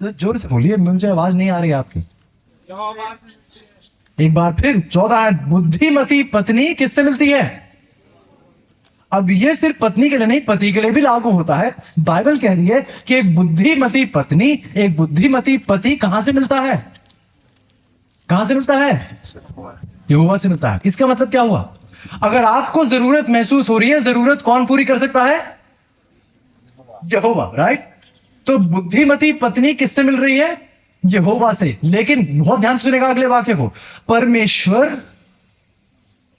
तो जोर से बोलिए, मुझे आवाज नहीं आ रही आपकी। एक बार फिर 14, बुद्धिमती पत्नी किससे मिलती है? अब ये सिर्फ पत्नी के लिए नहीं, पति के लिए भी लागू होता है। बाइबल कह रही है कि एक बुद्धिमती पत्नी, एक बुद्धिमती पति कहां से मिलता है? कहां से मिलता है? यहोवा से मिलता है। इसका मतलब क्या हुआ? अगर आपको जरूरत महसूस हो रही है, जरूरत कौन पूरी कर सकता है? यहोवा, राइट? तो बुद्धिमती पत्नी किससे मिल रही है? यहोवा से। लेकिन बहुत ध्यान सुनेगा अगले वाक्य को,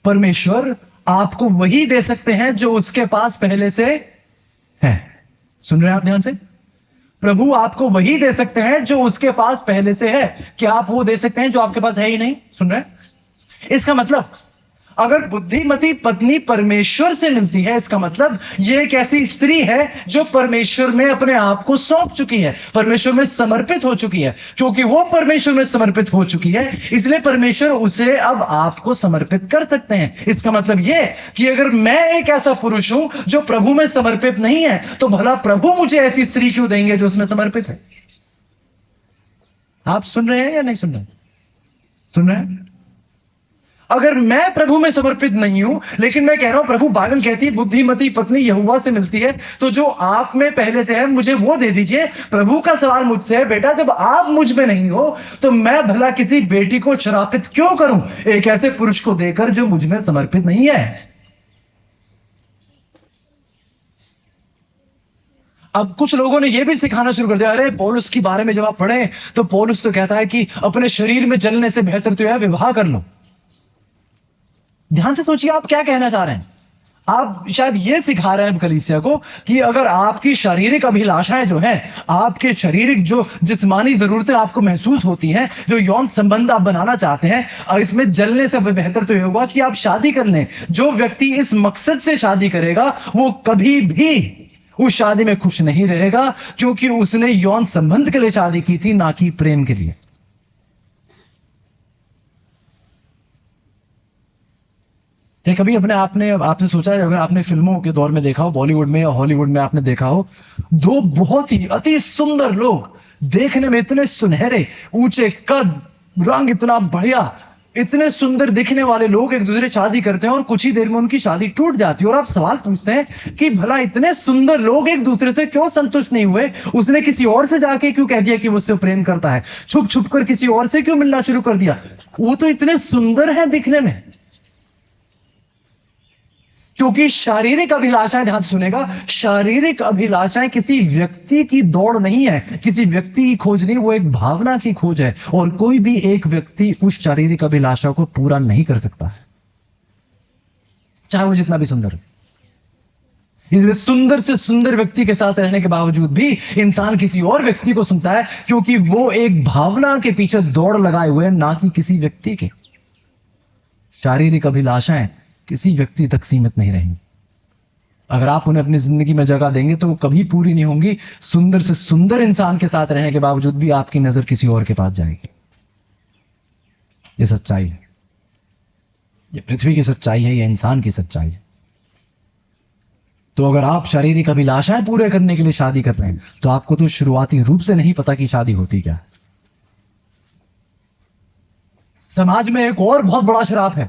परमेश्वर आपको वही दे सकते हैं जो उसके पास पहले से है। सुन रहे हैं आप ध्यान से? प्रभु आपको वही दे सकते हैं जो उसके पास पहले से है। क्या आप वो दे सकते हैं जो आपके पास है ही नहीं? सुन रहे हैं? इसका मतलब अगर बुद्धिमती पत्नी परमेश्वर से मिलती है, इसका मतलब यह एक ऐसी स्त्री है जो परमेश्वर में अपने आप को सौंप चुकी है, परमेश्वर में समर्पित हो चुकी है। क्योंकि वो परमेश्वर में समर्पित हो चुकी है, इसलिए परमेश्वर उसे अब आपको समर्पित कर सकते हैं। इसका मतलब यह कि अगर मैं एक ऐसा पुरुष हूं जो प्रभु में समर्पित नहीं है, तो भला प्रभु मुझे ऐसी स्त्री क्यों देंगे जो उसमें समर्पित है? आप सुन रहे हैं या नहीं सुन रहे? सुन रहे हैं? अगर मैं प्रभु में समर्पित नहीं हूं, लेकिन मैं कह रहा हूं प्रभु, बाइबल कहती है बुद्धिमती पत्नी यहोवा से मिलती है, तो जो आप में पहले से है मुझे वो दे दीजिए। प्रभु का सवाल मुझसे है, बेटा जब आप मुझ में नहीं हो तो मैं भला किसी बेटी को शरापित क्यों करूं एक ऐसे पुरुष को देकर जो मुझ में समर्पित नहीं है? अब कुछ लोगों ने यह भी सिखाना शुरू कर दिया, अरे पौलुस के बारे में जब आप पढ़े तो पौलुस तो कहता है कि अपने शरीर में जलने से बेहतर तो यह विवाह कर लो। ध्यान से सोचिए आप क्या कहना चाह रहे हैं। आप शायद यह सिखा रहे हैं कलीसिया को कि अगर आपकी शारीरिक अभिलाषाएं जो हैं, आपके शारीरिक जो जिस्मानी जरूरतें आपको महसूस होती हैं, जो यौन संबंध आप बनाना चाहते हैं, और इसमें जलने से बेहतर तो यह होगा कि आप शादी कर लें। जो व्यक्ति इस मकसद से शादी करेगा वो कभी भी उस शादी में खुश नहीं रहेगा, क्योंकि उसने यौन संबंध के लिए शादी की थी, ना कि प्रेम के लिए। क्या कभी अपने आपने आपने सोचा है, अगर आपने फिल्मों के दौर में देखा हो, बॉलीवुड में या हॉलीवुड में आपने देखा हो, दो बहुत ही अति सुंदर लोग, देखने में इतने सुनहरे, ऊंचे कद, रंग इतना बढ़िया, इतने सुंदर दिखने वाले लोग एक दूसरे शादी करते हैं और कुछ ही देर में उनकी शादी टूट जाती है। और आप सवाल पूछते हैं कि भला इतने सुंदर लोग एक दूसरे से क्यों संतुष्ट नहीं हुए? उसने किसी और से जाके क्यों कह दिया कि वो उससे प्रेम करता है? छुप छुप कर किसी और से क्यों मिलना शुरू कर दिया? वो तो इतने सुंदर है दिखने में। क्योंकि शारीरिक अभिलाषाएं, ध्यान सुनेगा, शारीरिक अभिलाषाएं किसी व्यक्ति की दौड़ नहीं है, किसी व्यक्ति की खोज नहीं, वो एक भावना की खोज है। और कोई भी एक व्यक्ति उस शारीरिक अभिलाषा को पूरा नहीं कर सकता है, चाहे वो जितना भी सुंदर हो। इसलिए सुंदर से सुंदर व्यक्ति के साथ रहने के बावजूद भी इंसान किसी और व्यक्ति को सुनता है, क्योंकि वो एक भावना के पीछे दौड़ लगाए हुए हैं, ना कि किसी व्यक्ति के। शारीरिक अभिलाषाएं किसी व्यक्ति तक सीमित नहीं रहेंगी। अगर आप उन्हें अपनी जिंदगी में जगह देंगे तो वो कभी पूरी नहीं होंगी। सुंदर से सुंदर इंसान के साथ रहने के बावजूद भी आपकी नजर किसी और के पास जाएगी। ये सच्चाई है, ये पृथ्वी की सच्चाई है, ये इंसान की सच्चाई है। तो अगर आप शारीरिक अभिलाषाएं पूरे करने के लिए शादी कर रहे हैं, तो आपको तो शुरुआती रूप से नहीं पता कि शादी होती क्या है। समाज में एक और बहुत बड़ा श्राप है,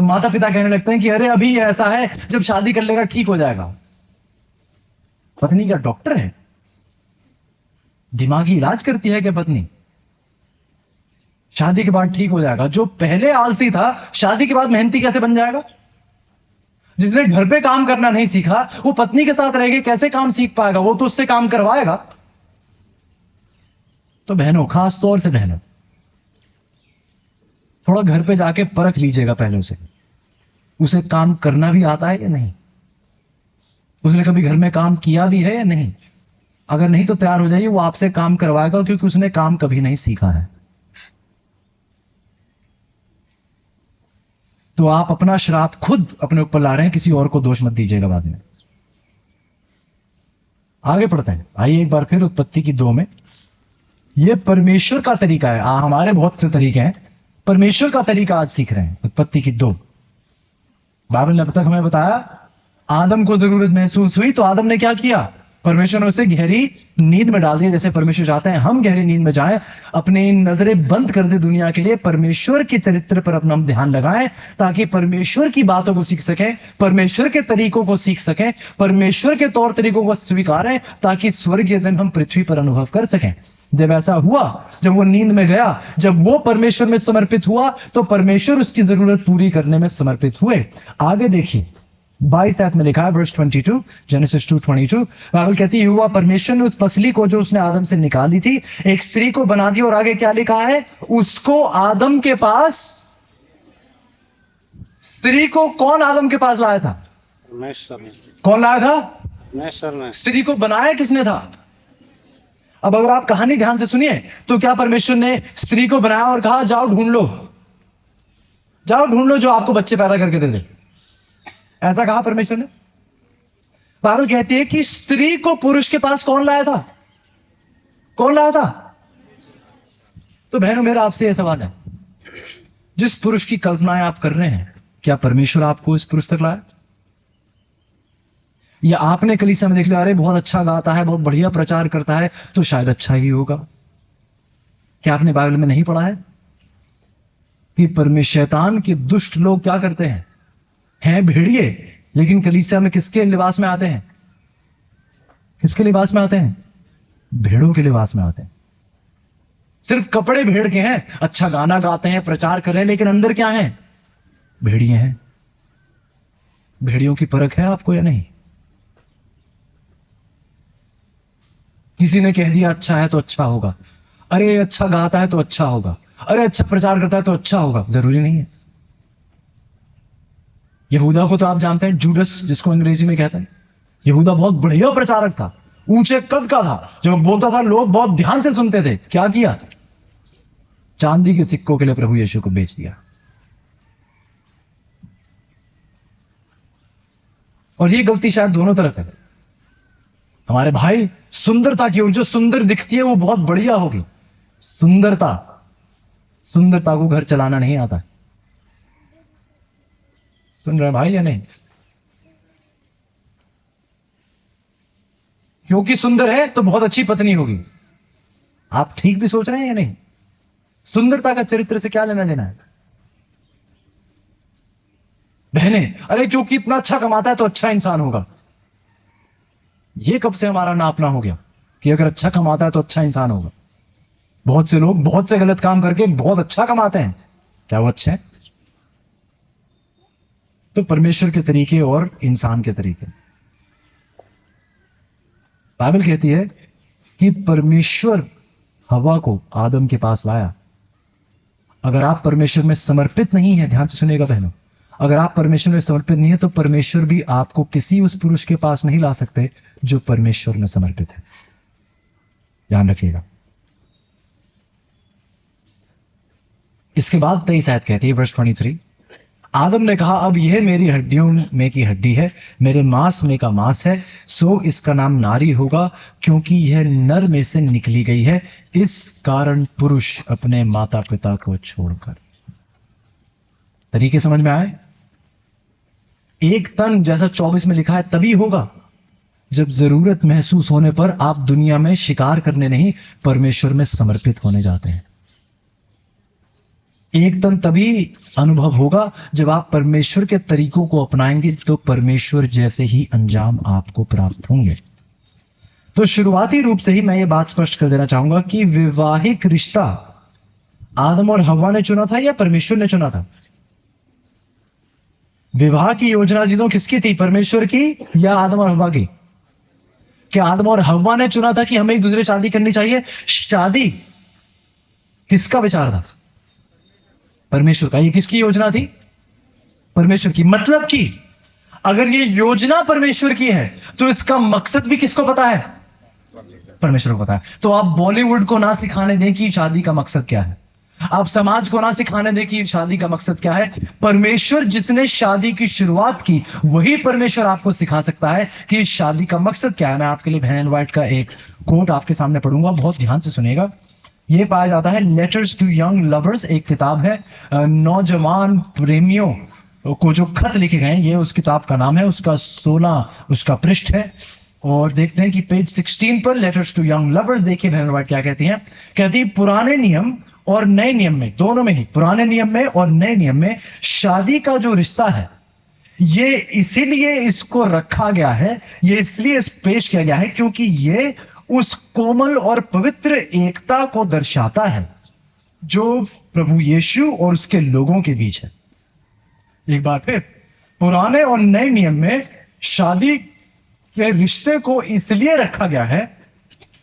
माता पिता कहने लगते हैं कि अरे अभी ऐसा है, जब शादी कर लेगा ठीक हो जाएगा। पत्नी क्या डॉक्टर है? दिमागी इलाज करती है क्या पत्नी? शादी के बाद ठीक हो जाएगा? जो पहले आलसी था, शादी के बाद मेहनती कैसे बन जाएगा? जिसने घर पे काम करना नहीं सीखा, वो पत्नी के साथ रह के कैसे काम सीख पाएगा? वो तो उससे काम करवाएगा। तो बहनों, खास तौर से बहनों, थोड़ा घर पे जाके परख लीजिएगा पहले उसे काम करना भी आता है या नहीं, उसने कभी घर में काम किया भी है या नहीं। अगर नहीं तो तैयार हो जाइए, वो आपसे काम करवाएगा, क्योंकि उसने काम कभी नहीं सीखा है। तो आप अपना श्राप खुद अपने ऊपर ला रहे हैं, किसी और को दोष मत दीजिएगा बाद में। आगे पढ़ते हैं, आइए एक बार फिर उत्पत्ति की 2 में। यह परमेश्वर का तरीका है। हमारे बहुत से तरीके हैं, परमेश्वर का तरीका आज सीख रहे हैं। उत्पत्ति की 2, बाइबल ने अब तक हमें बताया आदम को जरूरत महसूस हुई तो आदम ने क्या किया? परमेश्वर ने उसे गहरी नींद में डाल दिया। जैसे परमेश्वर चाहते हैं हम गहरी नींद में जाएं, अपनी नजरें बंद कर दे दुनिया के लिए, परमेश्वर के चरित्र पर अपना हम ध्यान लगाएं, ताकि परमेश्वर की बातों को सीख सकें, परमेश्वर के तरीकों को सीख सकें, परमेश्वर के तौर तरीकों को स्वीकारें, ताकि स्वर्गीय दिन हम पृथ्वी पर अनुभव कर सकें। जब ऐसा हुआ, जब वो नींद में गया, जब वो परमेश्वर में समर्पित हुआ, तो परमेश्वर उसकी जरूरत पूरी करने में समर्पित हुए। आगे देखिए 22 आयत में लिखा है, वर्स 22, जेनेसिस 2:22, बाइबल कहती है हुआ परमेश्वर ने उस पसली को जो उसने आदम से निकाली थी एक स्त्री को बना दी। और आगे क्या लिखा है? उसको आदम के पास स्त्री को कौन आदम के पास लाया था? परमेश्वर ने। कौन लाया था? परमेश्वर ने। स्त्री को बनाया किसने था? अब अगर आप कहानी ध्यान से सुनिए तो क्या परमेश्वर ने स्त्री को बनाया और कहा जाओ ढूंढ लो, जाओ ढूंढ लो जो आपको बच्चे पैदा करके दे दे? ऐसा कहा परमेश्वर ने? बाइबल कहती है कि स्त्री को पुरुष के पास कौन लाया था? कौन लाया था? तो बहनों, मेरा आपसे यह सवाल है, जिस पुरुष की कल्पनाएं आप कर रहे हैं, क्या परमेश्वर आपको इस पुरुष तक लाया? या आपने कलीसिया में देख लिया, अरे बहुत अच्छा गाता है, बहुत बढ़िया प्रचार करता है, तो शायद अच्छा ही होगा? क्या आपने बाइबल में नहीं पढ़ा है कि शैतान के दुष्ट लोग क्या करते हैं भेड़िए, लेकिन कलीसिया में किसके लिबास में आते हैं? किसके लिबास में आते हैं? भेड़ों के लिबास में आते हैं। सिर्फ कपड़े भेड़ के हैं, अच्छा गाना गाते हैं, प्रचार कर रहे हैं, लेकिन अंदर क्या है? भेड़िए हैं। भेड़ियों की परख है आपको या नहीं? किसी ने कह दिया अच्छा है तो अच्छा होगा, अरे अच्छा गाता है तो अच्छा होगा, अरे अच्छा प्रचार करता है तो अच्छा होगा, जरूरी नहीं है। यहूदा को तो आप जानते हैं, जूडस जिसको अंग्रेजी में कहते हैं। यहूदा बहुत बढ़िया प्रचारक था, ऊंचे कद का था, जब बोलता था लोग बहुत ध्यान से सुनते थे। क्या किया? चांदी के सिक्कों के लिए प्रभु यीशु को बेच दिया। और ये गलती शायद दोनों तरफ है। हमारे भाई, सुंदरता की ओर, जो सुंदर दिखती है वो बहुत बढ़िया होगी। सुंदरता को घर चलाना नहीं आता। सुन रहे भाई या नहीं? क्योंकि सुंदर है तो बहुत अच्छी पत्नी होगी। आप ठीक भी सोच रहे हैं या नहीं? सुंदरता का चरित्र से क्या लेना देना है? बहने, अरे क्योंकि इतना अच्छा कमाता है तो अच्छा इंसान होगा। ये कब से हमारा नापना हो गया कि अगर अच्छा कमाता है तो अच्छा इंसान होगा? बहुत से लोग बहुत से गलत काम करके बहुत अच्छा कमाते हैं, क्या वो अच्छे हैं? तो परमेश्वर के तरीके और इंसान के तरीके। बाइबल कहती है कि परमेश्वर हवा को आदम के पास लाया। अगर आप परमेश्वर में समर्पित नहीं है, ध्यान से सुनिएगा बहनों, अगर आप परमेश्वर में समर्पित नहीं है तो परमेश्वर भी आपको किसी उस पुरुष के पास नहीं ला सकते जो परमेश्वर में समर्पित है। ध्यान रखिएगा। इसके बाद 23 आयत कहती है, वर्स 23, आदम ने कहा अब यह मेरी हड्डियों में की हड्डी है, मेरे मांस में का मांस है, सो इसका नाम नारी होगा, क्योंकि यह नर में से निकली गई है। इस कारण पुरुष अपने माता पिता को छोड़कर। तरीके समझ में आए? एक तन जैसा 24 में लिखा है तभी होगा जब जरूरत महसूस होने पर आप दुनिया में शिकार करने नहीं, परमेश्वर में समर्पित होने जाते हैं। एक तन तभी अनुभव होगा जब आप परमेश्वर के तरीकों को अपनाएंगे, तो परमेश्वर जैसे ही अंजाम आपको प्राप्त होंगे। तो शुरुआती रूप से ही मैं ये बात स्पष्ट कर देना चाहूंगा कि वैवाहिक रिश्ता आदम और हव्वा ने चुना था या परमेश्वर ने चुना था? विवाह की योजना चीजों किसकी थी, परमेश्वर की या आदम और हव्वा की? क्या आदम और हव्वा ने चुना था कि हमें एक दूसरे से शादी करनी चाहिए? शादी किसका विचार था? परमेश्वर का। ये किसकी योजना थी? परमेश्वर की। मतलब कि अगर ये योजना परमेश्वर की है तो इसका मकसद भी किसको पता है? परमेश्वर को पता है। तो आप बॉलीवुड को ना सिखाने दें कि शादी का मकसद क्या है, आप समाज को ना सिखाने दें कि शादी का मकसद क्या है। परमेश्वर जिसने शादी की शुरुआत की, वही परमेश्वर आपको सिखा सकता है कि शादी का मकसद क्या है। मैं आपके लिए बेन एंड व्हाइट का एक कोट आपके सामने पढ़ूंगा, बहुत ध्यान से सुनिएगा। यह पाया जाता है लेटर्स टू यंग लवर्स, एक किताब है, नौजवान प्रेमियों को जो खत लिखे गए, ये उस किताब का नाम है। उसका 16 उसका पृष्ठ है, और देखते हैं कि पेज 16 पर लेटर्स टू यंग लवर्स देखिए बेन एंड व्हाइट क्या कहती हैं। कहती है पुराने नियम और नए नियम में, दोनों में ही, पुराने नियम में और नए नियम में शादी का जो रिश्ता है, ये इसीलिए इसको रखा गया है, ये इसलिए पेश किया गया है क्योंकि ये उस कोमल और पवित्र एकता को दर्शाता है जो प्रभु यीशु और उसके लोगों के बीच है। एक बार फिर, पुराने और नए नियम में शादी के रिश्ते को इसलिए रखा गया है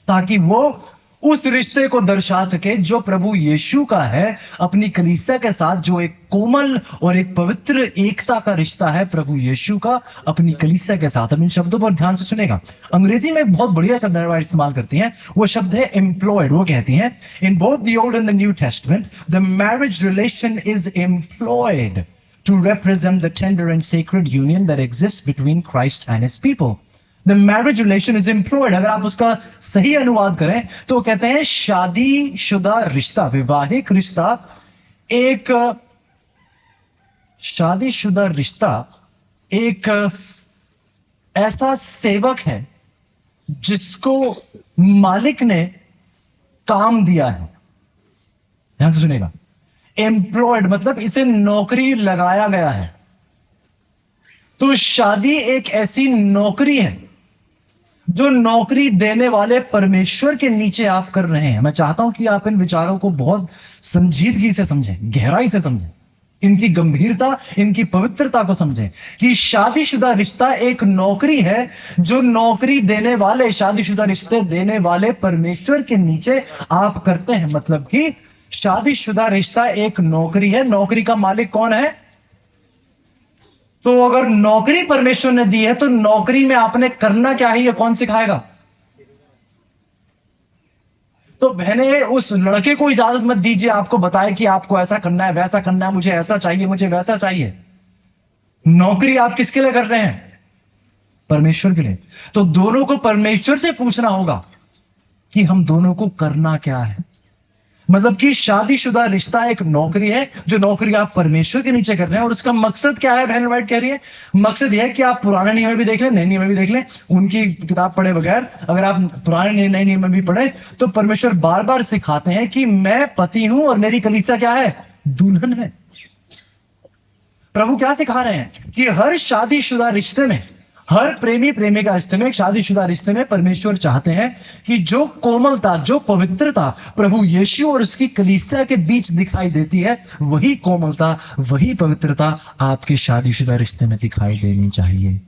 ताकि वो उस रिश्ते को दर्शा सके जो प्रभु यीशु का है अपनी कलीसिया के साथ, जो एक कोमल और एक पवित्र एकता का रिश्ता है प्रभु यीशु का अपनी कलीसिया के साथ। अब इन शब्दों पर ध्यान से सुनेगा। अंग्रेजी में एक बहुत बढ़िया शब्द इस्तेमाल करती हैं, वो शब्द है एम्प्लॉयड। वो कहती हैं, in both the old and the new testament the marriage relation is employed to represent the tender and sacred union that exists between Christ and his people. The marriage relation is employed. अगर आप उसका सही अनुवाद करें तो कहते हैं शादीशुदा रिश्ता, विवाहिक रिश्ता, एक शादीशुदा रिश्ता एक ऐसा सेवक है जिसको मालिक ने काम दिया है। ध्यान से सुनेगा, एम्प्लॉयड मतलब इसे नौकरी लगाया गया है। तो शादी एक ऐसी नौकरी है जो नौकरी देने वाले परमेश्वर के नीचे आप कर रहे हैं। मैं चाहता हूं कि आप इन विचारों को बहुत संजीदगी से समझें, गहराई से समझें, इनकी गंभीरता, इनकी पवित्रता को समझें कि शादीशुदा रिश्ता एक नौकरी है जो नौकरी देने वाले, शादीशुदा रिश्ते देने वाले परमेश्वर के नीचे आप करते हैं। मतलब कि शादीशुदा रिश्ता एक नौकरी है। नौकरी का मालिक कौन है? तो अगर नौकरी परमेश्वर ने दी है तो नौकरी में आपने करना क्या है ये कौन सिखाएगा? तो बहने, उस लड़के को इजाजत मत दीजिए आपको बताए कि आपको ऐसा करना है, वैसा करना है, मुझे ऐसा चाहिए, मुझे वैसा चाहिए। नौकरी आप किसके लिए कर रहे हैं? परमेश्वर के लिए। तो दोनों को परमेश्वर से पूछना होगा कि हम दोनों को करना क्या है। मतलब कि शादीशुदा रिश्ता एक नौकरी है जो नौकरी आप परमेश्वर के नीचे कर रहे हैं। और उसका मकसद क्या है? बहन वाइट कह रही है, मकसद यह है कि आप पुराने नियम में भी देख लें, नए नियम में भी देख लें, उनकी किताब पढ़े बगैर अगर आप पुराने नए नियम में भी पढ़े तो परमेश्वर बार बार सिखाते हैं कि मैं पति हूं और मेरी कलीसिया क्या है? दुल्हन है। प्रभु क्या सिखा रहे हैं कि हर शादीशुदा रिश्ते में, हर प्रेमी प्रेमिका रिश्ते में, शादीशुदा रिश्ते में परमेश्वर चाहते हैं कि जो कोमलता, जो पवित्रता प्रभु यीशु और उसकी कलीसिया के बीच दिखाई देती है, वही कोमलता, वही पवित्रता आपके शादीशुदा रिश्ते में दिखाई देनी चाहिए।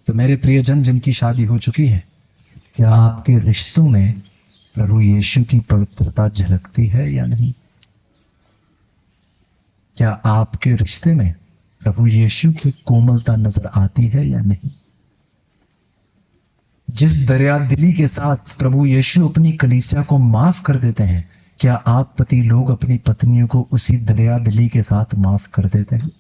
तो मेरे प्रियजन जिनकी शादी हो चुकी है, क्या आपके रिश्तों में प्रभु यीशु की पवित्रता झलकती है या नहीं? क्या आपके रिश्ते में प्रभु यीशु की कोमलता नजर आती है या नहीं? जिस दरिया दिली के साथ प्रभु यीशु अपनी कलीसिया को माफ कर देते हैं, क्या आप पति लोग अपनी पत्नियों को उसी दरिया दिली के साथ माफ कर देते हैं?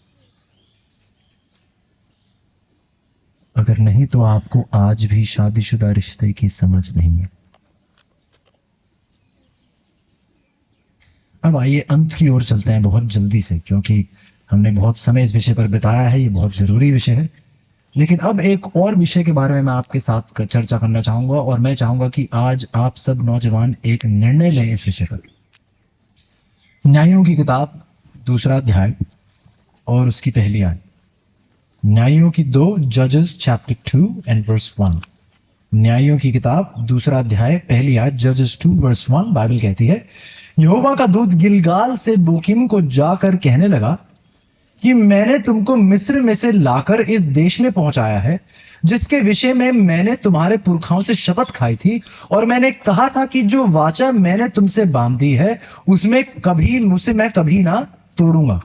अगर नहीं तो आपको आज भी शादीशुदा रिश्ते की समझ नहीं है। अब आइए अंत की ओर चलते हैं बहुत जल्दी से, क्योंकि हमने बहुत समय इस विषय पर बिताया है, ये बहुत जरूरी विषय है। लेकिन अब एक और विषय के बारे में मैं आपके साथ चर्चा करना चाहूंगा, और मैं चाहूंगा कि आज आप सब नौजवान एक निर्णय लें इस विषय पर। न्यायों की किताब 2 अध्याय और उसकी पहली आयत। न्यायों की 2, जजेस चैप्टर 2 एंड वर्स 1। न्यायों की किताब 2 अध्याय पहली आयत, जजेस 2 वर्स 1। बाइबल कहती है, यहोवा का दूत गिलगाल से बोकीम को जाकर कहने लगा कि मैंने तुमको मिस्र में से लाकर इस देश में पहुंचाया है, जिसके विषय में मैंने तुम्हारे पुरखाओं से शपथ खाई थी, और मैंने कहा था कि जो वाचा मैंने तुमसे बांधी है उसे मैं कभी ना तोड़ूंगा।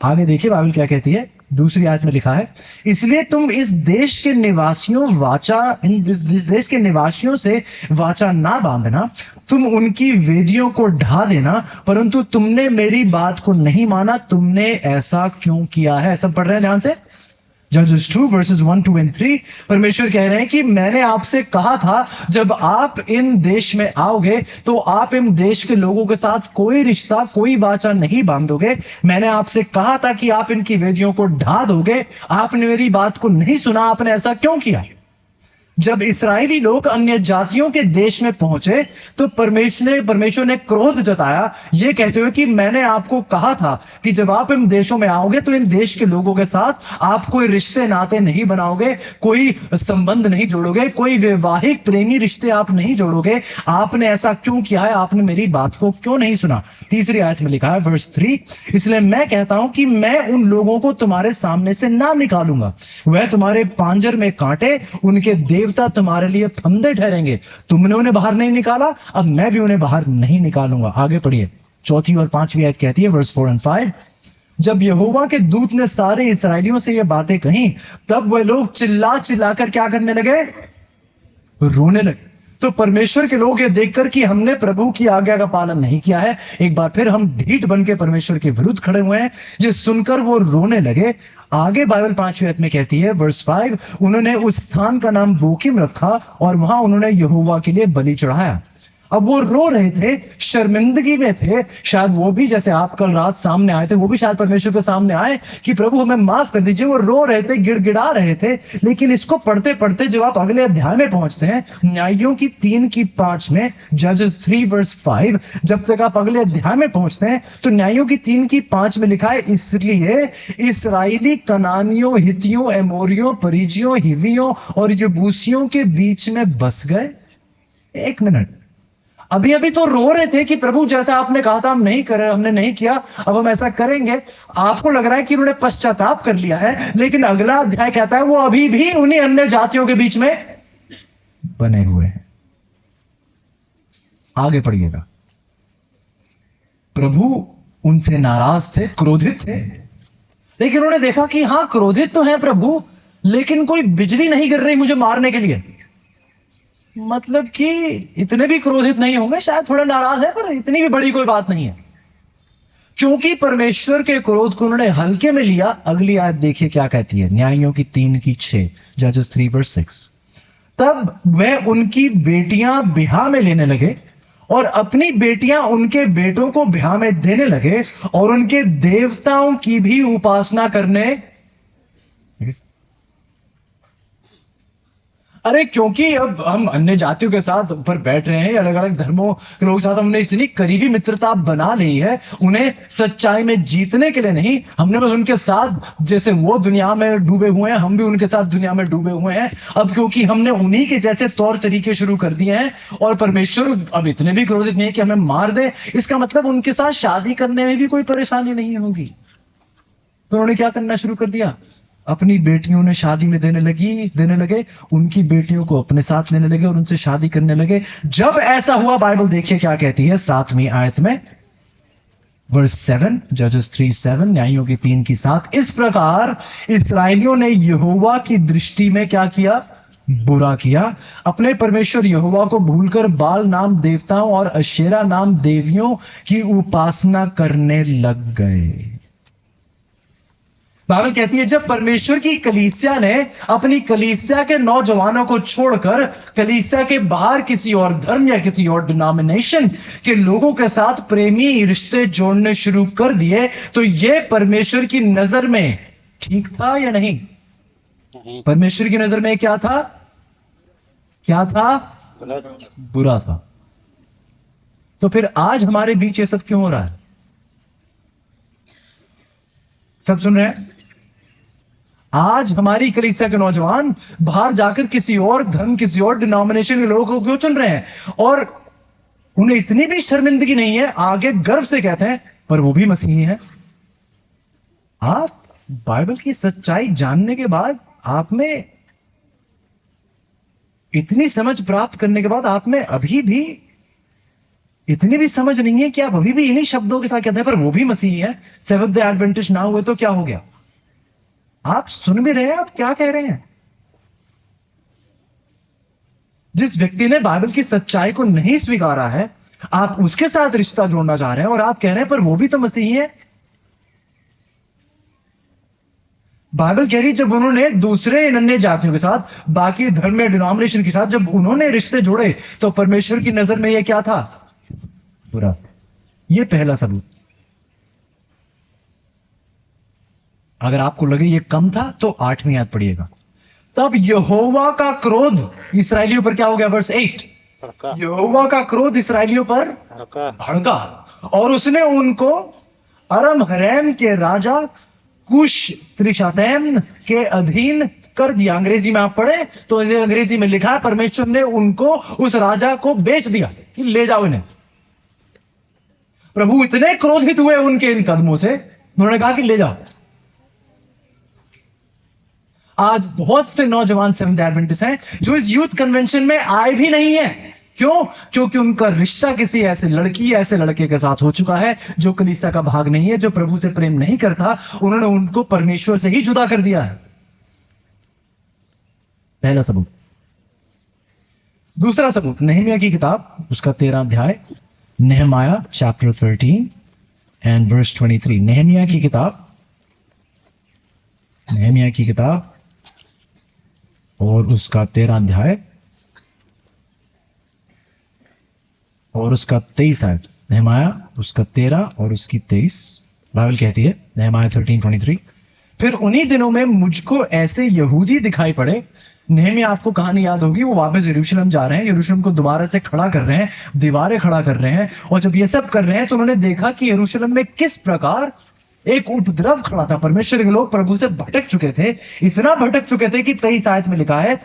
आगे देखिए बाइबल क्या कहती है। 2 आयत में लिखा है, इसलिए तुम इस देश के निवासियों से वाचा ना बांधना, तुम उनकी वेदियों को ढा देना, परंतु तुमने मेरी बात को नहीं माना। तुमने ऐसा क्यों किया है? सब पढ़ रहे हैं ध्यान से। Judges 2 verses 1, 2 and 3। परमेश्वर कह रहे हैं कि मैंने आपसे कहा था जब आप इन देश में आओगे तो आप इन देश के लोगों के साथ कोई रिश्ता, कोई वाचा नहीं बांधोगे। मैंने आपसे कहा था कि आप इनकी वेदियों को ढा दोगे। आपने मेरी बात को नहीं सुना। आपने ऐसा क्यों किया? जब इस्राएली लोग अन्य जातियों के देश में पहुंचे तो परमेश्वर ने क्रोध जताया, यह कहते हुए कि मैंने आपको कहा था कि जब आप इन देशों में आओगे तो इन देश के लोगों के साथ आप कोई रिश्ते नाते नहीं बनाओगे, कोई संबंध नहीं जोड़ोगे, कोई वैवाहिक प्रेमी रिश्ते आप नहीं जोड़ोगे। आपने ऐसा क्यों किया है? आपने मेरी बात को क्यों नहीं सुना? 3 आयत में लिखा है वर्स 3, इसलिए मैं कहता हूं कि मैं उन लोगों को तुम्हारे सामने से ना निकालूंगा। वह तुम्हारे पांजर में कांटे, उनके देव देवता तुम्हारे लिए फंदे ठहरेंगे। तुमने उन्हें बाहर नहीं निकाला, अब मैं भी उन्हें बाहर नहीं निकालूंगा। आगे पढ़िए, चौथी और पांचवी आयत कहती है, वर्स 4 and 5, जब यहोवा के दूत ने सारे इस्राएलियों से ये बातें कही, तब वह लोग चिल्ला चिल्लाकर क्या करने लगे? रोने लगे। तो परमेश्वर के लोग ये देखकर कि हमने प्रभु की आज्ञा का पालन नहीं किया है, एक बार फिर हम ढीठ बन के परमेश्वर के विरुद्ध खड़े हुए हैं, ये सुनकर वो रोने लगे। आगे बाइबल 5वीं आयत में कहती है, वर्स 5, उन्होंने उस स्थान का नाम बोकीम रखा और वहां उन्होंने यहोवा के लिए बलि चढ़ाया। अब वो रो रहे थे, शर्मिंदगी में थे। शायद वो भी, जैसे आप कल रात सामने आए थे, वो भी शायद परमेश्वर के सामने आए कि प्रभु हमें माफ कर दीजिए। वो रो रहे थे, गिड़गिड़ा रहे थे। लेकिन इसको पढ़ते पढ़ते जब आप अगले अध्याय में पहुंचते हैं, न्यायियों की 3:5 में, जजेस 3 verse 5, जब तक आप अगले अध्याय में पहुंचते हैं तो न्यायियों की 3:5 में लिखा है, इसलिए इसराइली कनानियों, हितियों, एमोरियों, परिजियों, हिवियों और यबूसियों के बीच में बस गए। एक मिनट, अभी अभी तो रो रहे थे कि प्रभु जैसा आपने कहा था हम नहीं कर रहे, हमने नहीं किया, अब हम ऐसा करेंगे। आपको लग रहा है कि उन्होंने पश्चाताप कर लिया है, लेकिन अगला अध्याय कहता है वो अभी भी उन्हीं अन्य जातियों के बीच में बने हुए हैं। आगे पढ़िएगा, प्रभु उनसे नाराज थे, क्रोधित थे, लेकिन उन्होंने देखा कि हां क्रोधित तो है प्रभु, लेकिन कोई बिजली नहीं गिर रही मुझे मारने के लिए। मतलब कि इतने भी क्रोधित नहीं होंगे, शायद थोड़ा नाराज है, पर इतनी भी बड़ी कोई बात नहीं है। क्योंकि परमेश्वर के क्रोध को उन्होंने हल्के में लिया। अगली आयत देखिए क्या कहती है, न्यायियों की 3:6, जजेस 3 verse 6, तब वह उनकी बेटियां ब्याह में लेने लगे और अपनी बेटियां उनके बेटों को ब्याह में देने लगे और उनके देवताओं की भी उपासना करने। अरे क्योंकि अब हम अन्य जातियों के साथ ऊपर बैठ रहे हैं, अलग अलग धर्मों के लोगों के साथ हमने इतनी करीबी मित्रता बना ली है, उन्हें सच्चाई में जीतने के लिए नहीं, हमने बस उनके साथ, जैसे वो दुनिया में डूबे हुए हैं हम भी उनके साथ दुनिया में डूबे हुए हैं। अब क्योंकि हमने उन्हीं के जैसे तौर तरीके शुरू कर दिए हैं और परमेश्वर अब इतने भी क्रोधित नहीं है कि हमें मार दे, इसका मतलब उनके साथ शादी करने में भी कोई परेशानी नहीं होगी। तो उन्होंने क्या करना शुरू कर दिया, अपनी बेटियों ने शादी में देने लगे, उनकी बेटियों को अपने साथ लेने लगे और उनसे शादी करने लगे। जब ऐसा हुआ, बाइबल देखिए क्या कहती है 7वीं आयत में, वर्स 7, जजेस 3:7, न्यायियों की 3:7, इस प्रकार इस्राएलियों ने यहोवा की दृष्टि में क्या किया? बुरा किया। अपने परमेश्वर यहोवा को भूलकर बाल नाम देवताओं और अशेरा नाम देवियों की उपासना करने लग गए। बाइबल कहती है जब परमेश्वर की कलीसिया ने अपनी कलीसिया के नौजवानों को छोड़कर कलीसिया के बाहर किसी और धर्म या किसी और डिनोमिनेशन के लोगों के साथ प्रेमी रिश्ते जोड़ने शुरू कर दिए, तो यह परमेश्वर की नजर में ठीक था या नहीं? परमेश्वर की नजर में क्या था? क्या था? बुरा था। तो फिर आज हमारे बीच ये सब क्यों हो रहा है? सब सुन रहे हैं? आज हमारी कलीसिया के नौजवान बाहर जाकर किसी और धर्म, किसी और डिनोमिनेशन के लोगों को क्यों चुन रहे हैं? और उन्हें इतनी भी शर्मिंदगी नहीं है, आगे गर्व से कहते हैं पर वो भी मसीही हैं। आप बाइबल की सच्चाई जानने के बाद, आप में इतनी समझ प्राप्त करने के बाद, आप में अभी भी इतनी भी समझ नहीं है कि आप अभी भी इन्हीं शब्दों के साथ कहते हैं पर वो भी मसीही है, सेवंथ डे एडवेंटिस्ट ना हुए तो क्या हो गया? आप सुन भी रहे हैं, आप क्या कह रहे हैं? जिस व्यक्ति ने बाइबल की सच्चाई को नहीं स्वीकारा है, आप उसके साथ रिश्ता जोड़ना चाह रहे हैं और आप कह रहे हैं पर वो भी तो मसीही है। बाइबल कह रही जब उन्होंने दूसरे अन्य जातियों के साथ, बाकी धर्म या डिनोमिनेशन के साथ जब उन्होंने रिश्ते जोड़े, तो परमेश्वर की नजर में यह क्या था? बुरा। यह पहला सबूत। अगर आपको लगे ये कम था तो 8वीं आयत पढ़िएगा। तब यहोवा का क्रोध इसराइलियों पर क्या हो गया? वर्स 8, यहोवा का क्रोध इसराइलियों पर भड़का और उसने उनको अरम हरैम के राजा कुश त्रिशातैम के अधीन कर दिया। अंग्रेजी में आप पढ़े तो अंग्रेजी में लिखा है परमेश्वर ने उनको उस राजा को बेच दिया कि ले जाओ इन्हें। प्रभु इतने क्रोधित हुए उनके इन कदमों से, उन्होंने कहा कि ले जाओ। आज बहुत से नौजवान सेवंथ एडवेंटिस्ट हैं जो इस यूथ कन्वेंशन में आए भी नहीं है। क्यों? क्योंकि उनका रिश्ता किसी ऐसे लड़की ऐसे लड़के के साथ हो चुका है जो कलीसिया का भाग नहीं है, जो प्रभु से प्रेम नहीं करता। उन्होंने उनको परमेश्वर से ही जुदा कर दिया है। पहला सबूत। दूसरा सबूत, नहमिया की किताब, उसका 13 अध्याय, Nehemiah chapter 13 and verse 23। Nehemiah की किताब, नेहमिया की किताब और उसका 13 अध्याय और उसका 23 आयत। नेहमाया उसका 13 और उसकी 23। बाइबल कहती है, नेहमाया 13:23, फिर उन्हीं दिनों में मुझको ऐसे यहूदी दिखाई पड़े। नेहमिया, आपको कहानी याद होगी, वो वापस यरूशलेम जा रहे हैं, यरूशलेम को दोबारा से खड़ा कर रहे हैं, दीवारें खड़ा कर रहे हैं। और जब ये सब कर रहे हैं तो उन्होंने देखा कि यरूशलेम में किस प्रकार एक उपद्रव खड़ा था। परमेश्वर के लोग प्रभु से भटक चुके थे, इतना भटक चुके थे कि 23 आयत में लिखा है,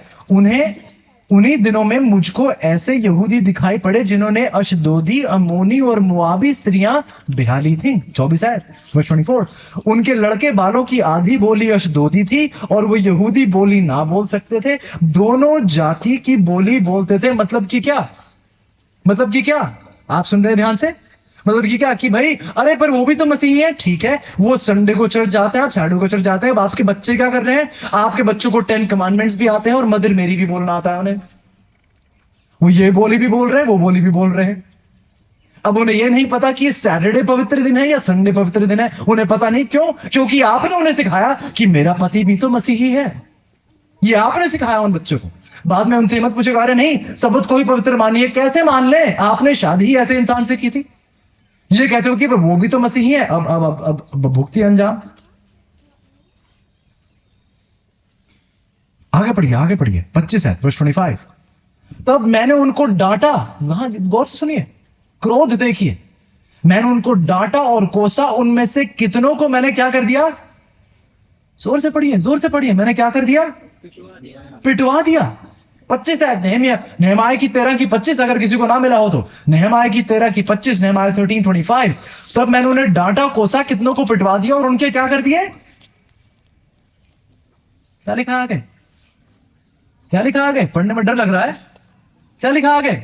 उन्हीं दिनों में मुझको ऐसे यहूदी दिखाई पड़े जिन्होंने अशदोदी, अमोनी और मुआबी स्त्रियां ब्याह ली थी। 24 आयत, वर्स 24। उनके लड़के बालों की आधी बोली अशदोदी थी और वो यहूदी बोली ना बोल सकते थे, दोनों जाति की बोली बोलते थे। मतलब कि क्या? मतलब कि क्या? आप सुन रहे हैं ध्यान से? मतलब कि क्या कि भाई, अरे पर वो भी तो मसीही है। ठीक है, वो संडे को चर्च जाते हैं, आप सैटरडे को चर्च जाते हैं। अब आपके बच्चे क्या कर रहे हैं? आपके बच्चों को 10 कमांडमेंट्स भी आते हैं और मदर मेरी भी बोलना आता है उन्हें। वो ये बोली भी बोल रहे हैं, वो बोली भी बोल रहे हैं। अब उन्हें ये नहीं पता कि सैटरडे पवित्र दिन है या संडे पवित्र दिन है। उन्हें पता नहीं। क्यों? क्योंकि आपने उन्हें सिखाया कि मेरा पति भी तो मसीही है। ये आपने सिखाया उन बच्चों को। बाद में उनसे मत पूछेगा, अरे नहीं सबूत को भी पवित्र मानिए। कैसे मान ले? आपने शादी ही ऐसे इंसान से की थी। ये कहते हो कि वो भी तो मसीही है। अब भुगती अंजाम। आगे पढ़िए 25 है, वर्स 25। तब मैंने उनको डांटा। वहां गौर से सुनिए, क्रोध देखिए। मैंने उनको डांटा और कोसा, उनमें से कितनों को मैंने क्या कर दिया? जोर से पढ़िए, जोर से पढ़िए। मैंने क्या कर दिया? पिटवा दिया। 25 है, नेहमाया की 13 की 25, अगर किसी को ना मिला हो तो नेहमाया की 13 की 25, नेहमाया 13:25। तब मैंने उन्हें डांटा, कोसा, कितनों को पिटवा दिया और उनके क्या कर दिए? क्या लिखा आगे? क्या लिखा आगे? पढ़ने में डर लग रहा है। क्या लिखा आगे?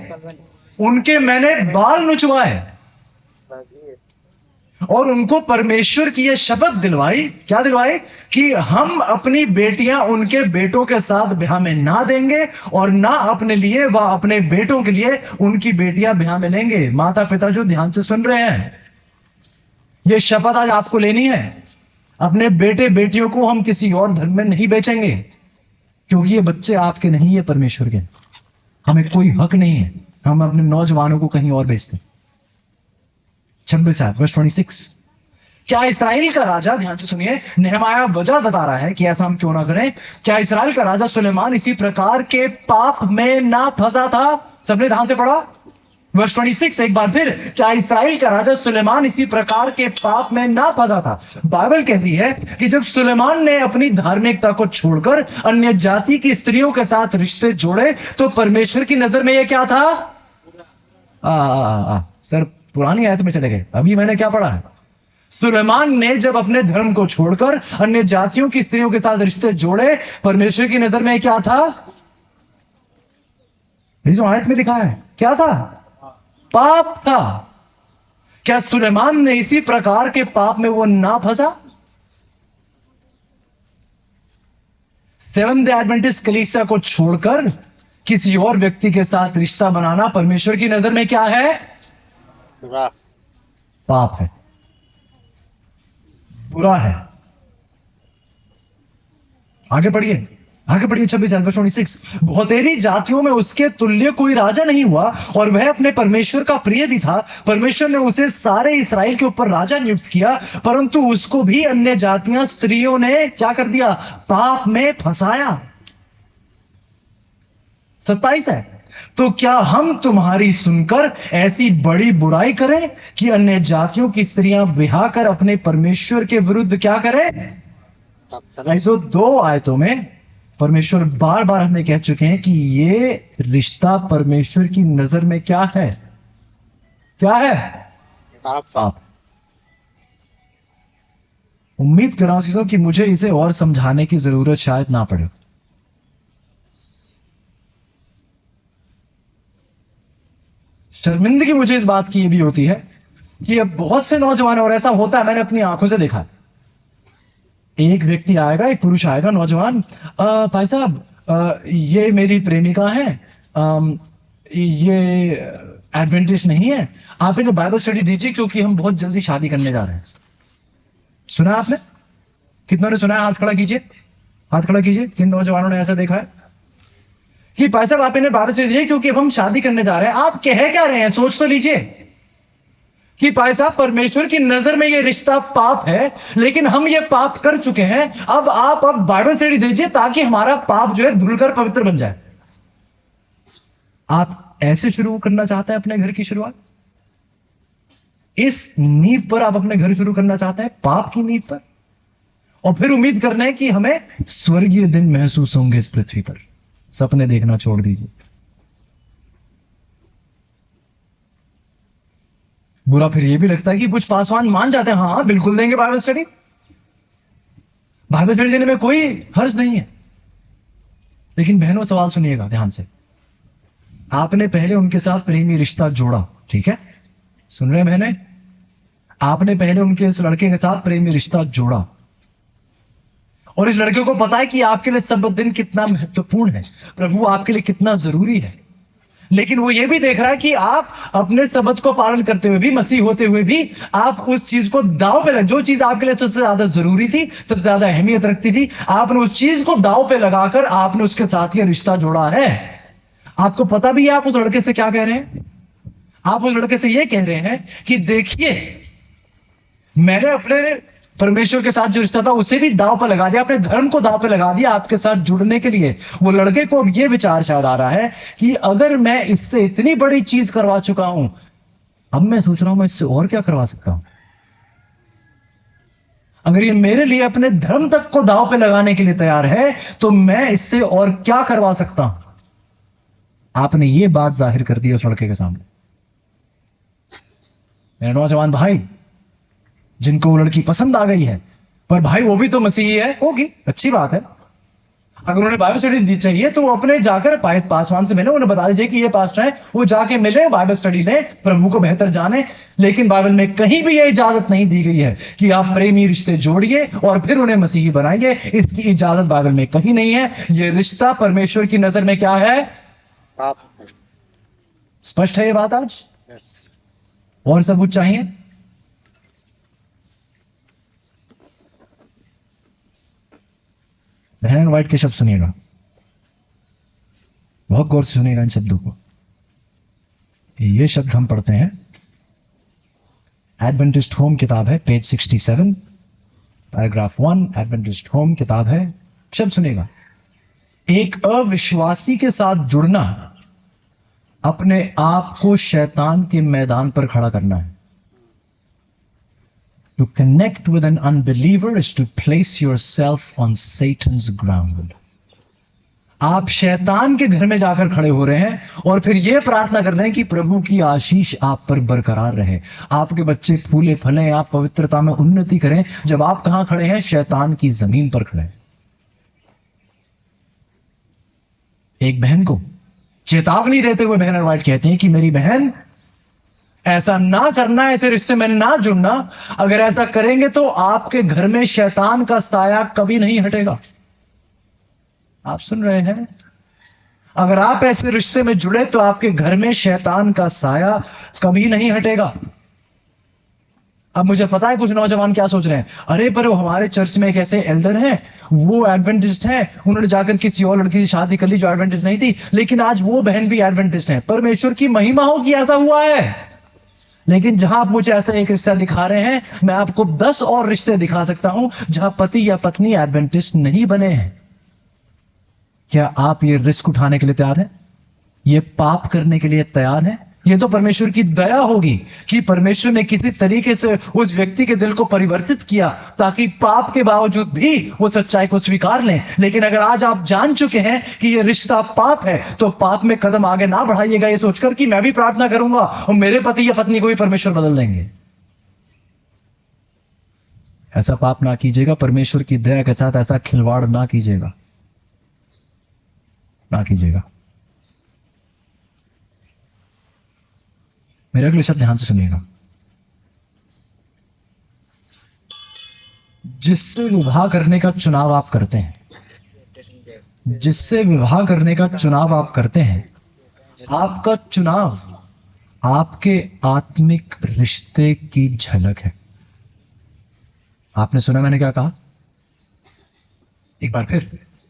उनके मैंने बाल नुचवाए और उनको परमेश्वर की यह शपथ दिलवाई। क्या दिलवाई? कि हम अपनी बेटियां उनके बेटों के साथ ब्याह में ना देंगे और ना अपने लिए व अपने बेटों के लिए उनकी बेटियां ब्याह में लेंगे। माता पिता जो ध्यान से सुन रहे हैं, यह शपथ आज आपको लेनी है। अपने बेटे बेटियों को हम किसी और धर्म में नहीं बेचेंगे, क्योंकि ये बच्चे आपके नहीं है, परमेश्वर के। हमें कोई हक नहीं है हम अपने नौजवानों को कहीं और बेचते। 26 वर्स 26। क्या इस्राएल का राजा, ध्यान से सुनिए, नेहमाया वजह बता रहा है कि ऐसा हम क्यों ना करें। क्या इस्राएल का राजा सुलेमान इसी प्रकार के पाप में ना फंसा था? सबने ध्यान से पढ़ा वर्स 26 एक बार फिर। क्या इस्राएल का राजा सुलेमान इसी प्रकार के पाप में ना फंसा था? बाइबल कहती है कि जब सुलेमान ने अपनी धार्मिकता को छोड़कर अन्य जाति की स्त्रियों के साथ रिश्ते जोड़े तो परमेश्वर की नजर में यह क्या था? सर पुरानी आयत में चले गए। अभी मैंने क्या पढ़ा है? सुलेमान ने जब अपने धर्म को छोड़कर अन्य जातियों की स्त्रियों के साथ रिश्ते जोड़े, परमेश्वर की नजर में क्या था? ये जो आयत में लिखा है क्या था? पाप था। क्या सुलेमान ने इसी प्रकार के पाप में वो ना फंसा? सेवंथ डे एडवेंटिस्ट कलीसिया को छोड़कर किसी और व्यक्ति के साथ रिश्ता बनाना परमेश्वर की नजर में क्या है? पाप है, बुरा है। आगे पढ़िए 26 बहुतेरी जातियों में उसके तुल्य कोई राजा नहीं हुआ और वह अपने परमेश्वर का प्रिय भी था। परमेश्वर ने उसे सारे इस्राएल के ऊपर राजा नियुक्त किया, परंतु उसको भी अन्य जातियां स्त्रियों ने क्या कर दिया? पाप में फंसाया। 27 है, तो क्या हम तुम्हारी सुनकर ऐसी बड़ी बुराई करें कि अन्य जातियों की स्त्रियां ब्याह कर अपने परमेश्वर के विरुद्ध क्या करें? 2 आयतों में परमेश्वर बार बार हमें कह चुके हैं कि ये रिश्ता परमेश्वर की नजर में क्या है? क्या है? पाप। उम्मीद कर रहा हूं कि मुझे इसे और समझाने की जरूरत शायद ना पड़े। शर्मिंदगी मुझे इस बात की भी होती है कि अब बहुत से नौजवान, और ऐसा होता है, मैंने अपनी आंखों से देखा है। एक व्यक्ति आएगा, एक पुरुष आएगा, नौजवान, भाई साहब, ये मेरी प्रेमिका है, ये एडवेंटिस्ट नहीं है, आप इन्हें बाइबल स्टडी दीजिए क्योंकि हम बहुत जल्दी शादी करने जा रहे हैं। सुना आपने? कितनों ने सुना है? हाथ खड़ा कीजिए, हाथ खड़ा कीजिए। किन नौजवानों ने ऐसा देखा है कि भाई साहब आप इन्हें बाइबल स्टडी दीजिए क्योंकि अब हम शादी करने जा रहे हैं? आप कह क्या रहे हैं? सोच तो लीजिए कि भाई साहब परमेश्वर की नजर में ये रिश्ता पाप है, लेकिन हम ये पाप कर चुके हैं, अब आप बाइबल स्टडी दीजिए ताकि हमारा पाप जो है धुलकर पवित्र बन जाए। आप ऐसे शुरू करना चाहते हैं अपने घर की शुरुआत? इस नींव पर आप अपने घर शुरू करना चाहते हैं, पाप की नींव पर, और फिर उम्मीद करना है कि हमें स्वर्गीय दिन महसूस होंगे इस पृथ्वी पर? सपने देखना छोड़ दीजिए। बुरा फिर यह भी लगता है कि कुछ पासवान मान जाते हैं, हाँ बिल्कुल देंगे बाइबल स्टडी, बाइबल स्टडी देने में कोई हर्ज नहीं है। लेकिन बहनों, सवाल सुनिएगा ध्यान से। आपने पहले उनके साथ प्रेमी रिश्ता जोड़ा, ठीक है? सुन रहे हैं बहने? आपने पहले उनके इस लड़के के साथ प्रेमी रिश्ता जोड़ा, और इस लड़के को पता है कि आपके लिए सब दिन कितना महत्वपूर्ण है, प्रभु आपके लिए कितना जरूरी है। लेकिन वो ये भी देख रहा है कि आप अपने सबत को पालन करते हुए भी, मसीह होते हुए भी, आप उस चीज को दांव पे जो चीज आपके लिए सबसे ज्यादा जरूरी थी, सबसे ज्यादा अहमियत रखती थी, आपने उस चीज को दांव पे लगाकर आपने उसके साथ ये रिश्ता जोड़ा है। आपको पता भी है आप उस लड़के से क्या कह रहे हैं? आप उस लड़के से ये कह रहे हैं कि देखिए, मैंने अपने परमेश्वर के साथ जो रिश्ता था उसे भी दांव पर लगा दिया, अपने धर्म को दांव पर लगा दिया आपके साथ जुड़ने के लिए। वो लड़के को अब ये विचार शायद आ रहा है कि अगर मैं इससे इतनी बड़ी चीज करवा चुका हूं, अब मैं सोच रहा हूं मैं इससे और क्या करवा सकता हूं। अगर ये मेरे लिए अपने धर्म तक को दांव पे लगाने के लिए तैयार है, तो मैं इससे और क्या करवा सकता हूं। आपने ये बात जाहिर कर दी उस लड़के के सामने। मेरे नौजवान भाई, जिनको वो लड़की पसंद आ गई है, पर भाई वो भी तो मसीही है, होगी, अच्छी बात है। अगर उन्हें बाइबल स्टडी दी चाहिए तो वो अपने जाकर पासवान से मिले, उन्हें बता दीजिए कि ये पास्टर है, वो जाके मिले, बाइबल स्टडी लें, प्रभु को बेहतर जाने। लेकिन बाइबल में कहीं भी ये इजाजत नहीं दी गई है कि आप प्रेमी रिश्ते जोड़िए और फिर उन्हें मसीही बनाइए। इसकी इजाजत बाइबल में कहीं नहीं है। ये रिश्ता परमेश्वर की नजर में क्या है? पाप है। स्पष्ट है ये बात आज? यस। और सबूत चाहिए? बहन वाइट के शब्द सुनिएगा, बहुत गौर से सुनिएगा इन शब्दों को। ये शब्द हम पढ़ते हैं, एडवेंटिस्ट होम किताब है, पेज 67, पैराग्राफ 1, एडवेंटिस्ट होम किताब है। शब्द सुनिएगा, एक अविश्वासी के साथ जुड़ना अपने आप को शैतान के मैदान पर खड़ा करना है। To connect with an unbeliever is to place yourself on Satan's ground. आप शैतान के घर में जाकर खड़े हो रहे हैं और फिर यह प्रार्थना कर रहे हैं कि प्रभु की आशीष आप पर बरकरार रहे, आपके बच्चे फूले फले, आप पवित्रता में उन्नति करें। जब आप कहां खड़े हैं? शैतान की जमीन पर खड़े हैं। एक बहन को चेतावनी देते हुए बहन वाइट कहते हैं कि मेरी बहन, ऐसा ना करना, ऐसे रिश्ते में ना जुड़ना। अगर ऐसा करेंगे तो आपके घर में शैतान का साया कभी नहीं हटेगा। आप सुन रहे हैं? अगर आप ऐसे रिश्ते में जुड़े तो आपके घर में शैतान का साया कभी नहीं हटेगा। अब मुझे पता है कुछ नौजवान क्या सोच रहे हैं, अरे पर वो हमारे चर्च में एक ऐसे एल्डर हैं, वो एडवेंटिस्ट हैं, उन्होंने जाकर किसी और लड़की से शादी कर ली जो एडवेंटिस्ट नहीं थी, लेकिन आज वो बहन भी एडवेंटिस्ट है। परमेश्वर की महिमा हो कि ऐसा हुआ है। लेकिन जहां आप मुझे ऐसा एक रिश्ता दिखा रहे हैं, मैं आपको 10 और रिश्ते दिखा सकता हूं जहां पति या पत्नी एडवेंटिस्ट नहीं बने हैं। क्या आप ये रिस्क उठाने के लिए तैयार हैं? ये पाप करने के लिए तैयार हैं? ये तो परमेश्वर की दया होगी कि परमेश्वर ने किसी तरीके से उस व्यक्ति के दिल को परिवर्तित किया ताकि पाप के बावजूद भी वो सच्चाई को स्वीकार लें। लेकिन अगर आज आप जान चुके हैं कि ये रिश्ता पाप है, तो पाप में कदम आगे ना बढ़ाइएगा ये सोचकर कि मैं भी प्रार्थना करूंगा और मेरे पति या पत्नी को भी परमेश्वर बदल देंगे। ऐसा पाप ना कीजिएगा, परमेश्वर की दया के साथ ऐसा खिलवाड़ ना कीजिएगा, ना कीजिएगा। मेरे अगले शब्द ध्यान से सुनिएगा। जिससे विवाह करने का चुनाव आप करते हैं, जिससे विवाह करने का चुनाव आप करते हैं, आपका चुनाव आपके आत्मिक रिश्ते की झलक है। आपने सुना मैंने क्या कहा? एक बार फिर,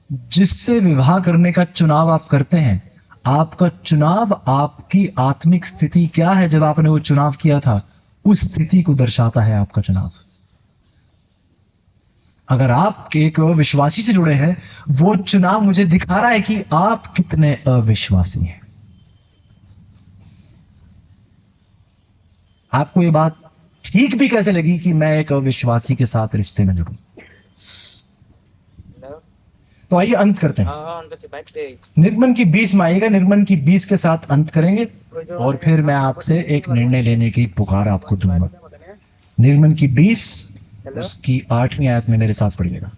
जिससे विवाह करने का चुनाव आप करते हैं, आपका चुनाव आपकी आत्मिक स्थिति क्या है जब आपने वो चुनाव किया था, उस स्थिति को दर्शाता है आपका चुनाव। अगर आप एक अविश्वासी से जुड़े हैं, वो चुनाव मुझे दिखा रहा है कि आप कितने अविश्वासी हैं। आपको ये बात ठीक भी कैसे लगी कि मैं एक अविश्वासी के साथ रिश्ते में जुड़ूं? तो आइए अंत करते हैं। निर्गमन की 20 में आइएगा, निर्गमन की 20 के साथ अंत करेंगे और फिर मैं आपसे एक निर्णय लेने की पुकार आपको दूंगा। निर्गमन की 20 उसकी 8वीं आयत में मेरे साथ पढ़िएगा।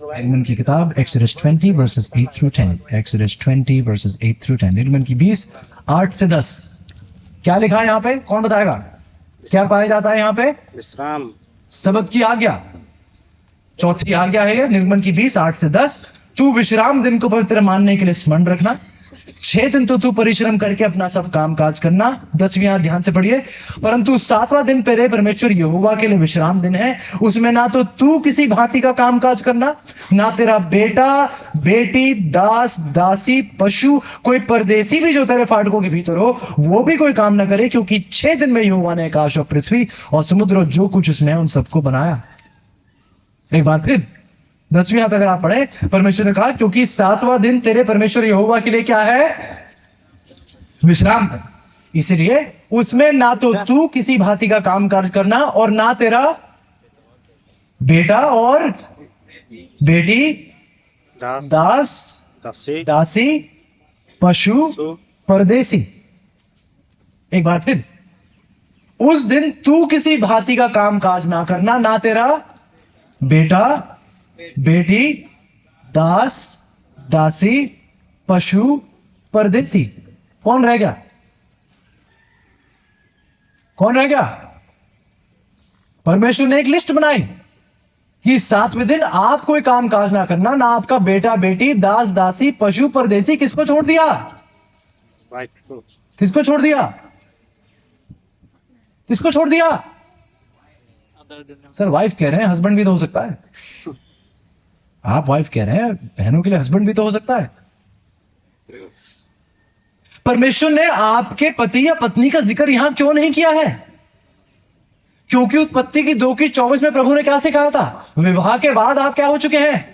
निर्गमन की किताब Exodus 20 verses 8 through 10, Exodus 20 verses 8 through 10, निर्गमन की 20 8 से 10। क्या लिखा है यहाँ पे? कौन बताएगा? क्या पाया जाता है यहाँ पे? विश्राम, सबत की आज्ञा। चौथी आज्ञा है निर्गमन की 20 8 से 10, तू विश्राम दिन को पवित्र मानने के लिए स्मरण रखना। 6 दिन तो तू परिश्रम करके अपना सब काम काज करना। 10वीं आयत ध्यान से पढ़िए। परंतु 7वां दिन तेरे परमेश्वर यहोवा के लिए विश्राम दिन है, उसमें ना तो तू किसी भांति का काम काज करना, ना तेरा बेटा बेटी दास दासी पशु कोई परदेसी भी जो तेरे फाटकों के भीतर हो वो भी कोई काम ना करे, क्योंकि 6 दिन में यहोवा ने आकाश और पृथ्वी और समुद्र और जो कुछ उसमें है उन सबको बनाया। एक बार फिर 10वीं आयत अगर आप पढ़े, परमेश्वर ने कहा क्योंकि 7वां दिन तेरे परमेश्वर यहोवा के लिए क्या है? विश्राम है, इसलिए उसमें ना तो तू किसी भांति का काम काज करना और ना तेरा बेटा और बेटी दास दासी पशु परदेसी। एक बार फिर, उस दिन तू किसी भांति का काम काज ना करना, ना तेरा बेटा बेटी दास दासी पशु परदेसी। कौन रह गया? कौन रह गया? परमेश्वर ने एक लिस्ट बनाई कि 7वें दिन आप कोई काम काज ना करना, ना आपका बेटा बेटी दास दासी पशु परदेसी। किसको छोड़ दिया? किसको छोड़ दिया? किसको छोड़ दिया? सर वाइफ कह रहे हैं, हस्बैंड भी तो हो सकता है। आप वाइफ कह रहे हैं, बहनों के लिए हस्बैंड भी तो हो सकता है। परमेश्वर ने आपके पति या पत्नी का जिक्र यहां क्यों नहीं किया है? क्योंकि उत्पत्ति की 2:24 में प्रभु ने क्या सिखाया था? विवाह के बाद आप क्या हो चुके हैं?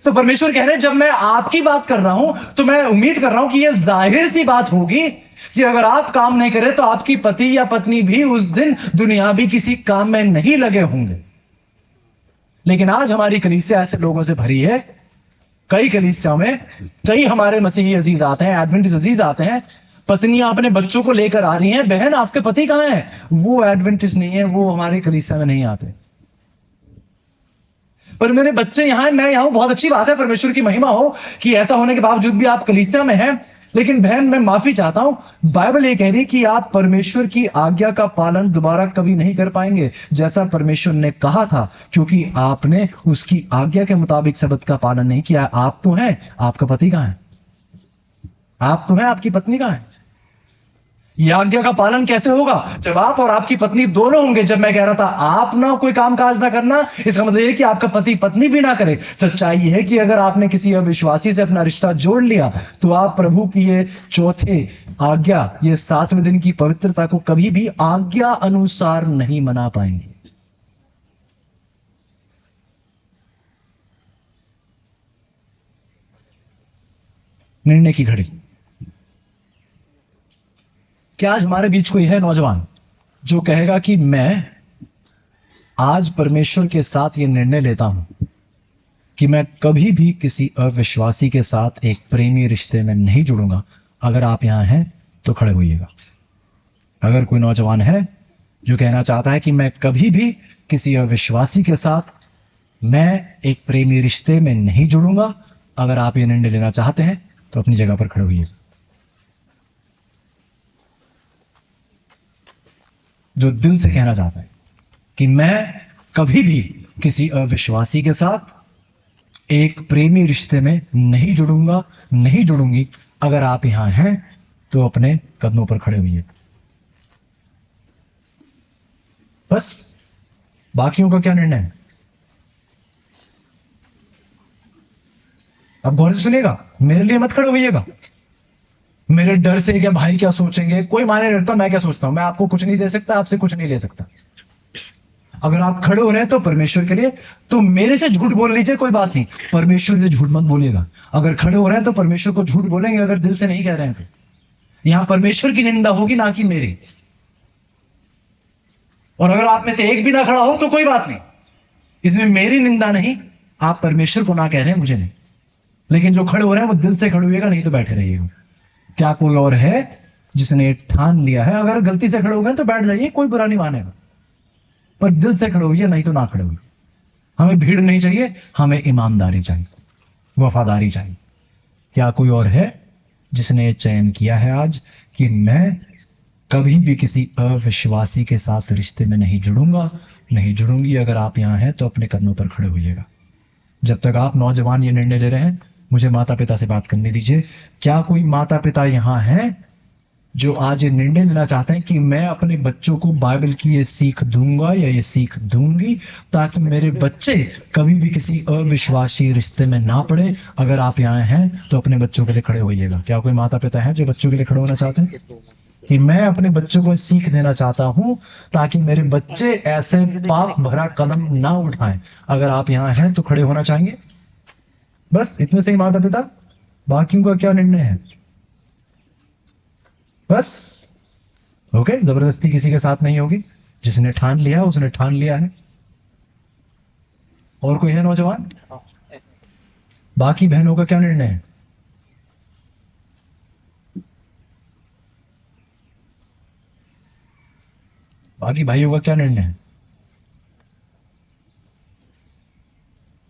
तो परमेश्वर कह रहे हैं जब मैं आपकी बात कर रहा हूं तो मैं उम्मीद कर रहा हूं कि यह जाहिर सी बात होगी कि अगर आप काम नहीं करें तो आपकी पति या पत्नी भी उस दिन दुनियावी किसी काम में नहीं लगे होंगे। लेकिन आज हमारी कलीसिया ऐसे लोगों से भरी है, कई कलीसियाओं में कई हमारे मसीही अजीज आते हैं, एडवेंटिस्ट अजीज आते हैं, पत्नियां अपने बच्चों को लेकर आ रही हैं, बहन आपके पति कहां है? वो एडवेंटिस्ट नहीं है, वो हमारे कलीसिया में नहीं आते। पर मेरे बच्चे यहां हैं, मैं यहां हूं, बहुत अच्छी बात है, परमेश्वर की महिमा हो कि ऐसा होने के बावजूद भी आप कलीसिया में हैं। लेकिन बहन मैं माफी चाहता हूं, बाइबल ये कह रही कि आप परमेश्वर की आज्ञा का पालन दोबारा कभी नहीं कर पाएंगे जैसा परमेश्वर ने कहा था, क्योंकि आपने उसकी आज्ञा के मुताबिक सबत का पालन नहीं किया। आप तो हैं, आपका पति कहां है? आप तो हैं, आपकी पत्नी कहां है? यह आज्ञा का पालन कैसे होगा जब आप और आपकी पत्नी दोनों होंगे? जब मैं कह रहा था आप ना कोई काम काज ना करना, इसका मतलब यह कि आपका पति पत्नी भी ना करे। सच्चाई यह है कि अगर आपने किसी अविश्वासी से अपना रिश्ता जोड़ लिया तो आप प्रभु की ये चौथे आज्ञा, ये 7वें दिन की पवित्रता को कभी भी आज्ञा अनुसार नहीं मना पाएंगे। निर्णय की घड़ी। क्या आज हमारे बीच कोई है नौजवान जो कहेगा कि मैं आज परमेश्वर के साथ यह निर्णय लेता हूं कि मैं कभी भी किसी अविश्वासी के साथ एक प्रेमी रिश्ते में नहीं जुड़ूंगा? अगर आप यहां हैं तो खड़े होइएगा। अगर कोई नौजवान है जो कहना चाहता है कि मैं कभी भी किसी अविश्वासी के साथ मैं एक प्रेमी रिश्ते में नहीं जुड़ूंगा। अगर आप ये निर्णय लेना चाहते हैं तो अपनी जगह पर खड़े होइए। जो दिल से कहना चाहता है कि मैं कभी भी किसी अविश्वासी के साथ एक प्रेमी रिश्ते में नहीं जुड़ूंगा, नहीं जुड़ूंगी। अगर आप यहां हैं तो अपने कदमों पर खड़े होइए। बस बाकियों का क्या निर्णय है? अब गौर से सुनिएगा, मेरे लिए मत खड़े होइएगा। मेरे डर से क्या भाई क्या सोचेंगे, कोई माने नहीं रखता मैं क्या सोचता हूं। मैं आपको कुछ नहीं दे सकता, आपसे कुछ नहीं ले सकता। अगर आप खड़े हो रहे हैं तो परमेश्वर के लिए, तो मेरे से झूठ बोल लीजिए, कोई बात नहीं। परमेश्वर से झूठ मत बोलिएगा। अगर खड़े हो रहे हैं तो परमेश्वर को झूठ बोलेंगे, अगर दिल से नहीं कह रहे हैं तो। यहां परमेश्वर की निंदा होगी, ना कि मेरी। और अगर आप में से एक भी ना खड़ा हो तो कोई बात नहीं, इसमें मेरी निंदा नहीं। आप परमेश्वर को ना कह रहे हैं, मुझे नहीं। लेकिन जो खड़े हो रहे हैं वो दिल से खड़े होइएगा, नहीं तो बैठे रहिएगा। क्या कोई और है जिसने ठान लिया है? अगर गलती से खड़े हो गए तो बैठ जाइए, कोई बुरा नहीं मानेगा। पर दिल से खड़े होइए, नहीं तो ना खड़े होइए। हमें भीड़ नहीं चाहिए, हमें ईमानदारी चाहिए, वफादारी चाहिए। क्या कोई और है जिसने चयन किया है आज कि मैं कभी भी किसी अविश्वासी के साथ रिश्ते में नहीं जुड़ूंगा, नहीं जुड़ूंगी? अगर आप यहां हैं तो अपने कदमों पर खड़े होइएगा। जब तक आप नौजवान ये निर्णय ले रहे हैं, मुझे माता पिता से बात करने दीजिए। क्या कोई माता पिता यहां है जो आज ये निर्णय लेना चाहते हैं कि मैं अपने बच्चों को बाइबल की ये सीख दूंगा या ये सीख दूंगी ताकि मेरे बच्चे कभी भी किसी अविश्वासी रिश्ते में ना पड़े? अगर आप यहाँ हैं तो अपने बच्चों के लिए खड़े होइएगा। क्या कोई माता पिता है जो बच्चों के लिए खड़े होना चाहते हैं कि मैं अपने बच्चों को सीख देना चाहता हूं ताकि मेरे बच्चे ऐसे पाप भरा कदम ना उठाएं? अगर आप यहाँ हैं तो खड़े होना चाहेंगे? बस इतने से ही माता पिता। बाकियों का क्या निर्णय है? बस ओके, जबरदस्ती किसी के साथ नहीं होगी। जिसने ठान लिया उसने ठान लिया है। और कोई है नौजवान? बाकी बहनों का क्या निर्णय है? बाकी भाइयों का क्या निर्णय है?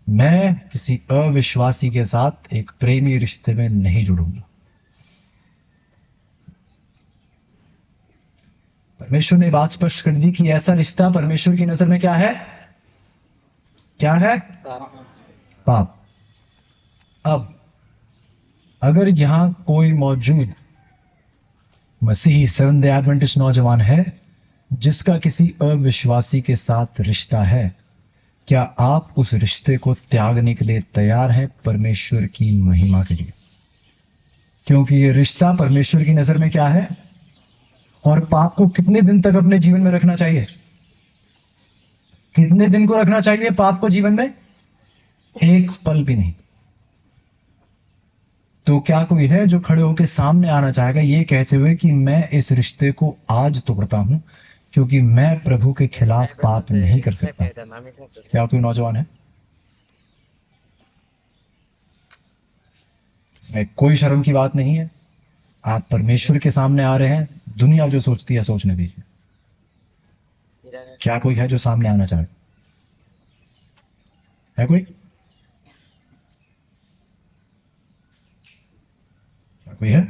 मैं किसी अविश्वासी के साथ एक प्रेमी रिश्ते में नहीं जुड़ूंगा। परमेश्वर ने बात स्पष्ट कर दी कि ऐसा रिश्ता परमेश्वर की नजर में क्या है? क्या है? पाप। अब अगर यहां कोई मौजूद मसीही सेवंथ डे एडवेंटिस्ट नौजवान है जिसका किसी अविश्वासी के साथ रिश्ता है, क्या आप उस रिश्ते को त्यागने के लिए तैयार हैं परमेश्वर की महिमा के लिए? क्योंकि ये रिश्ता परमेश्वर की नजर में क्या है? और पाप को कितने दिन तक अपने जीवन में रखना चाहिए? कितने दिन को रखना चाहिए पाप को जीवन में? एक पल भी नहीं। तो क्या कोई है जो खड़े होकर सामने आना चाहेगा ये कहते हुए कि मैं इस रिश्ते को आज तोड़ता हूं क्योंकि मैं प्रभु के खिलाफ पाप नहीं कर सकता? क्या कोई नौजवान है? इसमें कोई शर्म की बात नहीं है। आप परमेश्वर के सामने आ रहे हैं, दुनिया जो सोचती है सोचने दीजिए। क्या कोई है जो सामने आना चाहे? है कोई? क्या कोई है?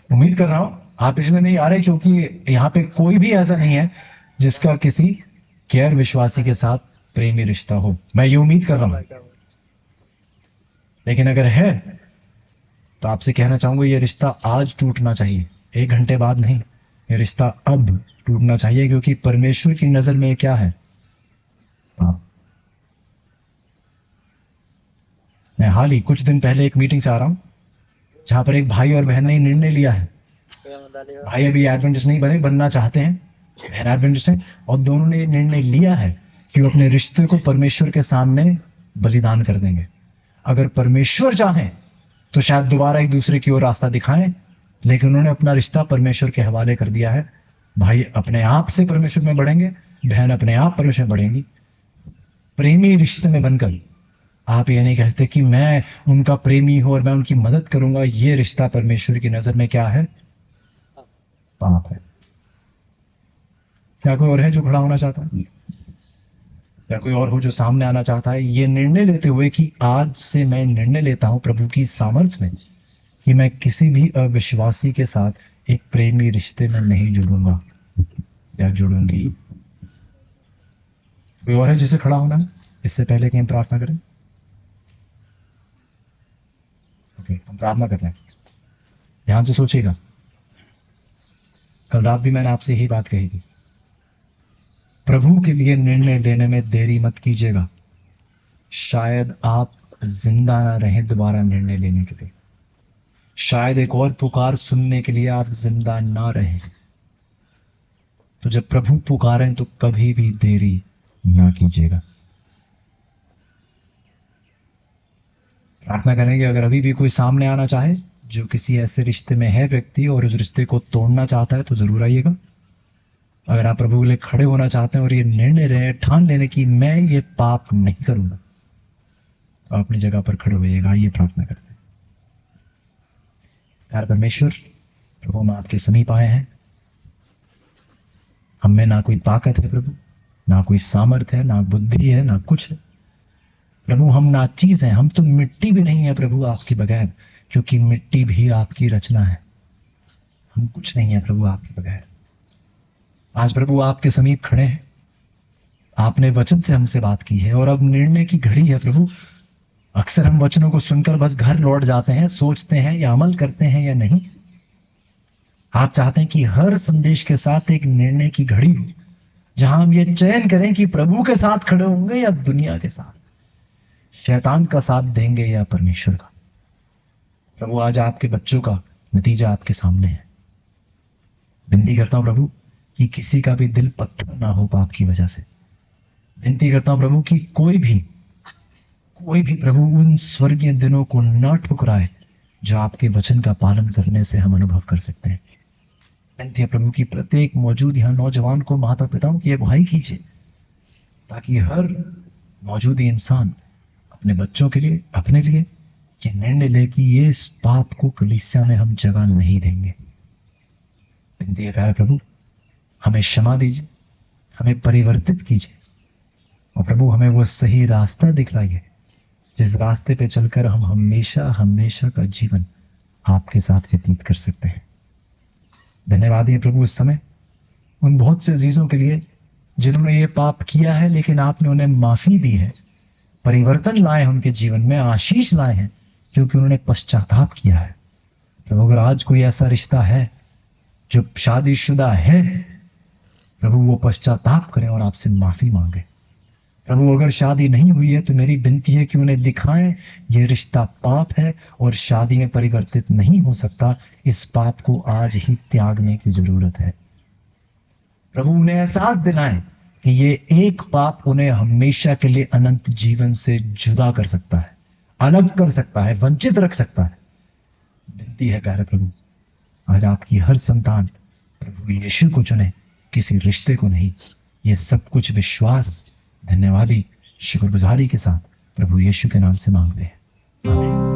उम्मीद कर रहा हूं आप इसमें नहीं आ रहे क्योंकि यहां पे कोई भी ऐसा नहीं है जिसका किसी गैर विश्वासी के साथ प्रेमी रिश्ता हो। मैं ये उम्मीद कर रहा हूं। लेकिन अगर है तो आपसे कहना चाहूंगा ये रिश्ता आज टूटना चाहिए, 1 घंटे बाद नहीं। ये रिश्ता अब टूटना चाहिए क्योंकि परमेश्वर की नजर में क्या है? पाप। मैं हाल ही कुछ दिन पहले एक मीटिंग से आ रहा हूं जहां पर एक भाई और बहन ने निर्णय लिया है। भाई अभी एडवेंटिस्ट नहीं बने, बनना चाहते हैं, बहन एडवेंटिस्ट है, और दोनों ने निर्णय लिया है कि वो अपने रिश्ते को परमेश्वर के सामने बलिदान कर देंगे। अगर परमेश्वर चाहें तो शायद दोबारा एक दूसरे की ओर रास्ता दिखाएं, लेकिन उन्होंने अपना रिश्ता परमेश्वर के हवाले कर दिया है। भाई अपने आप से परमेश्वर में बढ़ेंगे, बहन अपने आप परमेश्वर में बढ़ेंगी। प्रेमी रिश्ते में बनकर आप ये नहीं कहते कि मैं उनका प्रेमी हूं और मैं उनकी मदद करूंगा। ये रिश्ता परमेश्वर की नजर में क्या है? पाप है। क्या कोई और है जो खड़ा होना चाहता है? क्या कोई और हो जो सामने आना चाहता है ये निर्णय लेते हुए कि आज से मैं निर्णय लेता हूं प्रभु की सामर्थ्य में कि मैं किसी भी अविश्वासी के साथ एक प्रेमी रिश्ते में नहीं जुड़ूंगा या जुड़ूंगी? कोई और है जिसे खड़ा होना है इससे पहले कि हम प्रार्थना करें? ओके, हम प्रार्थना कर रहे हैं। ध्यान से सोचिएगा, कल रात भी मैंने आपसे यही बात कही थी। प्रभु के लिए निर्णय लेने में देरी मत कीजिएगा। शायद आप जिंदा ना रहें दोबारा निर्णय लेने के लिए। शायद एक और पुकार सुनने के लिए आप जिंदा ना रहें। तो जब प्रभु पुकारें तो कभी भी देरी ना कीजिएगा। प्रार्थना करेंगे अगर अभी भी कोई सामने आना चाहे जो किसी ऐसे रिश्ते में है व्यक्ति और उस रिश्ते को तोड़ना चाहता है तो जरूर आइएगा। अगर आप प्रभु के लिए खड़े होना चाहते हैं और ये निर्णय रहे ठान लेने की मैं ये पाप नहीं करूंगा तो अपनी जगह पर खड़े होइएगा। ये प्रार्थना करते हैं। प्यार परमेश्वर, प्रभु हम आपके समीप आए हैं। हम में ना कोई ताकत है प्रभु, ना कोई सामर्थ है, ना बुद्धि है, ना कुछ है प्रभु। हम ना चीज हैं, हम तो मिट्टी भी नहीं है प्रभु आपके बगैर, क्योंकि मिट्टी भी आपकी रचना है। हम कुछ नहीं है प्रभु आपके बगैर। आज प्रभु आपके समीप खड़े हैं। आपने वचन से हमसे बात की है और अब निर्णय की घड़ी है प्रभु। अक्सर हम वचनों को सुनकर बस घर लौट जाते हैं, सोचते हैं या अमल करते हैं या नहीं। आप चाहते हैं कि हर संदेश के साथ एक निर्णय की घड़ी हो जहां हम ये चयन करें कि प्रभु के साथ खड़े होंगे या दुनिया के साथ, शैतान का साथ देंगे या परमेश्वर का। प्रभु आज आपके बच्चों का नतीजा आपके सामने है। विनती करता हूं प्रभु कि किसी का भी दिल पत्थर ना हो पाप की वजह से। विनती करता हूं प्रभु कि कोई भी प्रभु उन स्वर्गीय दिनों को न ठुकराए जो आपके वचन का पालन करने से हम अनुभव कर सकते हैं। विनती है प्रभु की प्रत्येक मौजूद यहाँ नौजवान को माता पिताओं की अगुवाई कीजिए ताकि हर मौजूद इंसान अपने बच्चों के लिए, अपने लिए ये निर्णय ले कि ये इस पाप को कलीसिया में हम जगह नहीं देंगे। विनती है प्यारे प्रभु, हमें क्षमा दीजिए, हमें परिवर्तित कीजिए और प्रभु हमें वो सही रास्ता दिखलाइए जिस रास्ते पे चलकर हम हमेशा हमेशा का जीवन आपके साथ व्यतीत कर सकते हैं। धन्यवाद है प्रभु इस समय उन बहुत से अजीजों के लिए जिन्होंने ये पाप किया है लेकिन आपने उन्हें माफी दी है, परिवर्तन लाए हैं उनके जीवन में, आशीष लाए हैं क्योंकि उन्होंने पश्चाताप किया है। प्रभु अगर आज कोई ऐसा रिश्ता है जो शादीशुदा है प्रभु वो पश्चाताप करें और आपसे माफी मांगे। प्रभु अगर शादी नहीं हुई है तो मेरी विनती है कि उन्हें दिखाएं ये रिश्ता पाप है और शादी में परिवर्तित नहीं हो सकता। इस पाप को आज ही त्यागने की जरूरत है। प्रभु उन्हें एहसास दिलाएं कि ये एक पाप उन्हें हमेशा के लिए अनंत जीवन से जुदा कर सकता है, अलग कर सकता है, वंचित रख सकता है। विनती है प्यारे प्रभु आज आपकी हर संतान प्रभु यीशु को चुने, किसी रिश्ते को नहीं। ये सब कुछ विश्वास, धन्यवादी, शुक्रगुजारी के साथ प्रभु यीशु के नाम से मांगते हैं, आमीन।